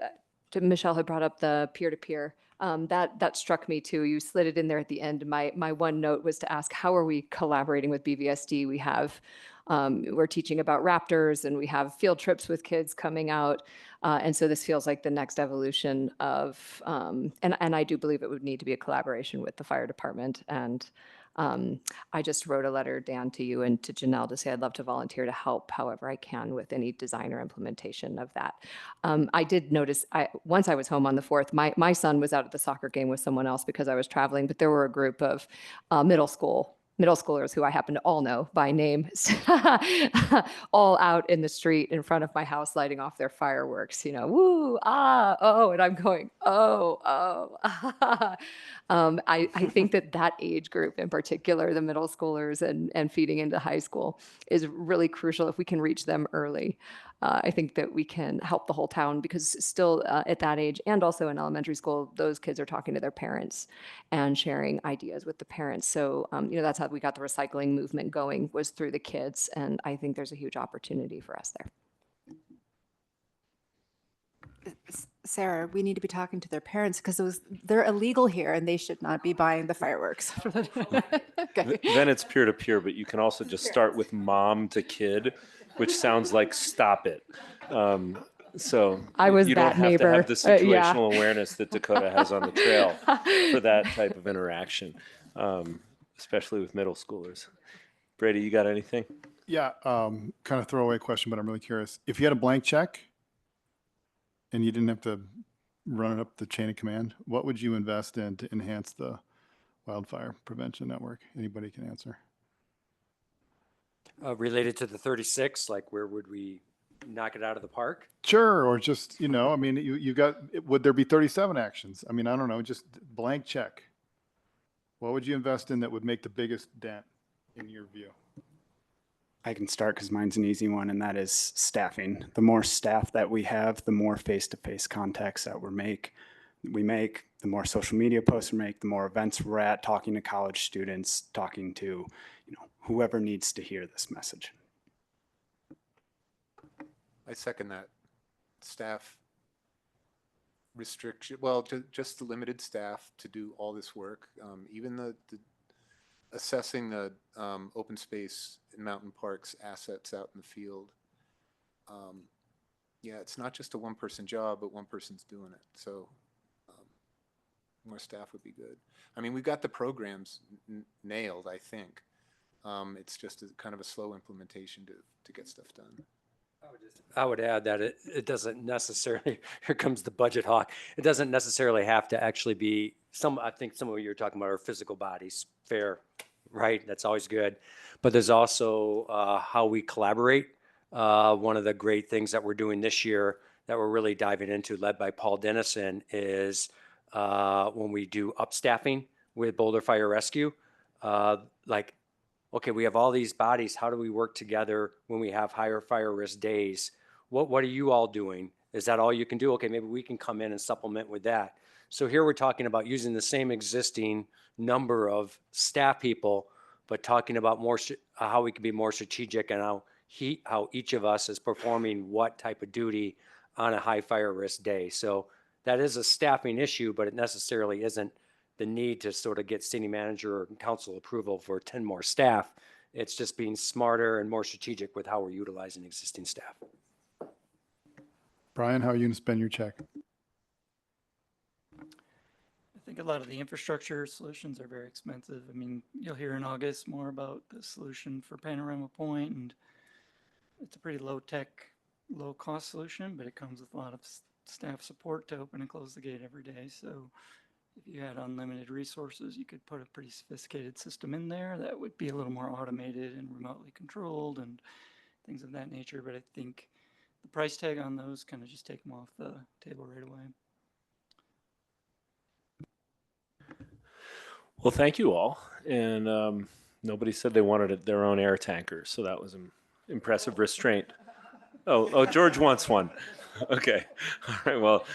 Speaker 8: Michelle had brought up the peer-to-peer. That struck me too. You slid it in there at the end. My one note was to ask, how are we collaborating with BVSD? We have, we're teaching about raptors, and we have field trips with kids coming out. And so this feels like the next evolution of, and I do believe it would need to be a collaboration with the fire department and I just wrote a letter, Dan, to you and to Janelle to say I'd love to volunteer to help however I can with any design or implementation of that. I did notice, once I was home on the 4th, my son was out at the soccer game with someone else because I was traveling, but there were a group of middle schoolers who I happen to all know by name, all out in the street in front of my house lighting off their fireworks, woo, ah, oh, and I'm going, oh, oh. I think that age group in particular, the middle schoolers and feeding into high school, is really crucial if we can reach them early. I think that we can help the whole town because still at that age and also in elementary school, those kids are talking to their parents and sharing ideas with the parents. So, that's how we got the recycling movement going, was through the kids. And I think there's a huge opportunity for us there.
Speaker 3: Sarah, we need to be talking to their parents because they're illegal here and they should not be buying the fireworks. Okay.
Speaker 1: Then it's peer to peer, but you can also just start with mom to kid, which sounds like stop it. So
Speaker 8: I was
Speaker 1: you don't
Speaker 8: that
Speaker 1: have
Speaker 8: neighbor.
Speaker 1: to have the
Speaker 8: Yeah.
Speaker 1: situational awareness that Dakota has on the trail for that type of interaction, especially with middle schoolers. Brady, you got anything?
Speaker 2: Yeah, kind of throwaway question, but I'm really curious. If you had a blank check and you didn't have to run it up the chain of command, what would you invest in to enhance the wildfire prevention network? Anybody can answer.
Speaker 7: Related to the 36, like where would we knock it out of the park?
Speaker 2: Sure, or just, I mean, you got, would there be 37 actions? I mean, I don't know, just blank check. What would you invest in that would make the biggest dent in your view?
Speaker 15: I can start because mine's an easy one, and that is staffing. The more staff that we have, the more face-to-face contacts that we make, the more social media posts we make, the more events we're at, talking to college students, talking to, whoever needs to hear this message.
Speaker 14: I second that. Staff restriction, well, just the limited staff to do all this work. Even the assessing the open space and mountain parks assets out in the field. Yeah, it's not just a one-person job, but one person's doing it. So more staff would be good. I mean, we've got the programs nailed, I think. It's just kind of a slow implementation to get stuff done.
Speaker 7: I would add that it doesn't necessarily, here comes the budget hawk, it doesn't necessarily have to actually be I think some of what you're talking about are physical bodies, fair, right? That's always good. But there's also how we collaborate. One of the great things that we're doing this year that we're really diving into, led by Paul Dennison, is when we do upstaffing with Boulder Fire Rescue, okay, we have all these bodies. How do we work together when we have higher fire risk days? What are you all doing? Is that all you can do? Okay, maybe we can come in and supplement with that. So here we're talking about using the same existing number of staff people, but talking about more how we can be more strategic and how each of us is performing what type of duty on a high fire risk day. So that is a staffing issue, but it necessarily isn't the need to sort of get city manager or council approval for 10 more staff. It's just being smarter and more strategic with how we're utilizing existing staff.
Speaker 2: Brian, how are you going to spend your check?
Speaker 13: I think a lot of the infrastructure solutions are very expensive. I mean, you'll hear in August more about the solution for Panorama Point, and it's a pretty low-tech, low-cost solution, but it comes with a lot of staff support to open and close the gate every day. So if you had unlimited resources, you could put a pretty sophisticated system in there that would be a little more automated and remotely controlled and things of that nature. But I think the price tag on those kind of just take them off the table right away.
Speaker 1: Well, thank you all. And nobody said they wanted their own air tanker, so that was an impressive restraint. Oh, George wants one. Okay. All right. Well,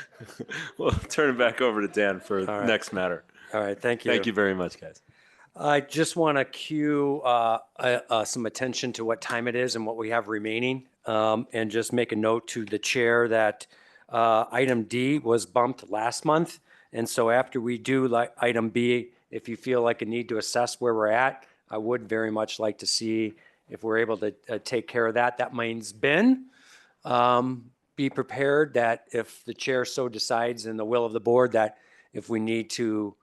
Speaker 1: we'll turn it back over to Dan for the next matter.
Speaker 7: All right. Thank you.
Speaker 1: Thank you very much, guys.
Speaker 7: I just want to cue some attention to what time it is and what we have remaining, and just make a note to the chair that item D was bumped last month. And so after we do item B, if you feel like a need to assess where we're at, I would very much like to see if we're able to take care of that. That means Ben. Be prepared that if the chair so decides in the will of the board that if we need to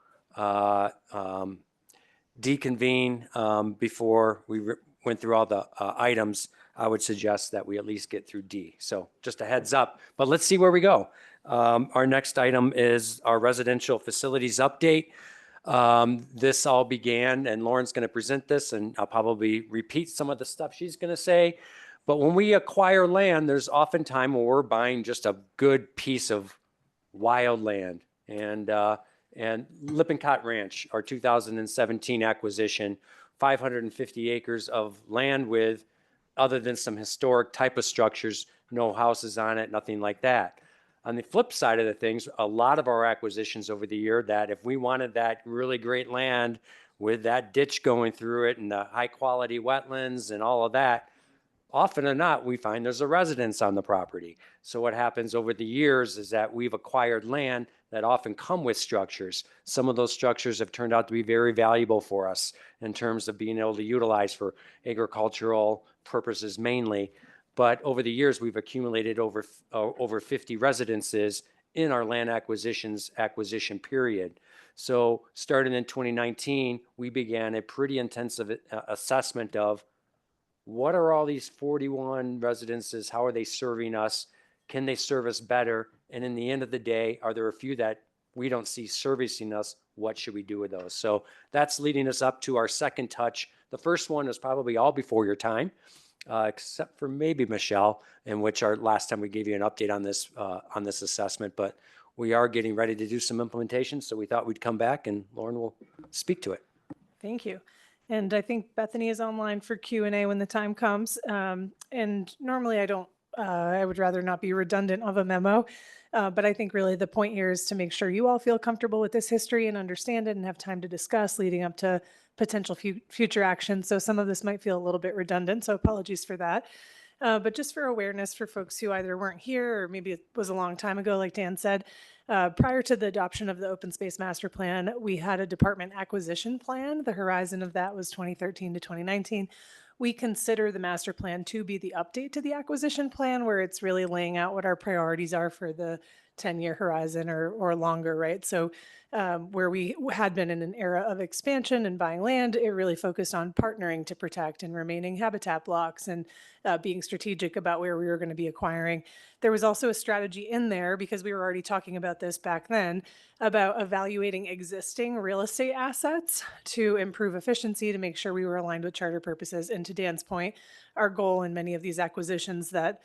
Speaker 7: deconvene before we went through all the items, I would suggest that we at least get through D. So just a heads up, but let's see where we go. Our next item is our residential facilities update. This all began, and Lauren's going to present this, and I'll probably repeat some of the stuff she's going to say. But when we acquire land, there's often time when we're buying just a good piece of wild land. And Lippincott Ranch, our 2017 acquisition, 550 acres of land with, other than some historic type of structures, no houses on it, nothing like that. On the flip side of the things, a lot of our acquisitions over the year, that if we wanted that really great land with that ditch going through it and the high quality wetlands and all of that, often or not, we find there's a residence on the property. So what happens over the years is that we've acquired land that often come with structures. Some of those structures have turned out to be very valuable for us in terms of being able to utilize for agricultural purposes mainly. But over the years, we've accumulated over 50 residences in our land acquisition period. So starting in 2019, we began a pretty intensive assessment of what are all these 41 residences? How are they serving us? Can they serve us better? And in the end of the day, are there a few that we don't see servicing us? What should we do with those? So that's leading us up to our second touch. The first one is probably all before your time, except for maybe Michelle, in which our last time we gave you an update on this assessment. But we are getting ready to do some implementation, so we thought we'd come back and Lauren will speak to it.
Speaker 4: Thank you. And I think Bethany is online for Q&A when the time comes. And normally I would rather not be redundant of a memo, but I think really the point here is to make sure you all feel comfortable with this history and understand it and have time to discuss leading up to potential future action. So some of this might feel a little bit redundant, so apologies for that. But just for awareness for folks who either weren't here or maybe it was a long time ago, like Dan said, prior to the adoption of the open space master plan, we had a department acquisition plan. The horizon of that was 2013 to 2019. We consider the master plan to be the update to the acquisition plan, where it's really laying out what our priorities are for the 10-year horizon or longer, right? So where we had been in an era of expansion and buying land, it really focused on partnering to protect and remaining habitat blocks and being strategic about where we were going to be acquiring. There was also a strategy in there, because we were already talking about this back then, about evaluating existing real estate assets to improve efficiency, to make sure we were aligned with charter purposes. And to Dan's point, our goal in many of these acquisitions that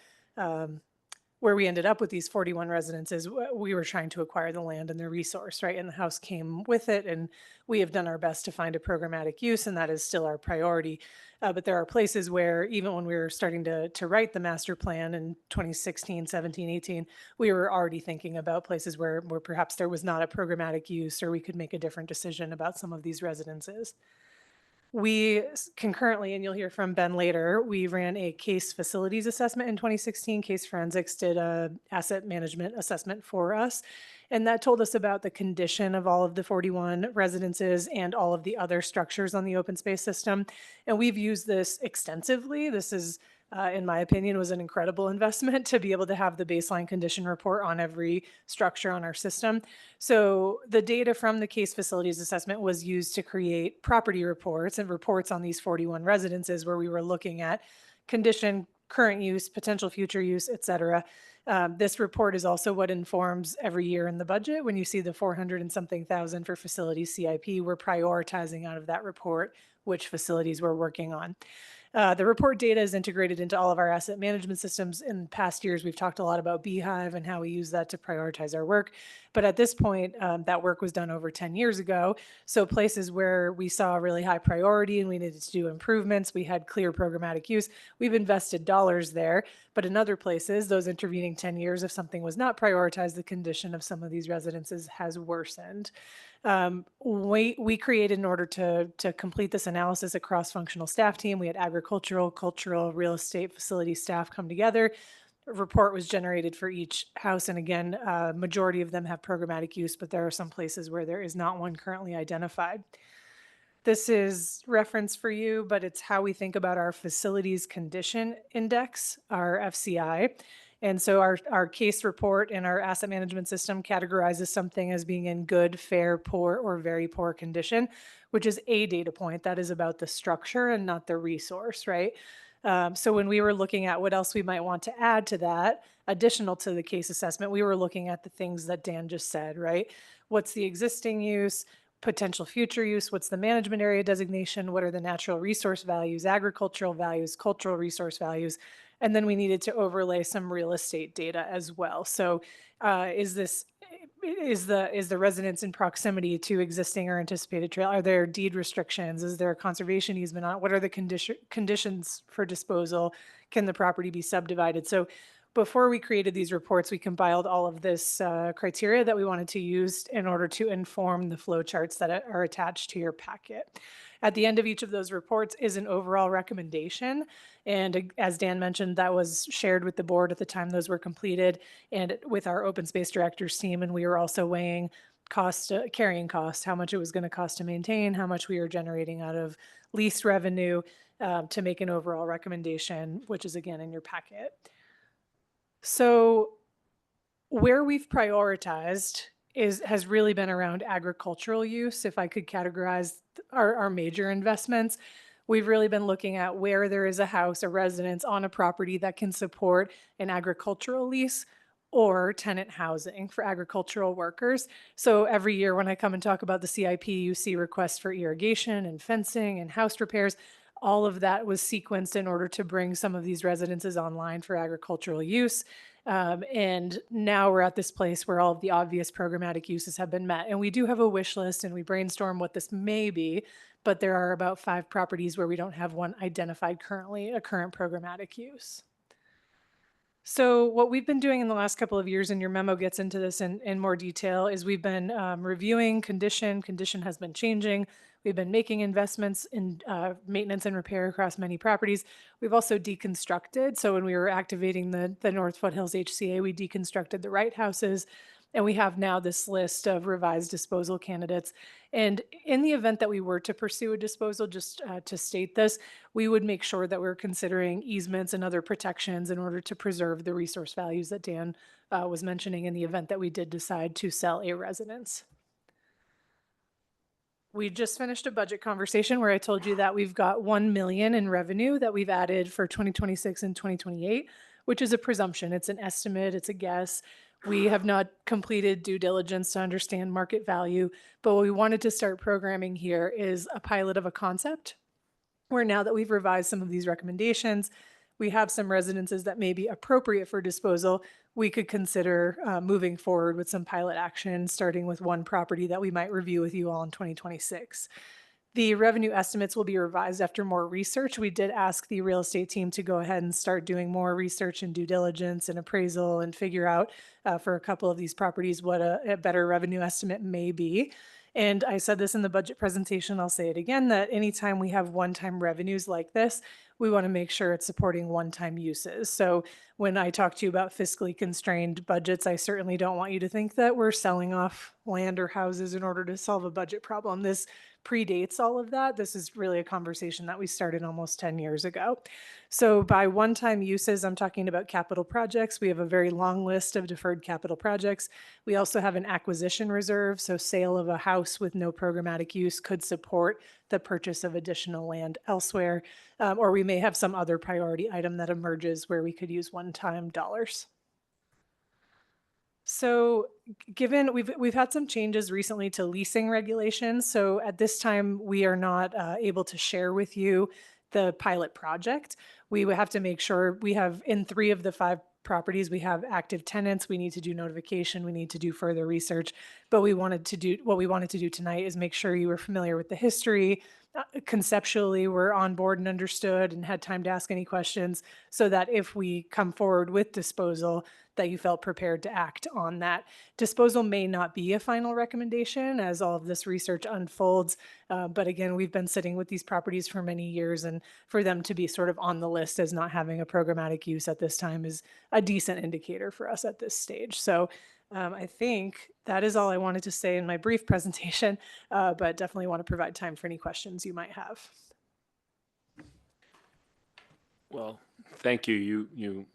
Speaker 4: where we ended up with these 41 residences, we were trying to acquire the land and the resource, right? And the house came with it. And we have done our best to find a programmatic use, and that is still our priority. But there are places where even when we were starting to write the master plan in 2016, 17, 18, we were already thinking about places where perhaps there was not a programmatic use, or we could make a different decision about some of these residences. We concurrently, and you'll hear from Ben later, we ran a case facilities assessment in 2016. Case Forensics did a asset management assessment for us. And that told us about the condition of all of the 41 residences and all of the other structures on the open space system. And we've used this extensively. This is, in my opinion, was an incredible investment to be able to have the baseline condition report on every structure on our system. So the data from the case facilities assessment was used to create property reports and reports on these 41 residences, where we were looking at condition, current use, potential future use, et cetera. This report is also what informs every year in the budget. When you see the 400 and something thousand for facilities CIP, we're prioritizing out of that report which facilities we're working on. The report data is integrated into all of our asset management systems. In past years, we've talked a lot about Beehive and how we use that to prioritize our work. But at this point, that work was done over 10 years ago. So places where we saw a really high priority and we needed to do improvements, we had clear programmatic use, we've invested dollars there. But in other places, those intervening 10 years, if something was not prioritized, the condition of some of these residences has worsened. We created, in order to complete this analysis, a cross-functional staff team. We had agricultural, cultural, real estate, facility staff come together. A report was generated for each house. And again, majority of them have programmatic use, but there are some places where there is not one currently identified. This is reference for you, but it's how we think about our facilities condition index, our FCI. And so our case report in our asset management system categorizes something as being in good, fair, poor, or very poor condition. which is a data point that is about the structure and not the resource, right? So when we were looking at what else we might want to add to that, additional to the case assessment, we were looking at the things that Dan just said, right? What's the existing use, potential future use, what's the management area designation, what are the natural resource values, agricultural values, cultural resource values, and then we needed to overlay some real estate data as well. So is the residence in proximity to existing or anticipated trail? Are there deed restrictions? Is there a conservation easement on it? What are the conditions for disposal? Can the property be subdivided? So before we created these reports, we compiled all of this criteria that we wanted to use in order to inform the flow charts that are attached to your packet. At the end of each of those reports is an overall recommendation. And as Dan mentioned, that was shared with the board at the time those were completed and with our open space directors team. And we were also weighing carrying costs, how much it was going to cost to maintain, how much we were generating out of lease revenue to make an overall recommendation, which is again in your packet. So where we've prioritized has really been around agricultural use. If I could categorize our major investments, we've really been looking at where there is a house, a residence on a property that can support an agricultural lease or tenant housing for agricultural workers. So every year when I come and talk about the CIP, you see requests for irrigation and fencing and house repairs. All of that was sequenced in order to bring some of these residences online for agricultural use. And now we're at this place where all of the obvious programmatic uses have been met. And we do have a wish list and we brainstorm what this may be, but there are about 5 properties where we don't have one identified currently, a current programmatic use. So what we've been doing in the last couple of years, and your memo gets into this in more detail, is we've been reviewing condition. Condition has been changing. We've been making investments in maintenance and repair across many properties. We've also deconstructed. So when we were activating the North Foothills HCA, we deconstructed the right houses. And we have now this list of revised disposal candidates. And in the event that we were to pursue a disposal, just to state this, we would make sure that we're considering easements and other protections in order to preserve the resource values that Dan was mentioning in the event that we did decide to sell a residence. We just finished a budget conversation where I told you that we've got 1 million in revenue that we've added for 2026 and 2028, which is a presumption. It's an estimate, it's a guess. We have not completed due diligence to understand market value, but what we wanted to start programming here is a pilot of a concept where now that we've revised some of these recommendations, we have some residences that may be appropriate for disposal. We could consider moving forward with some pilot action, starting with one property that we might review with you all in 2026. The revenue estimates will be revised after more research. We did ask the real estate team to go ahead and start doing more research and due diligence and appraisal and figure out for a couple of these properties what a better revenue estimate may be. And I said this in the budget presentation, I'll say it again, that anytime we have one-time revenues like this, we want to make sure it's supporting one-time uses. So when I talk to you about fiscally constrained budgets, I certainly don't want you to think that we're selling off land or houses in order to solve a budget problem. This predates all of that. This is really a conversation that we started almost 10 years ago. So by one-time uses, I'm talking about capital projects. We have a very long list of deferred capital projects. We also have an acquisition reserve. So sale of a house with no programmatic use could support the purchase of additional land elsewhere. Or we may have some other priority item that emerges where we could use one-time dollars. So given we've had some changes recently to leasing regulations, so at this time we are not able to share with you the pilot project. We would have to make sure we have in 3 of the 5 properties we have active tenants. We need to do notification. We need to do further research. But what we wanted to do tonight is make sure you were familiar with the history. Conceptually, we're on board and understood and had time to ask any questions so that if we come forward with disposal, that you felt prepared to act on that. Disposal may not be a final recommendation as all of this research unfolds. But again, we've been sitting with these properties for many years, and for them to be sort of on the list as not having a programmatic use at this time is a decent indicator for us at this stage. So I think that is all I wanted to say in my brief presentation, but definitely want to provide time for any questions you might have.
Speaker 1: Well, thank you. You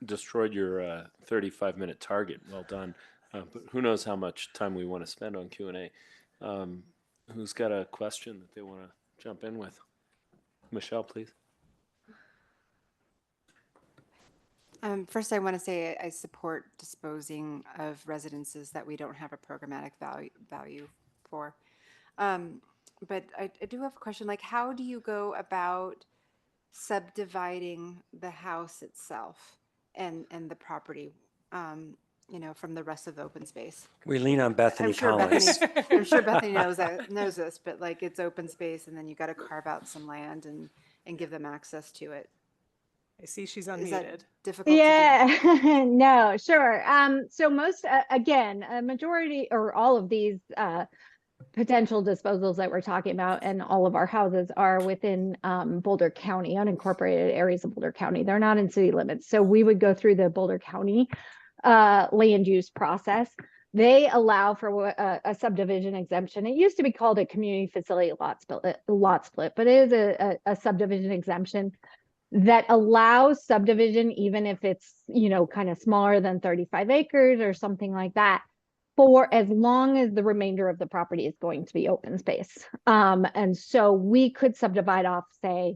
Speaker 1: destroyed your 35-minute target. Well done. But who knows how much time we want to spend on Q&A. Who's got a question that they want to jump in with? Michelle, please.
Speaker 3: First, I want to say I support disposing of residences that we don't have a programmatic value for. But I do have a question, like how do you go about subdividing the house itself and the property, from the rest of the open space?
Speaker 7: We lean on Bethany
Speaker 3: I'm sure
Speaker 7: Collins.
Speaker 3: I'm sure Bethany knows this, but like it's open space and then you got to carve out some land and give them access to it.
Speaker 4: I see she's
Speaker 3: Is that
Speaker 4: unmuted.
Speaker 3: difficult to
Speaker 16: Yeah, no, sure. So most, again, a majority or all of these potential disposals that we're talking about and all of our houses are within Boulder County, unincorporated areas of Boulder County. They're not in city limits. So we would go through the Boulder County land use process. They allow for a subdivision exemption. It used to be called a community facility lot split, but it is a subdivision exemption that allows subdivision, even if it's, kind of smaller than 35 acres or something like that, for as long as the remainder of the property is going to be open space. And so we could subdivide off, say,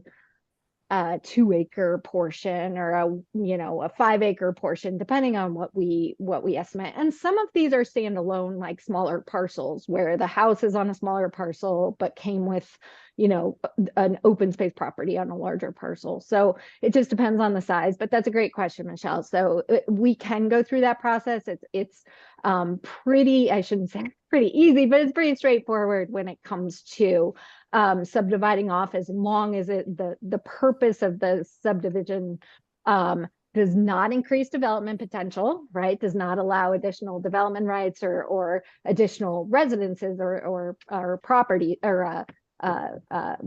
Speaker 16: a 2-acre portion or a 5-acre portion, depending on what we estimate. And some of these are standalone, like smaller parcels where the house is on a smaller parcel but came with an open space property on a larger parcel. So it just depends on the size. But that's a great question, Michelle. So we can go through that process. It's pretty, I shouldn't say pretty easy, but it's pretty straightforward when it comes to subdividing off, as long as the purpose of the subdivision does not increase development potential, right? Does not allow additional development rights or additional residences or property or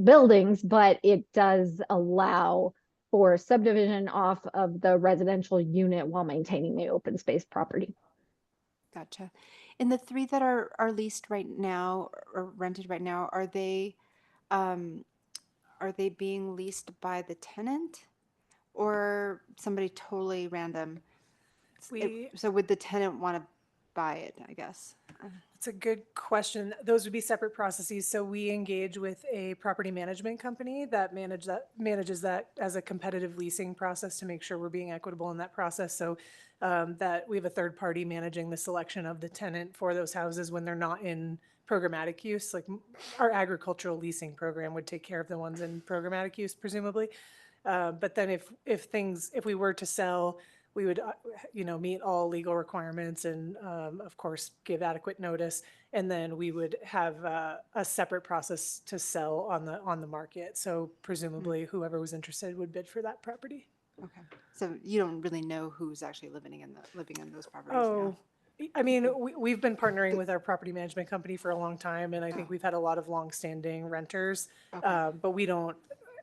Speaker 16: buildings, but it does allow for subdivision off of the residential unit while maintaining the open space property.
Speaker 3: Gotcha. And the 3 that are leased right now or rented right now, are they being leased by the tenant or somebody totally random? So would the tenant want to buy it, I guess?
Speaker 4: It's a good question. Those would be separate processes. So we engage with a property management company that manages that as a competitive leasing process to make sure we're being equitable in that process. So that we have a third party managing the selection of the tenant for those houses when they're not in programmatic use. Like our agricultural leasing program would take care of the ones in programmatic use, presumably. But then if we were to sell, we would, meet all legal requirements and, of course, give adequate notice. And then we would have a separate process to sell on the market. So presumably, whoever was interested would bid for that property.
Speaker 3: Okay. So you don't really know who's actually living in those properties
Speaker 4: Oh,
Speaker 3: now?
Speaker 4: I mean, we've been partnering with our property management company for a long time, and I think we've had a lot of longstanding renters.
Speaker 3: Okay.
Speaker 4: But we don't.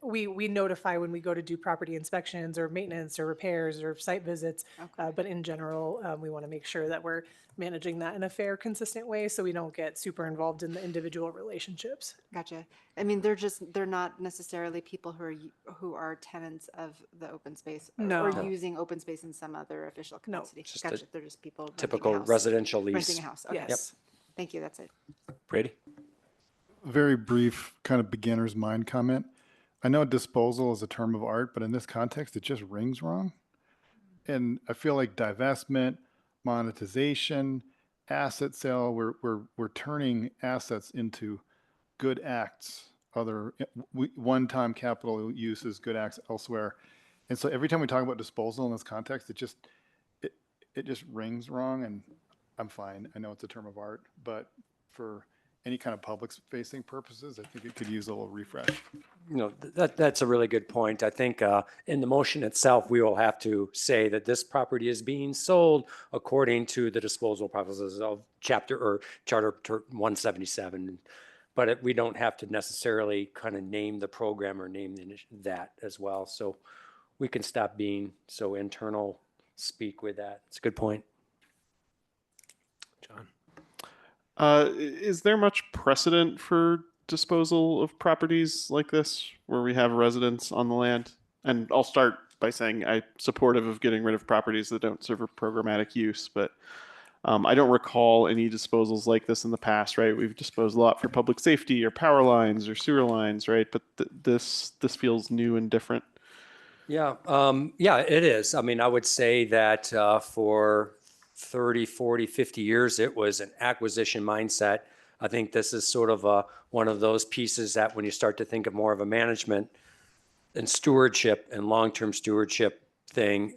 Speaker 4: We notify when we go to do property inspections or maintenance or repairs or site visits.
Speaker 3: Okay.
Speaker 4: But in general, we want to make sure that we're managing that in a fair, consistent way so we don't get super involved in the individual relationships.
Speaker 3: Gotcha. I mean, they're not necessarily people who are tenants of the open space or
Speaker 4: No.
Speaker 3: using open space in some other official
Speaker 4: No.
Speaker 3: capacity.
Speaker 7: Just
Speaker 3: Gotcha. They're just people renting a
Speaker 7: Typical
Speaker 3: house.
Speaker 7: residential lease.
Speaker 3: Renting a house. Okay.
Speaker 4: Yes.
Speaker 3: Thank you. That's it.
Speaker 1: Brady?
Speaker 2: Very brief kind of beginner's mind comment. I know disposal is a term of art, but in this context, it just rings wrong. And I feel like divestment, monetization, asset sale, we're turning assets into good acts, one-time capital uses, good acts elsewhere. And so every time we talk about disposal in this context, it just rings wrong. And I'm fine. I know it's a term of art, but for any kind of public facing purposes, I think it could use a little refresh.
Speaker 7: That's a really good point. I think in the motion itself, we will have to say that this property is being sold according to the disposal processes of Charter 177. But we don't have to necessarily kind of name the program or name that as well. So we can stop being so internal speak with that. It's a good point.
Speaker 1: John?
Speaker 10: Is there much precedent for disposal of properties like this where we have residents on the land? And I'll start by saying I'm supportive of getting rid of properties that don't serve a programmatic use, but I don't recall any disposals like this in the past, right? We've disposed a lot for public safety or power lines or sewer lines, right? But this feels new and different.
Speaker 7: Yeah, yeah, it is. I mean, I would say that for 30, 40, 50 years, it was an acquisition mindset. I think this is sort of one of those pieces that when you start to think of more of a management and stewardship and long-term stewardship thing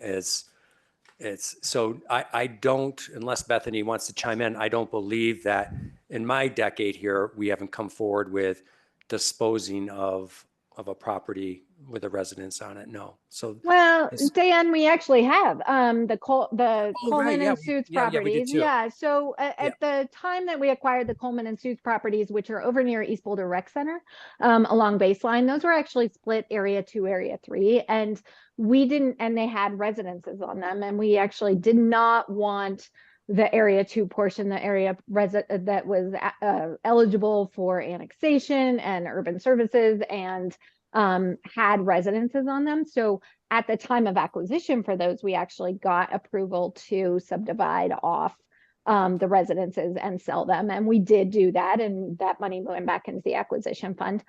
Speaker 7: so I don't, unless Bethany wants to chime in, I don't believe that in my decade here, we haven't come forward with disposing of a property with a residence on it. No. So
Speaker 16: Well,
Speaker 7: it's,
Speaker 16: Dan, we actually have the
Speaker 7: oh, right,
Speaker 16: Coleman
Speaker 7: yeah,
Speaker 16: and Suits
Speaker 7: yeah, we did
Speaker 16: properties.
Speaker 7: too.
Speaker 16: Yeah. So
Speaker 7: Yeah.
Speaker 16: at the time that we acquired the Coleman and Suits properties, which are over near East Boulder Rec Center, along Baseline, those were actually split Area 2, Area 3, and they had residences on them, and we actually did not want the Area 2 portion, the area that was eligible for annexation and urban services and had residences on them. So at the time of acquisition for those, we actually got approval to subdivide off the residences and sell them. And we did do that. And that money went back into the acquisition fund.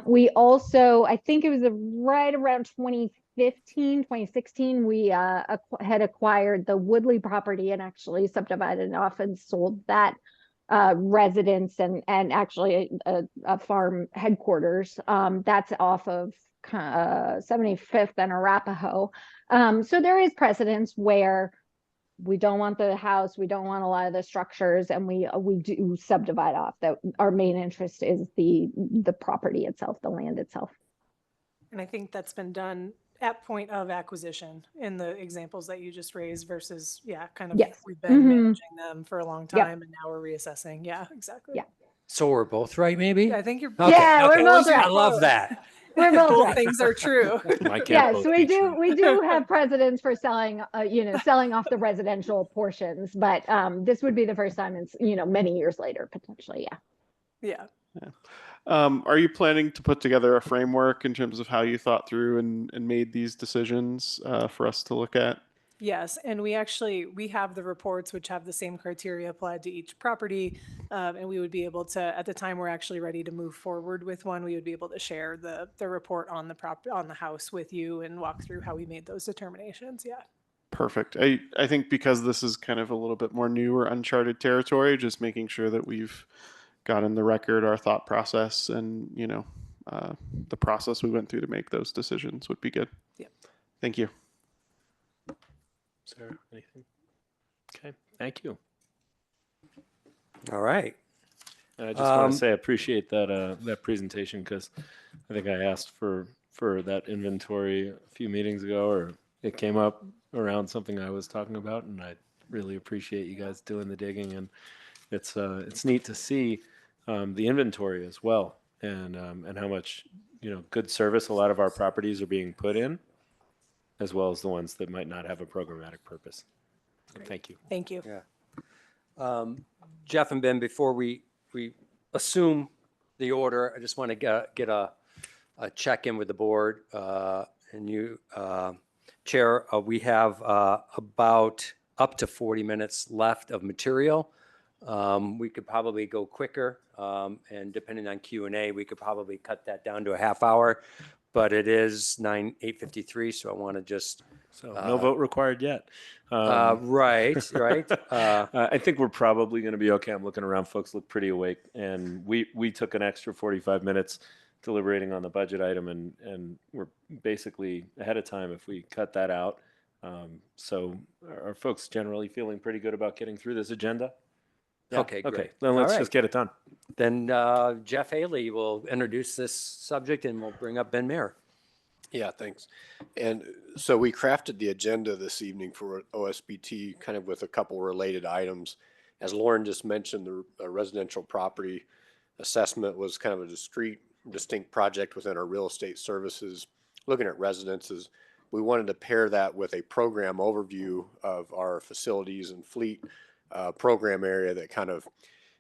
Speaker 16: We also, I think it was right around 2015, 2016, we had acquired the Woodley property and actually subdivided it off and sold that residence and actually a farm headquarters. That's off of 75th and Arapahoe. So there is precedence where we don't want the house, we don't want a lot of the structures, and we do subdivide off. That our main interest is the property itself, the land itself.
Speaker 4: And I think that's been done at point of acquisition in the examples that you just raised versus, kind of,
Speaker 16: yes,
Speaker 4: we've been managing them for a long time and now we're reassessing. Yeah, exactly.
Speaker 16: Yeah.
Speaker 7: So we're both right, maybe?
Speaker 4: Yeah, I think you're.
Speaker 7: Okay,
Speaker 16: Yeah,
Speaker 7: okay.
Speaker 16: we're both right.
Speaker 7: I love that.
Speaker 16: We're both
Speaker 4: Both
Speaker 16: right.
Speaker 4: things are true.
Speaker 16: Yes, we do have precedents for selling, selling off the residential portions, but this would be the first time in, many years later, potentially. Yeah.
Speaker 4: Yeah.
Speaker 10: Are you planning to put together a framework in terms of how you thought through and made these decisions for us to look at?
Speaker 4: Yes, and we have the reports which have the same criteria applied to each property, and we would be able to, at the time we're actually ready to move forward with one, we would be able to share the report on the house with you and walk through how we made those determinations. Yeah.
Speaker 10: Perfect. I think because this is kind of a little bit more new or uncharted territory, just making sure that we've got in the record our thought process and the process we went through to make those decisions would be good.
Speaker 4: Yeah.
Speaker 10: Thank you.
Speaker 1: Sarah, anything? Okay, thank you.
Speaker 7: All right.
Speaker 1: I just want to say I appreciate that presentation because I think I asked for that inventory a few meetings ago, or it came up around something I was talking about, and I really appreciate you guys doing the digging, and it's neat to see the inventory as well, and how much good service a lot of our properties are being put in, as well as the ones that might not have a programmatic purpose. So thank you.
Speaker 4: Thank you.
Speaker 7: Yeah. Jeff and Ben, before we assume the order, I just want to get a check-in with the board and you, Chair. We have about up to 40 minutes left of material. We could probably go quicker, and depending on Q&A, we could probably cut that down to a half hour. But it is 8:53, so I want to just.
Speaker 1: So no vote required yet.
Speaker 7: Right.
Speaker 1: I think we're probably going to be okay. I'm looking around. Folks look pretty awake, and we took an extra 45 minutes deliberating on the budget item, and we're basically ahead of time if we cut that out. So are folks generally feeling pretty good about getting through this agenda? Yeah.
Speaker 7: Okay, great.
Speaker 1: Okay, then let's just get it done.
Speaker 7: Then Jeff Haley will introduce this subject and we'll bring up Ben Mayer.
Speaker 9: Yeah, thanks. And so we crafted the agenda this evening for OSBT kind of with a couple related items. As Lauren just mentioned, the residential property assessment was kind of a distinct project within our real estate services, looking at residences. We wanted to pair that with a program overview of our facilities and fleet program area that kind of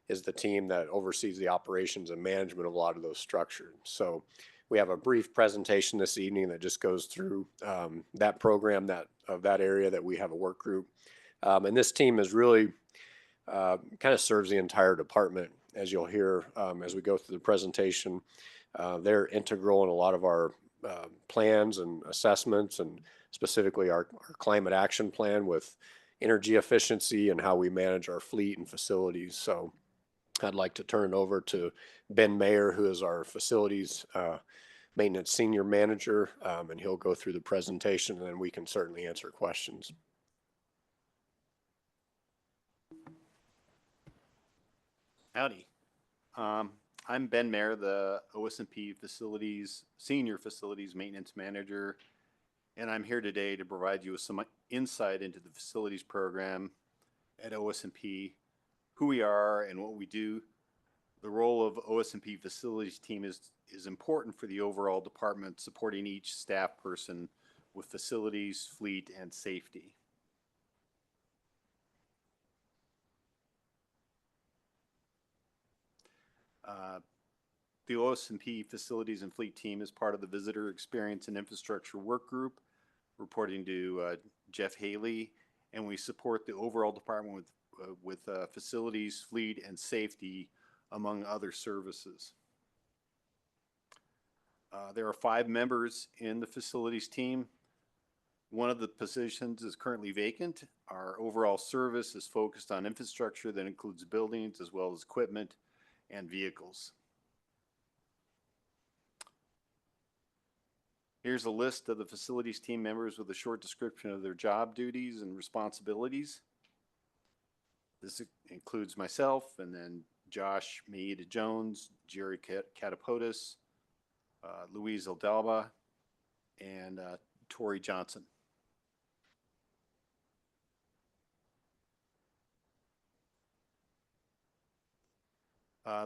Speaker 9: is the team that oversees the operations and management of a lot of those structures. So we have a brief presentation this evening that just goes through that program of that area that we have a work group. And this team is really kind of serves the entire department, as you'll hear as we go through the presentation. They're integral in a lot of our plans and assessments, and specifically our climate action plan with energy efficiency and how we manage our fleet and facilities. So I'd like to turn it over to Ben Mayer, who is our facilities maintenance senior manager, and he'll go through the presentation, and then we can certainly answer questions.
Speaker 17: Howdy. I'm Ben Mayer, the OS&P Facilities Senior Facilities Maintenance Manager, and I'm here today to provide you with some insight into the facilities program at OS&P, who we are and what we do. The role of OS&P Facilities team is important for the overall department, supporting each staff person with facilities, fleet, and safety. The OS&P Facilities and Fleet team is part of the Visitor Experience and Infrastructure Work Group, reporting to Jeff Haley, and we support the overall department with facilities, fleet, and safety, among other services. There are 5 members in the facilities team. One of the positions is currently vacant. Our overall service is focused on infrastructure that includes buildings as well as equipment and vehicles. Here's a list of the facilities team members with a short description of their job duties and responsibilities. This includes myself, and then Josh Maeda Jones, Jerry Catapodis, Louise Aldalba, and Tori Johnson.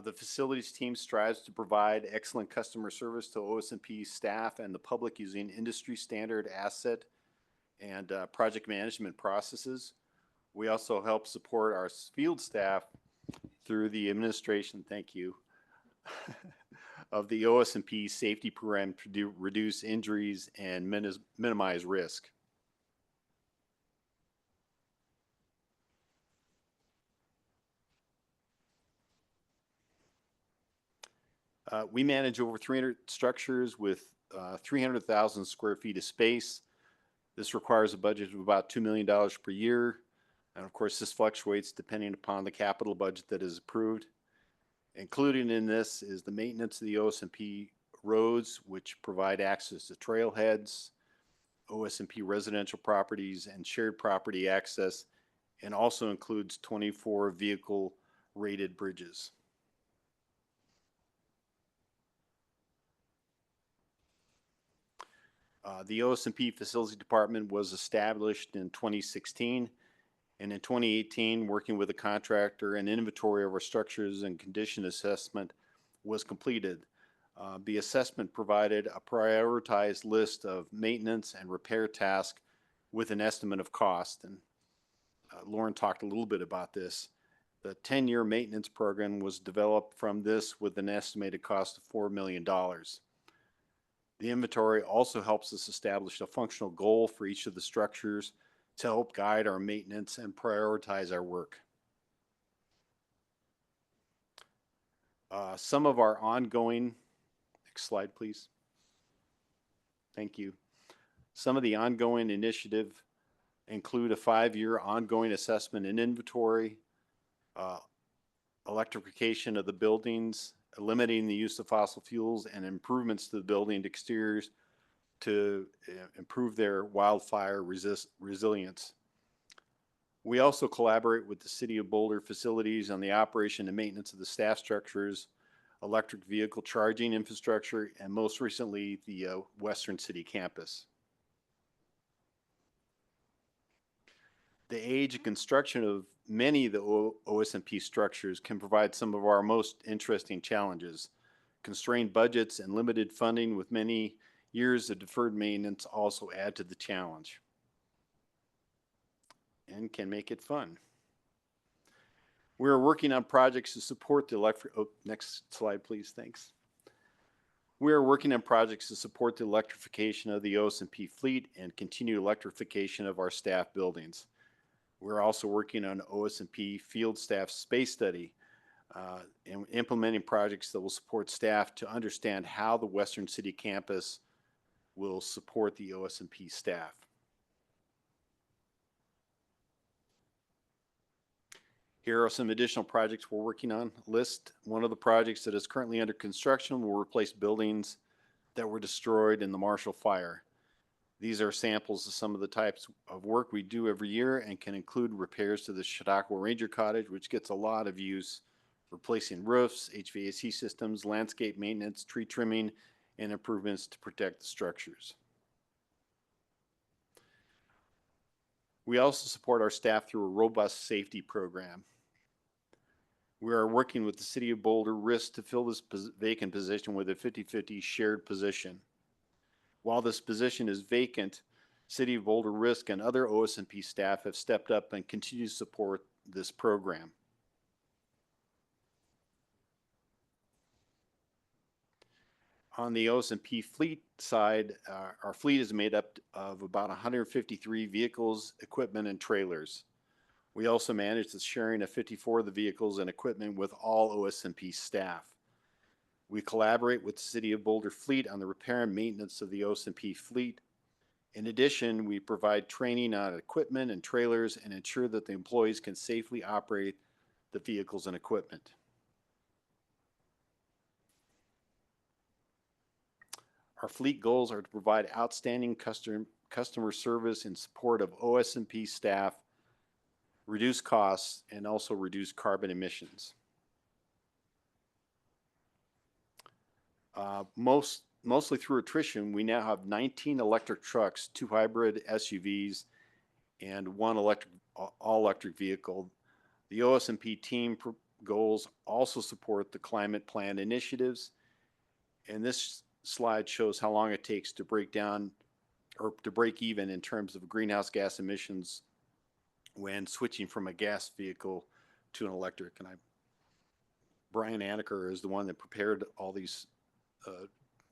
Speaker 17: The facilities team strives to provide excellent customer service to OS&P staff and the public using industry standard asset and project management processes. We also help support our field staff through the administration, thank you, of the OS&P safety program to reduce injuries and minimize risk. We manage over 300 structures with 300,000 square feet of space. This requires a budget of about $2 million per year. And of course, this fluctuates depending upon the capital budget that is approved. Included in this is the maintenance of the OS&P roads, which provide access to trailheads, OS&P residential properties, and shared property access, and also includes 24 vehicle rated bridges. The OS&P Facility Department was established in 2016, and in 2018, working with a contractor, an inventory of our structures and condition assessment was completed. The assessment provided a prioritized list of maintenance and repair tasks with an estimate of cost, and Lauren talked a little bit about this. The 10-year maintenance program was developed from this with an estimated cost of $4 million. The inventory also helps us establish a functional goal for each of the structures to help guide our maintenance and prioritize our work. Some of our ongoing, next slide please. Thank you. Some of the ongoing initiative include a 5-year ongoing assessment and inventory, electrification of the buildings, eliminating the use of fossil fuels, and improvements to the building exteriors to improve their wildfire resilience. We also collaborate with the City of Boulder facilities on the operation and maintenance of the staff structures, electric vehicle charging infrastructure, and most recently, the Western City campus. The age and construction of many of the OS&P structures can provide some of our most interesting challenges. Constrained budgets and limited funding with many years of deferred maintenance also add to the challenge and can make it fun. We're working on projects to support the next slide please, thanks. We are working on projects to support the electrification of the OS&P fleet and continued electrification of our staff buildings. We're also working on OS&P field staff space study and implementing projects that will support staff to understand how the Western City campus will support the OS&P staff. Here are some additional projects we're working on. List one of the projects that is currently under construction will replace buildings that were destroyed in the Marshall Fire. These are samples of some of the types of work we do every year and can include repairs to the Chautauqua Ranger Cottage, which gets a lot of use, replacing roofs, HVAC systems, landscape maintenance, tree trimming, and improvements to protect the structures. We also support our staff through a robust safety program. We are working with the City of Boulder RISC to fill this vacant position with a 50-50 shared position. While this position is vacant, City of Boulder RISC and other OS&P staff have stepped up and continue to support this program. On the OS&P fleet side, our fleet is made up of about 153 vehicles, equipment, and trailers. We also manage the sharing of 54 of the vehicles and equipment with all OS&P staff. We collaborate with the City of Boulder Fleet on the repair and maintenance of the OS&P fleet. In addition, we provide training on equipment and trailers and ensure that the employees can safely operate the vehicles and equipment. Our fleet goals are to provide outstanding customer service in support of OS&P staff, reduce costs, and also reduce carbon emissions. Mostly through attrition, we now have 19 electric trucks, 2 hybrid SUVs, and 1 all-electric vehicle. The OS&P team goals also support the climate plan initiatives, and this slide shows how long it takes to break down or to break even in terms of greenhouse gas emissions when switching from a gas vehicle to an electric. And Brian Anaker is the one that prepared all these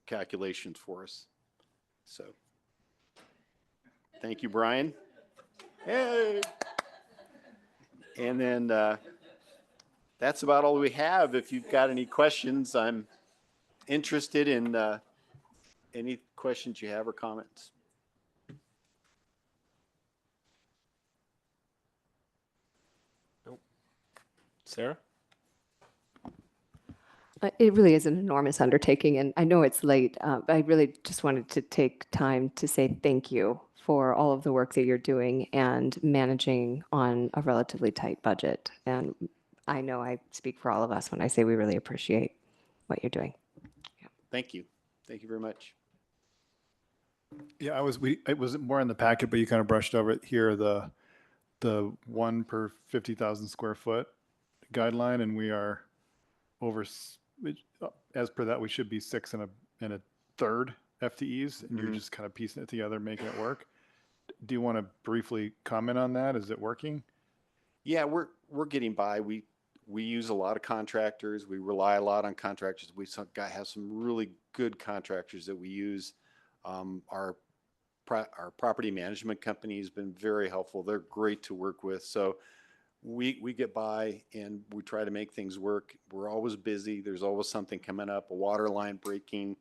Speaker 17: calculations for us. So thank you, Brian. Hey. And then that's about all we have. If you've got any questions, I'm interested in any questions you have or comments.
Speaker 1: Nope. Sarah?
Speaker 8: It really is an enormous undertaking, and I know it's late, but I really just wanted to take time to say thank you for all of the work that you're doing and managing on a relatively tight budget. And I know I speak for all of us when I say we really appreciate what you're doing. Yeah.
Speaker 17: Thank you. Thank you very much.
Speaker 2: Yeah, it was more in the packet, but you kind of brushed over it here, the 1 per 50,000 square foot guideline, and we are over, as per that, we should be 6 and a third FTEs, and you're just kind of piecing it together, making it work. Do you want to briefly comment on that? Is it working?
Speaker 17: Yeah, we're getting by. We use a lot of contractors. We rely a lot on contractors. We have some really good contractors that we use. Our property management company has been very helpful. They're great to work with. So we get by and we try to make things work. We're always busy. There's always something coming up, a water line breaking,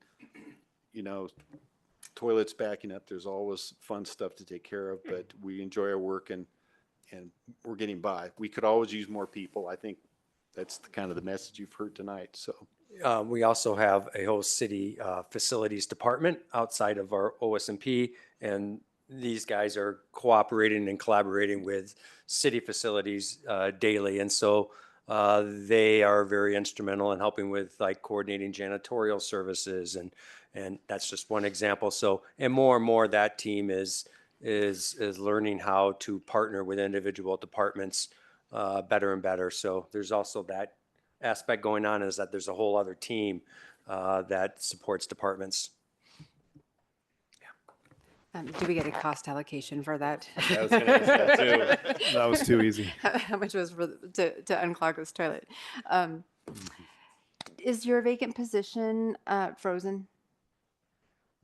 Speaker 17: toilets backing up. There's always fun stuff to take care of, but we enjoy our work and we're getting by. We could always use more people. I think that's kind of the message you've heard tonight. So
Speaker 7: we also have a whole city facilities department outside of our OS&P, and these guys are cooperating and collaborating with city facilities daily. And so they are very instrumental in helping with like coordinating janitorial services. And that's just one example. So, and more that team is learning how to partner with individual departments better and better. So there's also that aspect going on, is that there's a whole other team that supports departments.
Speaker 3: Do we get a cost allocation for that?
Speaker 1: I was going to ask that too.
Speaker 2: That was too easy.
Speaker 3: How much was to unclog this toilet? Is your vacant position frozen?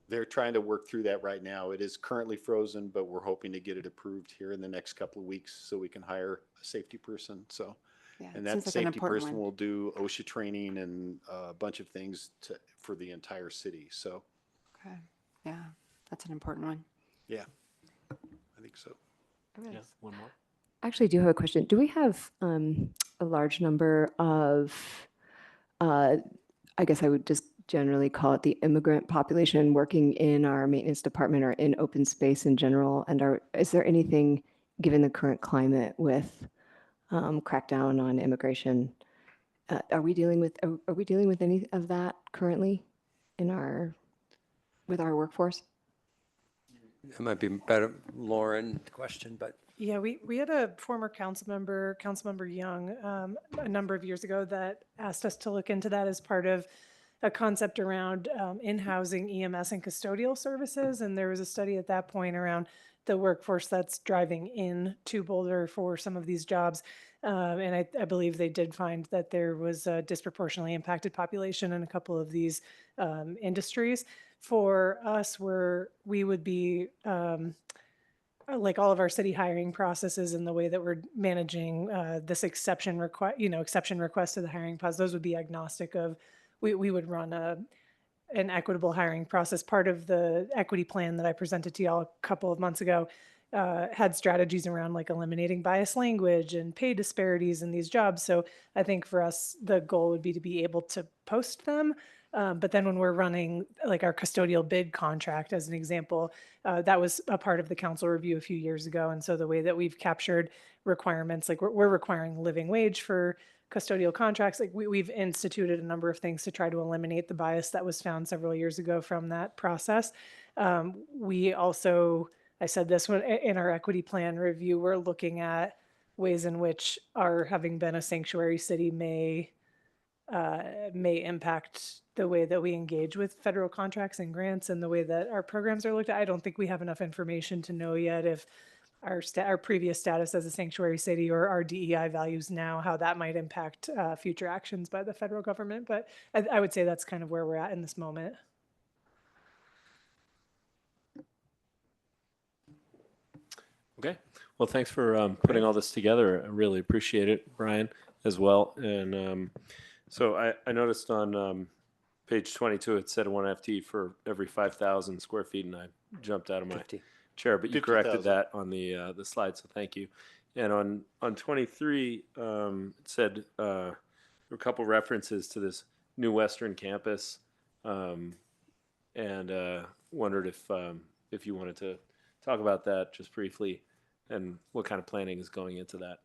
Speaker 17: they're trying to work through that right now. It is currently frozen, but we're hoping to get it approved here in the next couple of weeks so we can hire a safety person. So,
Speaker 12: Yeah,
Speaker 17: and
Speaker 12: it
Speaker 17: that
Speaker 12: seems like an
Speaker 17: safety
Speaker 12: important
Speaker 17: person
Speaker 12: one.
Speaker 17: will do OSHA training and a bunch of things for the entire city. So,
Speaker 12: Okay. Yeah, that's an important one.
Speaker 17: yeah, I think so.
Speaker 1: Yeah, one more.
Speaker 8: Actually, I do have a question. Do we have a large number of, I guess I would just generally call it the immigrant population working in our maintenance department or in open space in general? And is there anything, given the current climate with crackdown on immigration, are we dealing with any of that currently with our workforce?
Speaker 7: It might be better, Lauren, question, but
Speaker 4: Yeah, we had a former Councilmember Young, a number of years ago that asked us to look into that as part of a concept around in-housing EMS and custodial services. And there was a study at that point around the workforce that's driving in to Boulder for some of these jobs. And I believe they did find that there was a disproportionately impacted population in a couple of these industries. For us, we would be like all of our city hiring processes and the way that we're managing this exception request to the hiring pause, those would be agnostic of, we would run an equitable hiring process. Part of the equity plan that I presented to y'all a couple of months ago had strategies around like eliminating biased language and pay disparities in these jobs. So I think for us, the goal would be to be able to post them. But then when we're running like our custodial bid contract, as an example, that was a part of the council review a few years ago. And so the way that we've captured requirements, like we're requiring living wage for custodial contracts, like we've instituted a number of things to try to eliminate the bias that was found several years ago from that process. We also, I said this one in our equity plan review, we're looking at ways in which our having been a sanctuary city may impact the way that we engage with federal contracts and grants and the way that our programs are looked at. I don't think we have enough information to know yet if our previous status as a sanctuary city or our DEI values now, how that might impact future actions by the federal government. But I would say that's kind of where we're at in this moment.
Speaker 1: Okay. Well, thanks for putting all this together. I really appreciate it, Brian, as well. And so I noticed on page 22, it said 1 FT for every 5,000 square feet, and I jumped out of my
Speaker 7: 50.
Speaker 1: chair, but you
Speaker 17: 50,000.
Speaker 1: corrected that on the slide, so thank you. And on 23, it said there were a couple references to this new Western campus, and wondered if you wanted to talk about that just briefly and what kind of planning is going into that.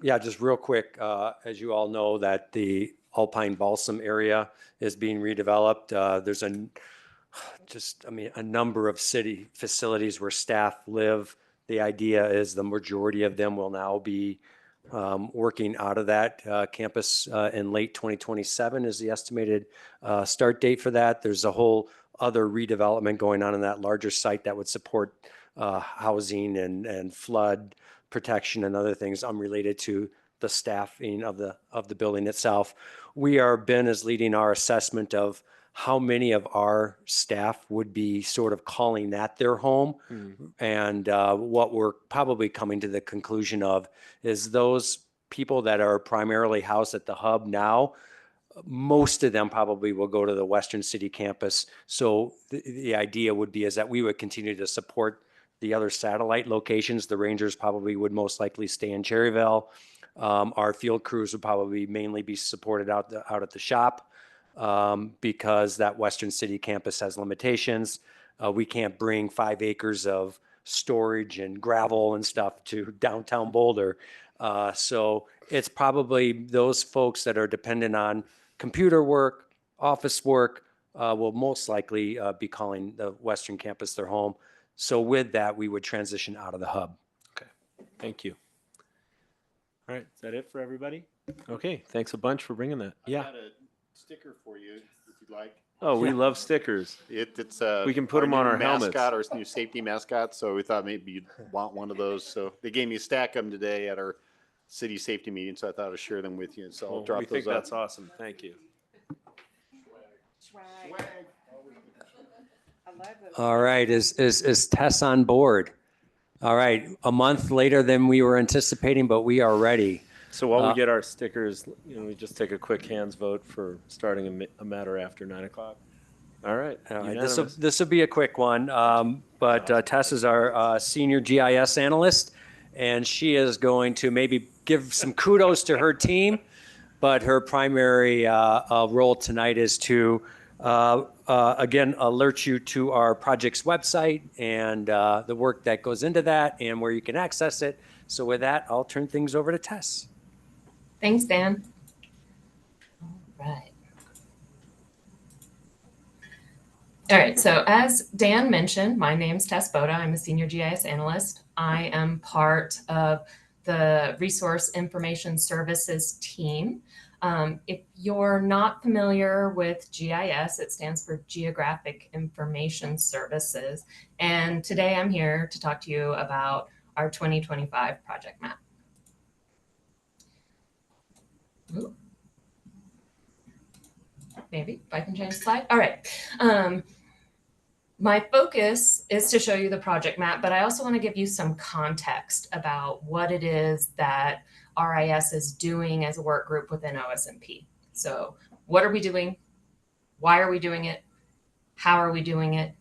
Speaker 7: Yeah, just real quick, as you all know, that the Alpine Balsam area is being redeveloped. There's a number of city facilities where staff live. The idea is the majority of them will now be working out of that campus in late 2027 is the estimated start date for that. There's a whole other redevelopment going on in that larger site that would support housing and flood protection and other things unrelated to the staffing of the building itself. Ben is leading our assessment of how many of our staff would be sort of calling that their home. And what we're probably coming to the conclusion of is those people that are primarily housed at the hub now, most of them probably will go to the Western City campus. So the idea would be is that we would continue to support the other satellite locations. The Rangers probably would most likely stay in Cherryville. Our field crews would probably mainly be supported out at the shop because that Western City campus has limitations. We can't bring 5 acres of storage and gravel and stuff to downtown Boulder. So it's probably those folks that are dependent on computer work, office work, will most likely be calling the Western campus their home. So with that, we would transition out of the hub.
Speaker 1: Okay, thank you. All right, is that it for everybody? Okay, thanks a bunch for bringing that. Yeah.
Speaker 17: I got a sticker for you if you'd like.
Speaker 1: Oh, we love stickers.
Speaker 17: It's
Speaker 1: we can put them on
Speaker 17: new
Speaker 1: our helmets.
Speaker 17: Our new safety mascot. So we thought maybe you'd want one of those. So they gave me a stack of them today at our city safety meeting. So I thought I'd share them with you. So I'll drop
Speaker 1: we
Speaker 17: those
Speaker 1: think
Speaker 17: up.
Speaker 1: that's awesome. Thank you.
Speaker 17: Swag.
Speaker 7: All right, is Tess on board? All right, a month later than we were anticipating, but we are ready.
Speaker 1: So while we get our stickers, we just take a quick hands vote for starting a matter after 9 o'clock. All right.
Speaker 7: This will be a quick one, but Tess is our senior GIS analyst, and she is going to maybe give some kudos to her team, but her primary role tonight is to, again, alert you to our project's website and the work that goes into that and where you can access it. So with that, I'll turn things over to Tess.
Speaker 18: Thanks, Dan. All right. All right, so as Dan mentioned, my name's Tess Boda. I'm a senior GIS analyst. I am part of the Resource Information Services team. If you're not familiar with GIS, it stands for Geographic Information Services. And today I'm here to talk to you about our 2025 project map. Ooh. Maybe if I can change the slide. All right. My focus is to show you the project map, but I also want to give you some context about what it is that RIS is doing as a work group within OSMP. So what are we doing? Why are we doing it? How are we doing it?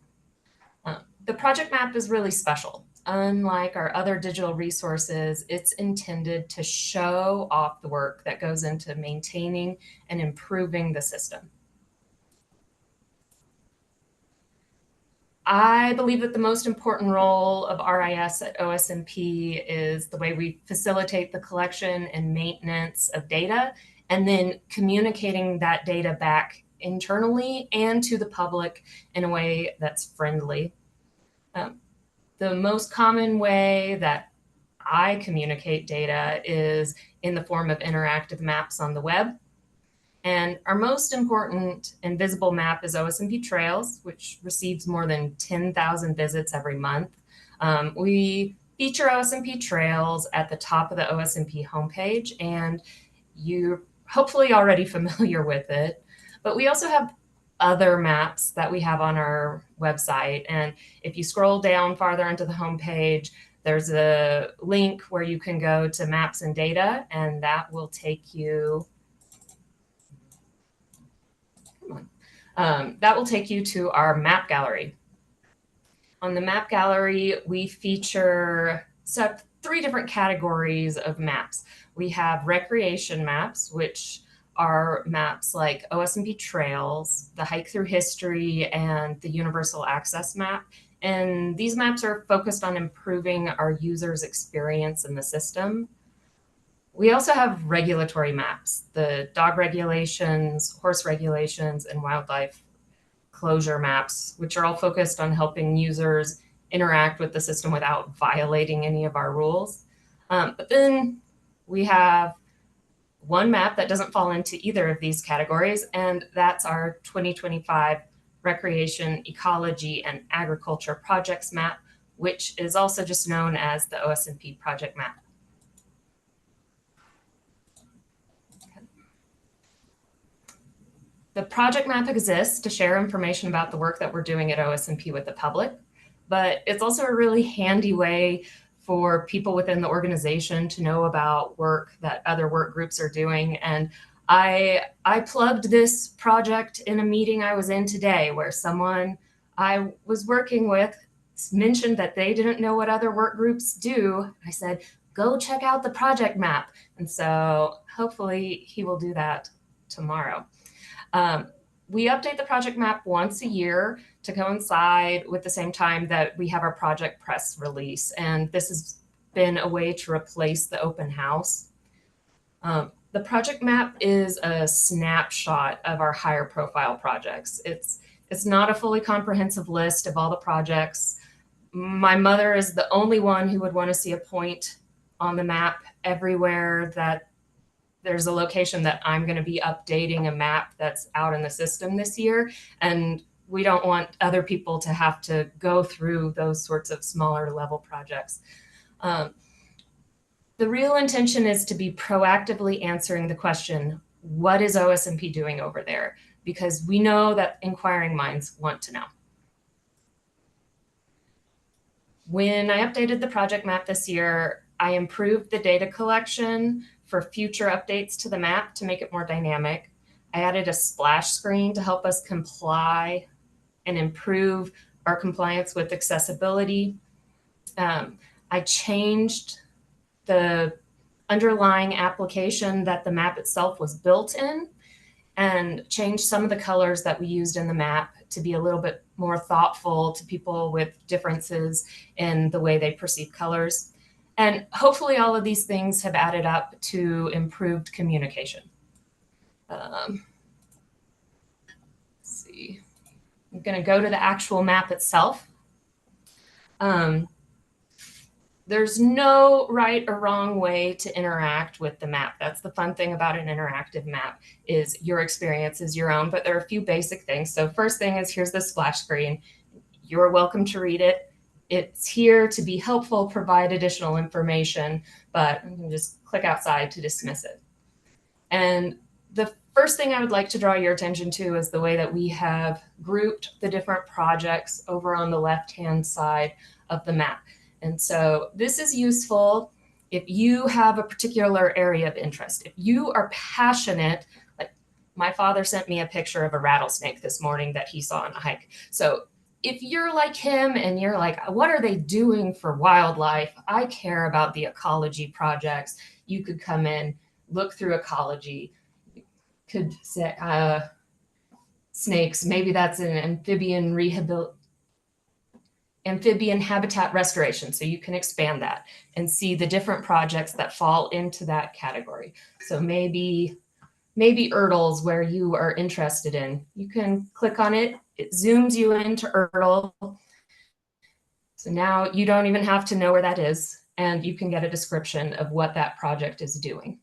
Speaker 18: The project map is really special. Unlike our other digital resources, it's intended to show off the work that goes into maintaining and improving the system. I believe that the most important role of RIS at OSMP is the way we facilitate the collection and maintenance of data, and then communicating that data back internally and to the public in a way that's friendly. The most common way that I communicate data is in the form of interactive maps on the web. And our most important and visible map is OSMP Trails, which receives more than 10,000 visits every month. We feature OSMP Trails at the top of the OSMP homepage, and you're hopefully already familiar with it. But we also have other maps that we have on our website. And if you scroll down farther into the homepage, there's a link where you can go to Maps and Data, and that will take you to our map gallery. On the map gallery, we feature three different categories of maps. We have recreation maps, which are maps like OSMP Trails, the Hike Through History, and the Universal Access Map. And these maps are focused on improving our users' experience in the system. We also have regulatory maps, the dog regulations, horse regulations, and wildlife closure maps, which are all focused on helping users interact with the system without violating any of our rules. But then we have one map that doesn't fall into either of these categories, and that's our 2025 Recreation, Ecology, and Agriculture Projects Map, which is also just known as the OSMP Project Map. The project map exists to share information about the work that we're doing at OSMP with the public, but it's also a really handy way for people within the organization to know about work that other work groups are doing. And I plugged this project in a meeting I was in today where someone I was working with mentioned that they didn't know what other work groups do. I said, go check out the project map. And so hopefully he will do that tomorrow. We update the project map once a year to coincide with the same time that we have our project press release. And this has been a way to replace the open house. The project map is a snapshot of our higher profile projects. It's not a fully comprehensive list of all the projects. My mother is the only one who would want to see a point on the map everywhere that there's a location that I'm going to be updating a map that's out in the system this year. And we don't want other people to have to go through those sorts of smaller level projects. The real intention is to be proactively answering the question, what is OSMP doing over there? Because we know that inquiring minds want to know. When I updated the project map this year, I improved the data collection for future updates to the map to make it more dynamic. I added a splash screen to help us comply and improve our compliance with accessibility. I changed the underlying application that the map itself was built in and changed some of the colors that we used in the map to be a little bit more thoughtful to people with differences in the way they perceive colors. And hopefully all of these things have added up to improved communication. Let's see. I'm going to go to the actual map itself. There's no right or wrong way to interact with the map. That's the fun thing about an interactive map is your experience is your own, but there are a few basic things. So first thing is here's the splash screen. You're welcome to read it. It's here to be helpful, provide additional information, but you can just click outside to dismiss it. And the first thing I would like to draw your attention to is the way that we have grouped the different projects over on the left-hand side of the map. And so this is useful if you have a particular area of interest. If you are passionate, like my father sent me a picture of a rattlesnake this morning that he saw on a hike. So if you're like him and you're like, what are they doing for wildlife? I care about the ecology projects. You could come in, look through ecology, could say snakes, maybe that's an amphibian habitat restoration. So you can expand that and see the different projects that fall into that category. So maybe Ertls where you are interested in. You can click on it. It zooms you into Ertl. So now you don't even have to know where that is, and you can get a description of what that project is doing.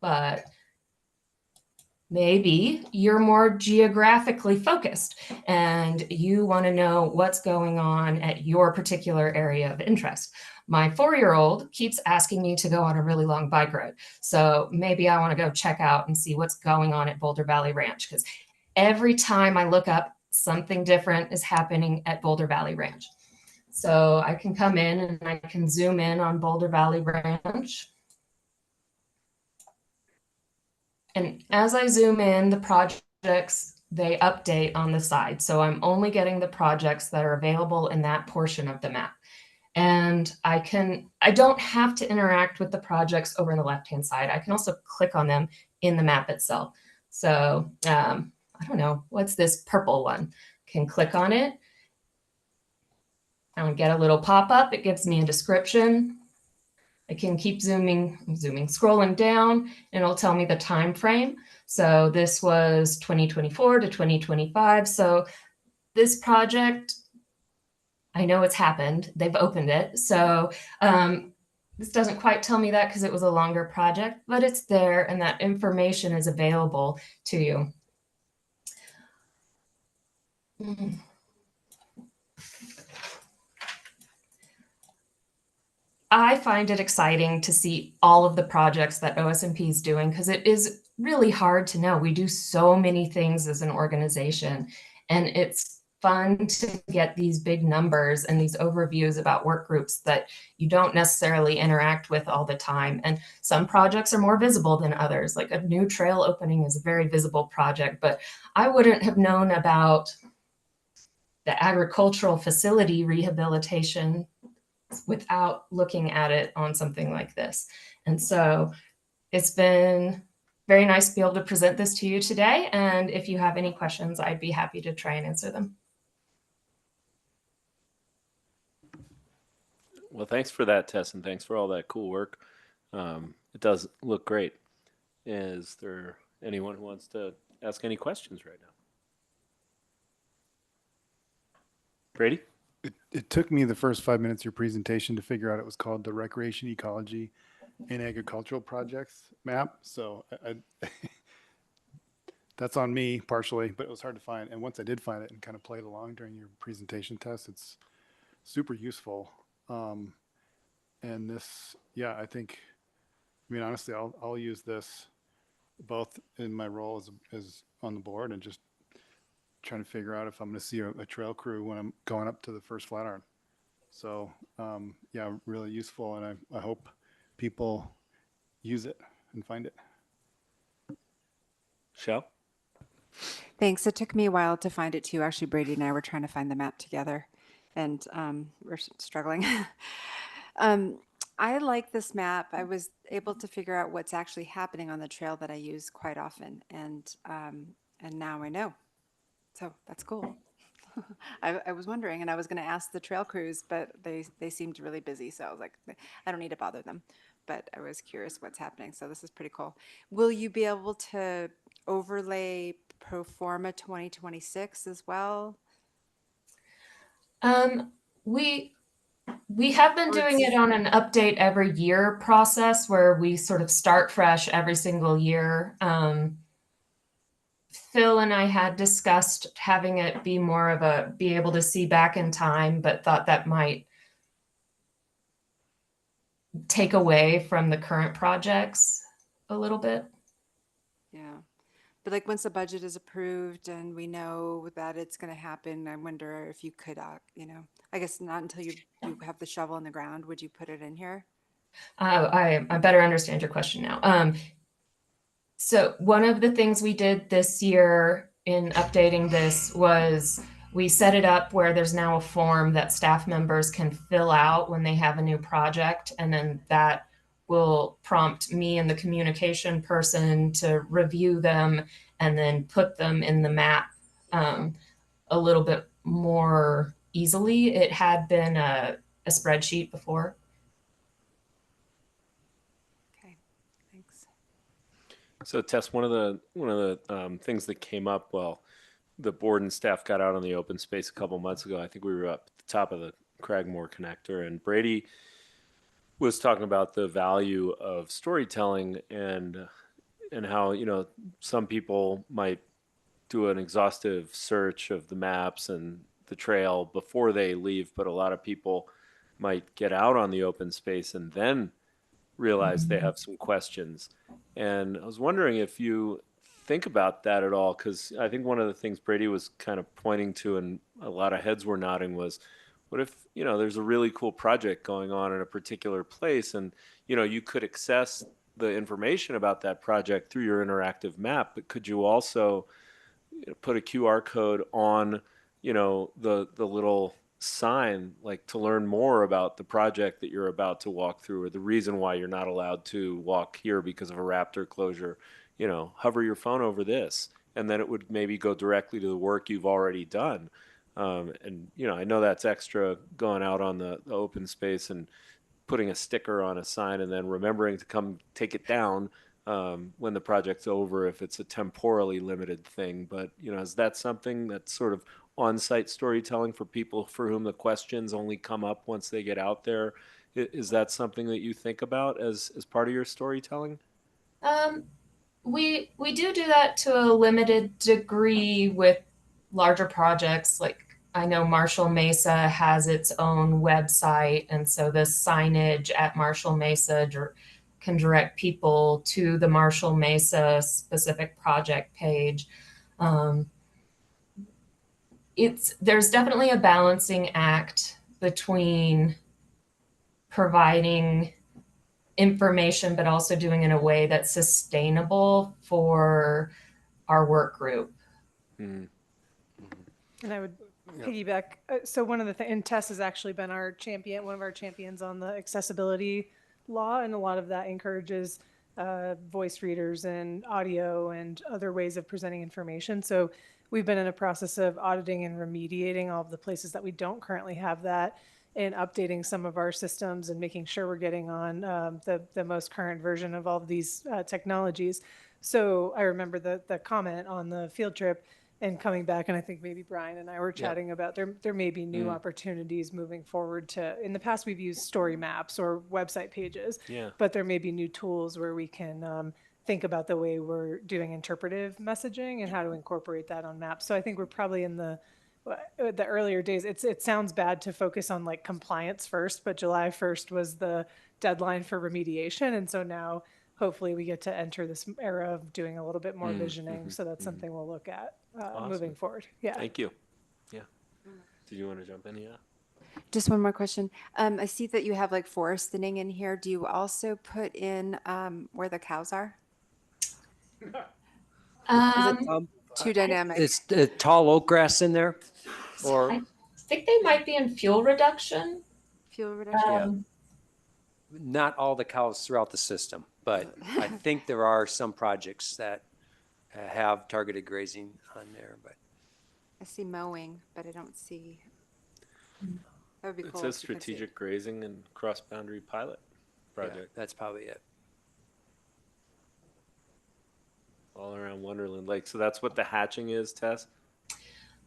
Speaker 18: But maybe you're more geographically focused and you want to know what's going on at your particular area of interest. My 4-year-old keeps asking me to go on a really long bike ride. So maybe I want to go check out and see what's going on at Boulder Valley Ranch, because every time I look up, something different is happening at Boulder Valley Ranch. So I can come in and I can zoom in on Boulder Valley Ranch. And as I zoom in, the projects, they update on the side. So I'm only getting the projects that are available in that portion of the map. And I don't have to interact with the projects over on the left-hand side. I can also click on them in the map itself. So I don't know, what's this purple one? Can click on it. I'll get a little pop-up. It gives me a description. I can keep scrolling down, and it'll tell me the time frame. So this was 2024 to 2025. So this project, I know it's happened. They've opened it. So this doesn't quite tell me that because it was a longer project, but it's there, and that information is available to you. I find it exciting to see all of the projects that OSMP is doing because it is really hard to know. We do so many things as an organization, and it's fun to get these big numbers and these overviews about work groups that you don't necessarily interact with all the time. And some projects are more visible than others. Like a new trail opening is a very visible project, but I wouldn't have known about the agricultural facility rehabilitation without looking at it on something like this. And so it's been very nice to be able to present this to you today. And if you have any questions, I'd be happy to try and answer them.
Speaker 1: Well, thanks for that, Tess, and thanks for all that cool work. It does look great. Is there anyone who wants to ask any questions right now? Brady?
Speaker 2: It took me the first 5 minutes of your presentation to figure out it was called the Recreation Ecology and Agricultural Projects map. So that's on me partially, but it was hard to find. And once I did find it and kind of played along during your presentation, Tess, it's super useful. And this, yeah, I mean, honestly, I'll use this both in my role as on the board and just trying to figure out if I'm going to see a trail crew when I'm going up to the first Flatiron. So yeah, really useful, and I hope people use it and find it.
Speaker 1: Shell?
Speaker 3: Thanks. It took me a while to find it too. Actually, Brady and I were trying to find the map together, and we're struggling. I like this map. I was able to figure out what's actually happening on the trail that I use quite often, and now I know. So that's cool. I was wondering, and I was going to ask the trail crews, but they seemed really busy, so I was like, I don't need to bother them. But I was curious what's happening, so this is pretty cool. Will you be able to overlay pro forma 2026 as well?
Speaker 18: We have been
Speaker 3: Or
Speaker 18: doing it
Speaker 3: it's-
Speaker 18: on an update every year process where we sort of start fresh every single year. Phil and I had discussed having it be more of be able to see back in time, but thought that might take away from the current projects a little bit.
Speaker 3: Yeah. But like once the budget is approved and we know that it's going to happen, I wonder if you could, I guess not until you have the shovel in the ground, would you put it in here?
Speaker 18: I better understand your question now. So one of the things we did this year in updating this was we set it up where there's now a form that staff members can fill out when they have a new project, and then that will prompt me and the communication person to review them and then put them in the map a little bit more easily. It had been a spreadsheet before.
Speaker 3: Okay, thanks.
Speaker 1: So Tess, one of the things that came up, well, the board and staff got out on the open space a couple months ago. I think we were up at the top of the Cragmore connector, and Brady was talking about the value of storytelling and how, some people might do an exhaustive search of the maps and the trail before they leave, but a lot of people might get out on the open space and then realize they have some questions. And I was wondering if you think about that at all, because I think one of the things Brady was kind of pointing to and a lot of heads were nodding was, what if, there's a really cool project going on in a particular place and, you could access the information about that project through your interactive map, but could you also put a QR code on, the little sign, like to learn more about the project that you're about to walk through, or the reason why you're not allowed to walk here because of a raptor closure, hover your phone over this, and then it would maybe go directly to the work you've already done. And, I know that's extra going out on the open space and putting a sticker on a sign and then remembering to come take it down when the project's over if it's a temporally limited thing. But, is that something that's sort of on-site storytelling for people for whom the questions only come up once they get out there? Is that something that you think about as part of your storytelling?
Speaker 18: We do that to a limited degree with larger projects. Like I know Marshall Mesa has its own website, and so the signage at Marshall Mesa can direct people to the Marshall Mesa specific project page. There's definitely a balancing act between providing information, but also doing it in a way that's sustainable for our work group.
Speaker 1: Mm-hmm.
Speaker 4: And I would piggyback. So one of the things, and Tess has actually been our champion, one of our champions on the accessibility law, and a lot of that encourages voice readers and audio and other ways of presenting information. So we've been in a process of auditing and remediating all of the places that we don't currently have that, and updating some of our systems and making sure we're getting on the most current version of all of these technologies. So I remember the comment on the field trip and coming back, and I think maybe Brian and I were chatting about there may be new opportunities moving forward in the past we've used story maps or website pages, but there may be new tools where we can think about the way we're doing interpretive messaging and how to incorporate that on maps. So I think we're probably in the earlier days. It sounds bad to focus on like compliance first, but July 1st was the deadline for remediation. And so now hopefully we get to enter this era of doing a little bit more
Speaker 1: Mm,
Speaker 4: visioning.
Speaker 1: mhm,
Speaker 4: So that's
Speaker 1: mhm.
Speaker 4: something we'll look at
Speaker 1: Awesome.
Speaker 4: moving forward. Yeah.
Speaker 1: Thank you. Yeah. Did you want to jump in? Yeah.
Speaker 12: Just one more question. I see that you have like forest thinning in here. Do you also put in where the cows are? Is it too dynamic?
Speaker 7: It's the tall oak grass in there, or
Speaker 18: I think they might be in fuel reduction.
Speaker 12: Fuel reduction?
Speaker 7: yeah, not all the cows throughout the system, but I think there are some projects that have targeted grazing on there. But
Speaker 12: I see mowing, but I don't see. That would be
Speaker 1: It
Speaker 12: cool.
Speaker 1: says
Speaker 12: if you could see it.
Speaker 1: strategic grazing and cross-boundary pilot project.
Speaker 7: yeah, that's probably it.
Speaker 1: All around Wonderland Lake. So that's what the hatching is, Tess?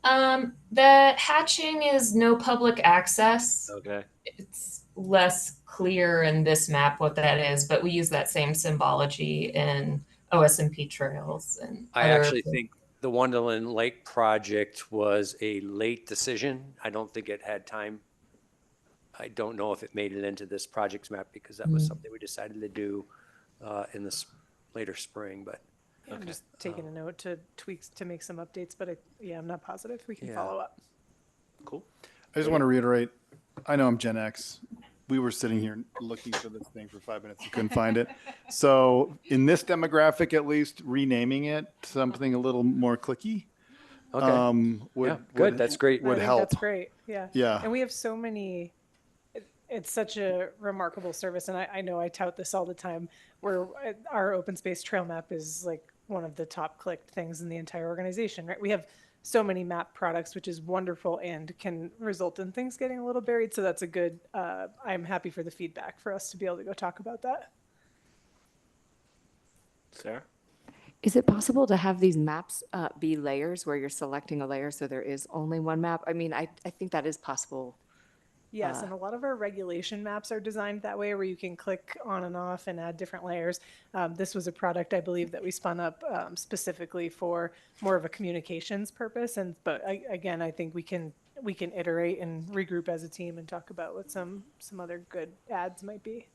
Speaker 18: The hatching is no public access.
Speaker 1: Okay.
Speaker 18: It's less clear in this map what that is, but we use that same symbology in OSMP trails and
Speaker 7: I
Speaker 18: other.
Speaker 7: actually think the Wonderland Lake project was a late decision. I don't think it had time. I don't know if it made it into this project's map because that was something we decided to do in the later spring, but.
Speaker 4: Yeah, I'm
Speaker 1: Okay.
Speaker 4: just taking a note to tweaks to make some updates, but I'm not positive. We can
Speaker 7: Yeah.
Speaker 4: follow up.
Speaker 1: Cool.
Speaker 2: I just want to reiterate, I know I'm Gen X. We were sitting here looking for this thing for 5 minutes and couldn't find it. So in this demographic, at least, renaming it something a little more clicky.
Speaker 7: Okay. Good. That's great.
Speaker 2: Would
Speaker 4: I think
Speaker 2: help.
Speaker 4: that's great. Yeah.
Speaker 2: Yeah.
Speaker 4: And we have so many. It's such a remarkable service, and I know I tout this all the time. Where our open space trail map is like one of the top clicked things in the entire organization. Right? We have so many map products, which is wonderful and can result in things getting a little buried. So that's a good. I'm happy for the feedback for us to be able to go talk about that.
Speaker 1: Sarah?
Speaker 19: Is it possible to have these maps be layers where you're selecting a layer so there is only one map? I mean, I think that is possible.
Speaker 4: Yes, and a lot of our regulation maps are designed that way where you can click on and off and add different layers. This was a product I believe that we spun up specifically for more of a communications purpose. But again, I think we can iterate and regroup as a team and talk about what some other good ads might be.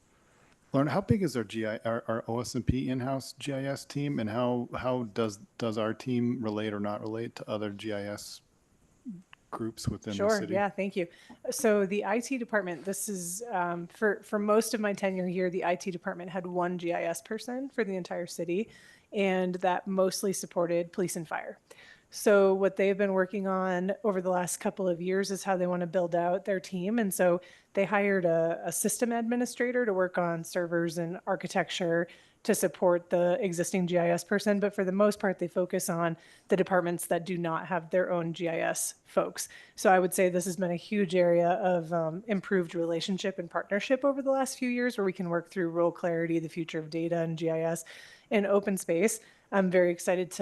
Speaker 2: Lauren, how big is our our OSMP in-house GIS team, and how does our team relate or not relate to other GIS groups within the
Speaker 4: Sure.
Speaker 2: city?
Speaker 4: Yeah. Thank you. So the IT department, this is for most of my tenure here, the IT department had one GIS person for the entire city, and that mostly supported police and fire. So what they've been working on over the last couple of years is how they want to build out their team. And so they hired a system administrator to work on servers and architecture to support the existing GIS person. But for the most part, they focus on the departments that do not have their own GIS folks. So I would say this has been a huge area of improved relationship and partnership over the last few years where we can work through role clarity, the future of data and GIS in open space. I'm very excited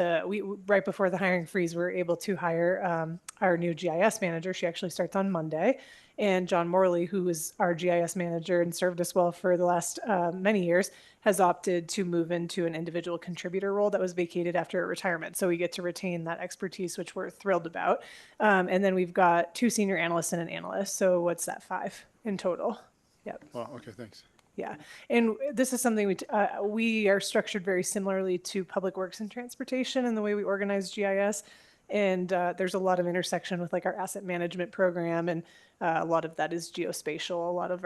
Speaker 4: right before the hiring freeze, we were able to hire our new GIS manager. She actually starts on Monday. And John Morley, who is our GIS manager and served us well for the last many years, has opted to move into an individual contributor role that was vacated after retirement. So we get to retain that expertise, which we're thrilled about. And then we've got 2 senior analysts and an analyst. So what's that, 5 in total? Yep.
Speaker 2: Well, okay, thanks.
Speaker 4: Yeah, and this is something we are structured very similarly to Public Works and Transportation in the way we organize GIS, and there's a lot of intersection with like our asset management program, and a lot of that is geospatial. A lot of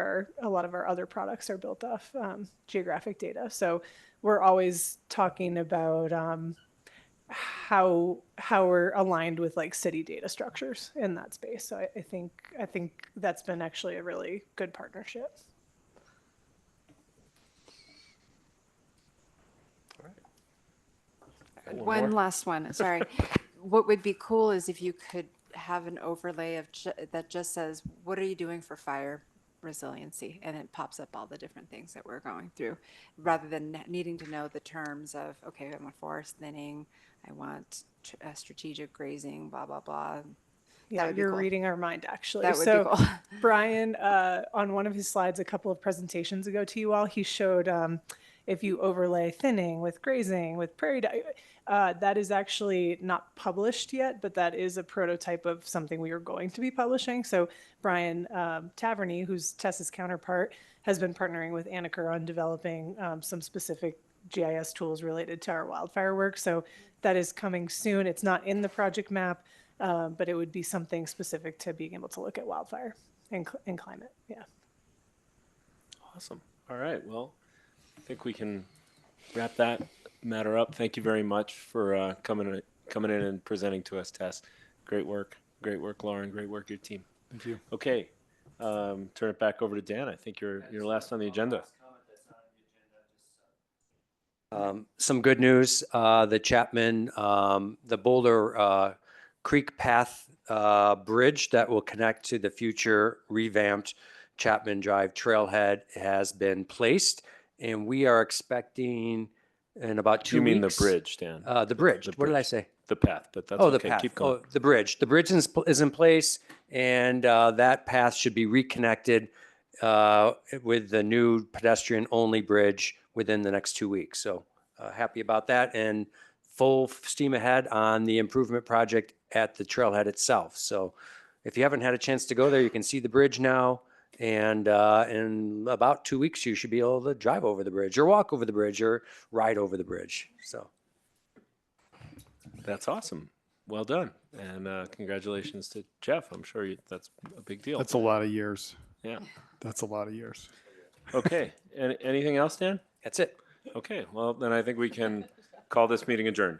Speaker 4: our other products are built off geographic data. So we're always talking about how we're aligned with like city data structures in that space. So I think that's been actually a really good partnership.
Speaker 12: One last one. Sorry. What would be cool is if you could have an overlay of that just says, "What are you doing for fire resiliency?" and it pops up all the different things that we're going through, rather than needing to know the terms of, okay, I want forest thinning, I want strategic grazing, blah blah blah.
Speaker 4: Yeah, you're reading our mind, actually.
Speaker 12: That would be cool.
Speaker 4: Brian, on one of his slides a couple of presentations ago to you all, he showed if you overlay thinning with grazing, with prairie that is actually not published yet, but that is a prototype of something we are going to be publishing. So Brian Taverny, who's Tess's counterpart, has been partnering with Anniker on developing some specific GIS tools related to our wildfire work. So that is coming soon. It's not in the project map, but it would be something specific to being able to look at wildfire and climate. Yeah.
Speaker 1: Awesome. All right. Well, I think we can wrap that matter up. Thank you very much for coming in and presenting to us, Tess. Great work, Lauren. Great work, your team.
Speaker 2: Thank you.
Speaker 1: Okay, turn it back over to Dan. I think you're last on the agenda.
Speaker 7: Some good news, the Chapman, the Boulder Creek Path Bridge that will connect to the future revamped Chapman Drive trailhead has been placed, and we are expecting in about 2
Speaker 1: You
Speaker 7: weeks.
Speaker 1: mean the bridge, Dan?
Speaker 7: The bridge. What did I say?
Speaker 1: The path, but that's
Speaker 7: Oh,
Speaker 1: okay.
Speaker 7: the path.
Speaker 1: Keep going.
Speaker 7: Oh, the bridge. The bridge is in place, and that path should be reconnected with the new pedestrian-only bridge within the next 2 weeks. So happy about that, and full steam ahead on the improvement project at the trailhead itself. So if you haven't had a chance to go there, you can see the bridge now. And in about 2 weeks, you should be able to drive over the bridge, or walk over the bridge, or ride over the bridge. So.
Speaker 1: That's awesome. Well done. And congratulations to Jeff. I'm sure that's a big deal.
Speaker 2: That's a lot of years.
Speaker 1: Yeah.
Speaker 2: That's a lot of years.
Speaker 1: Okay. Anything else, Dan?
Speaker 7: That's it.
Speaker 1: Okay. Well, then I think we can call this meeting adjourned.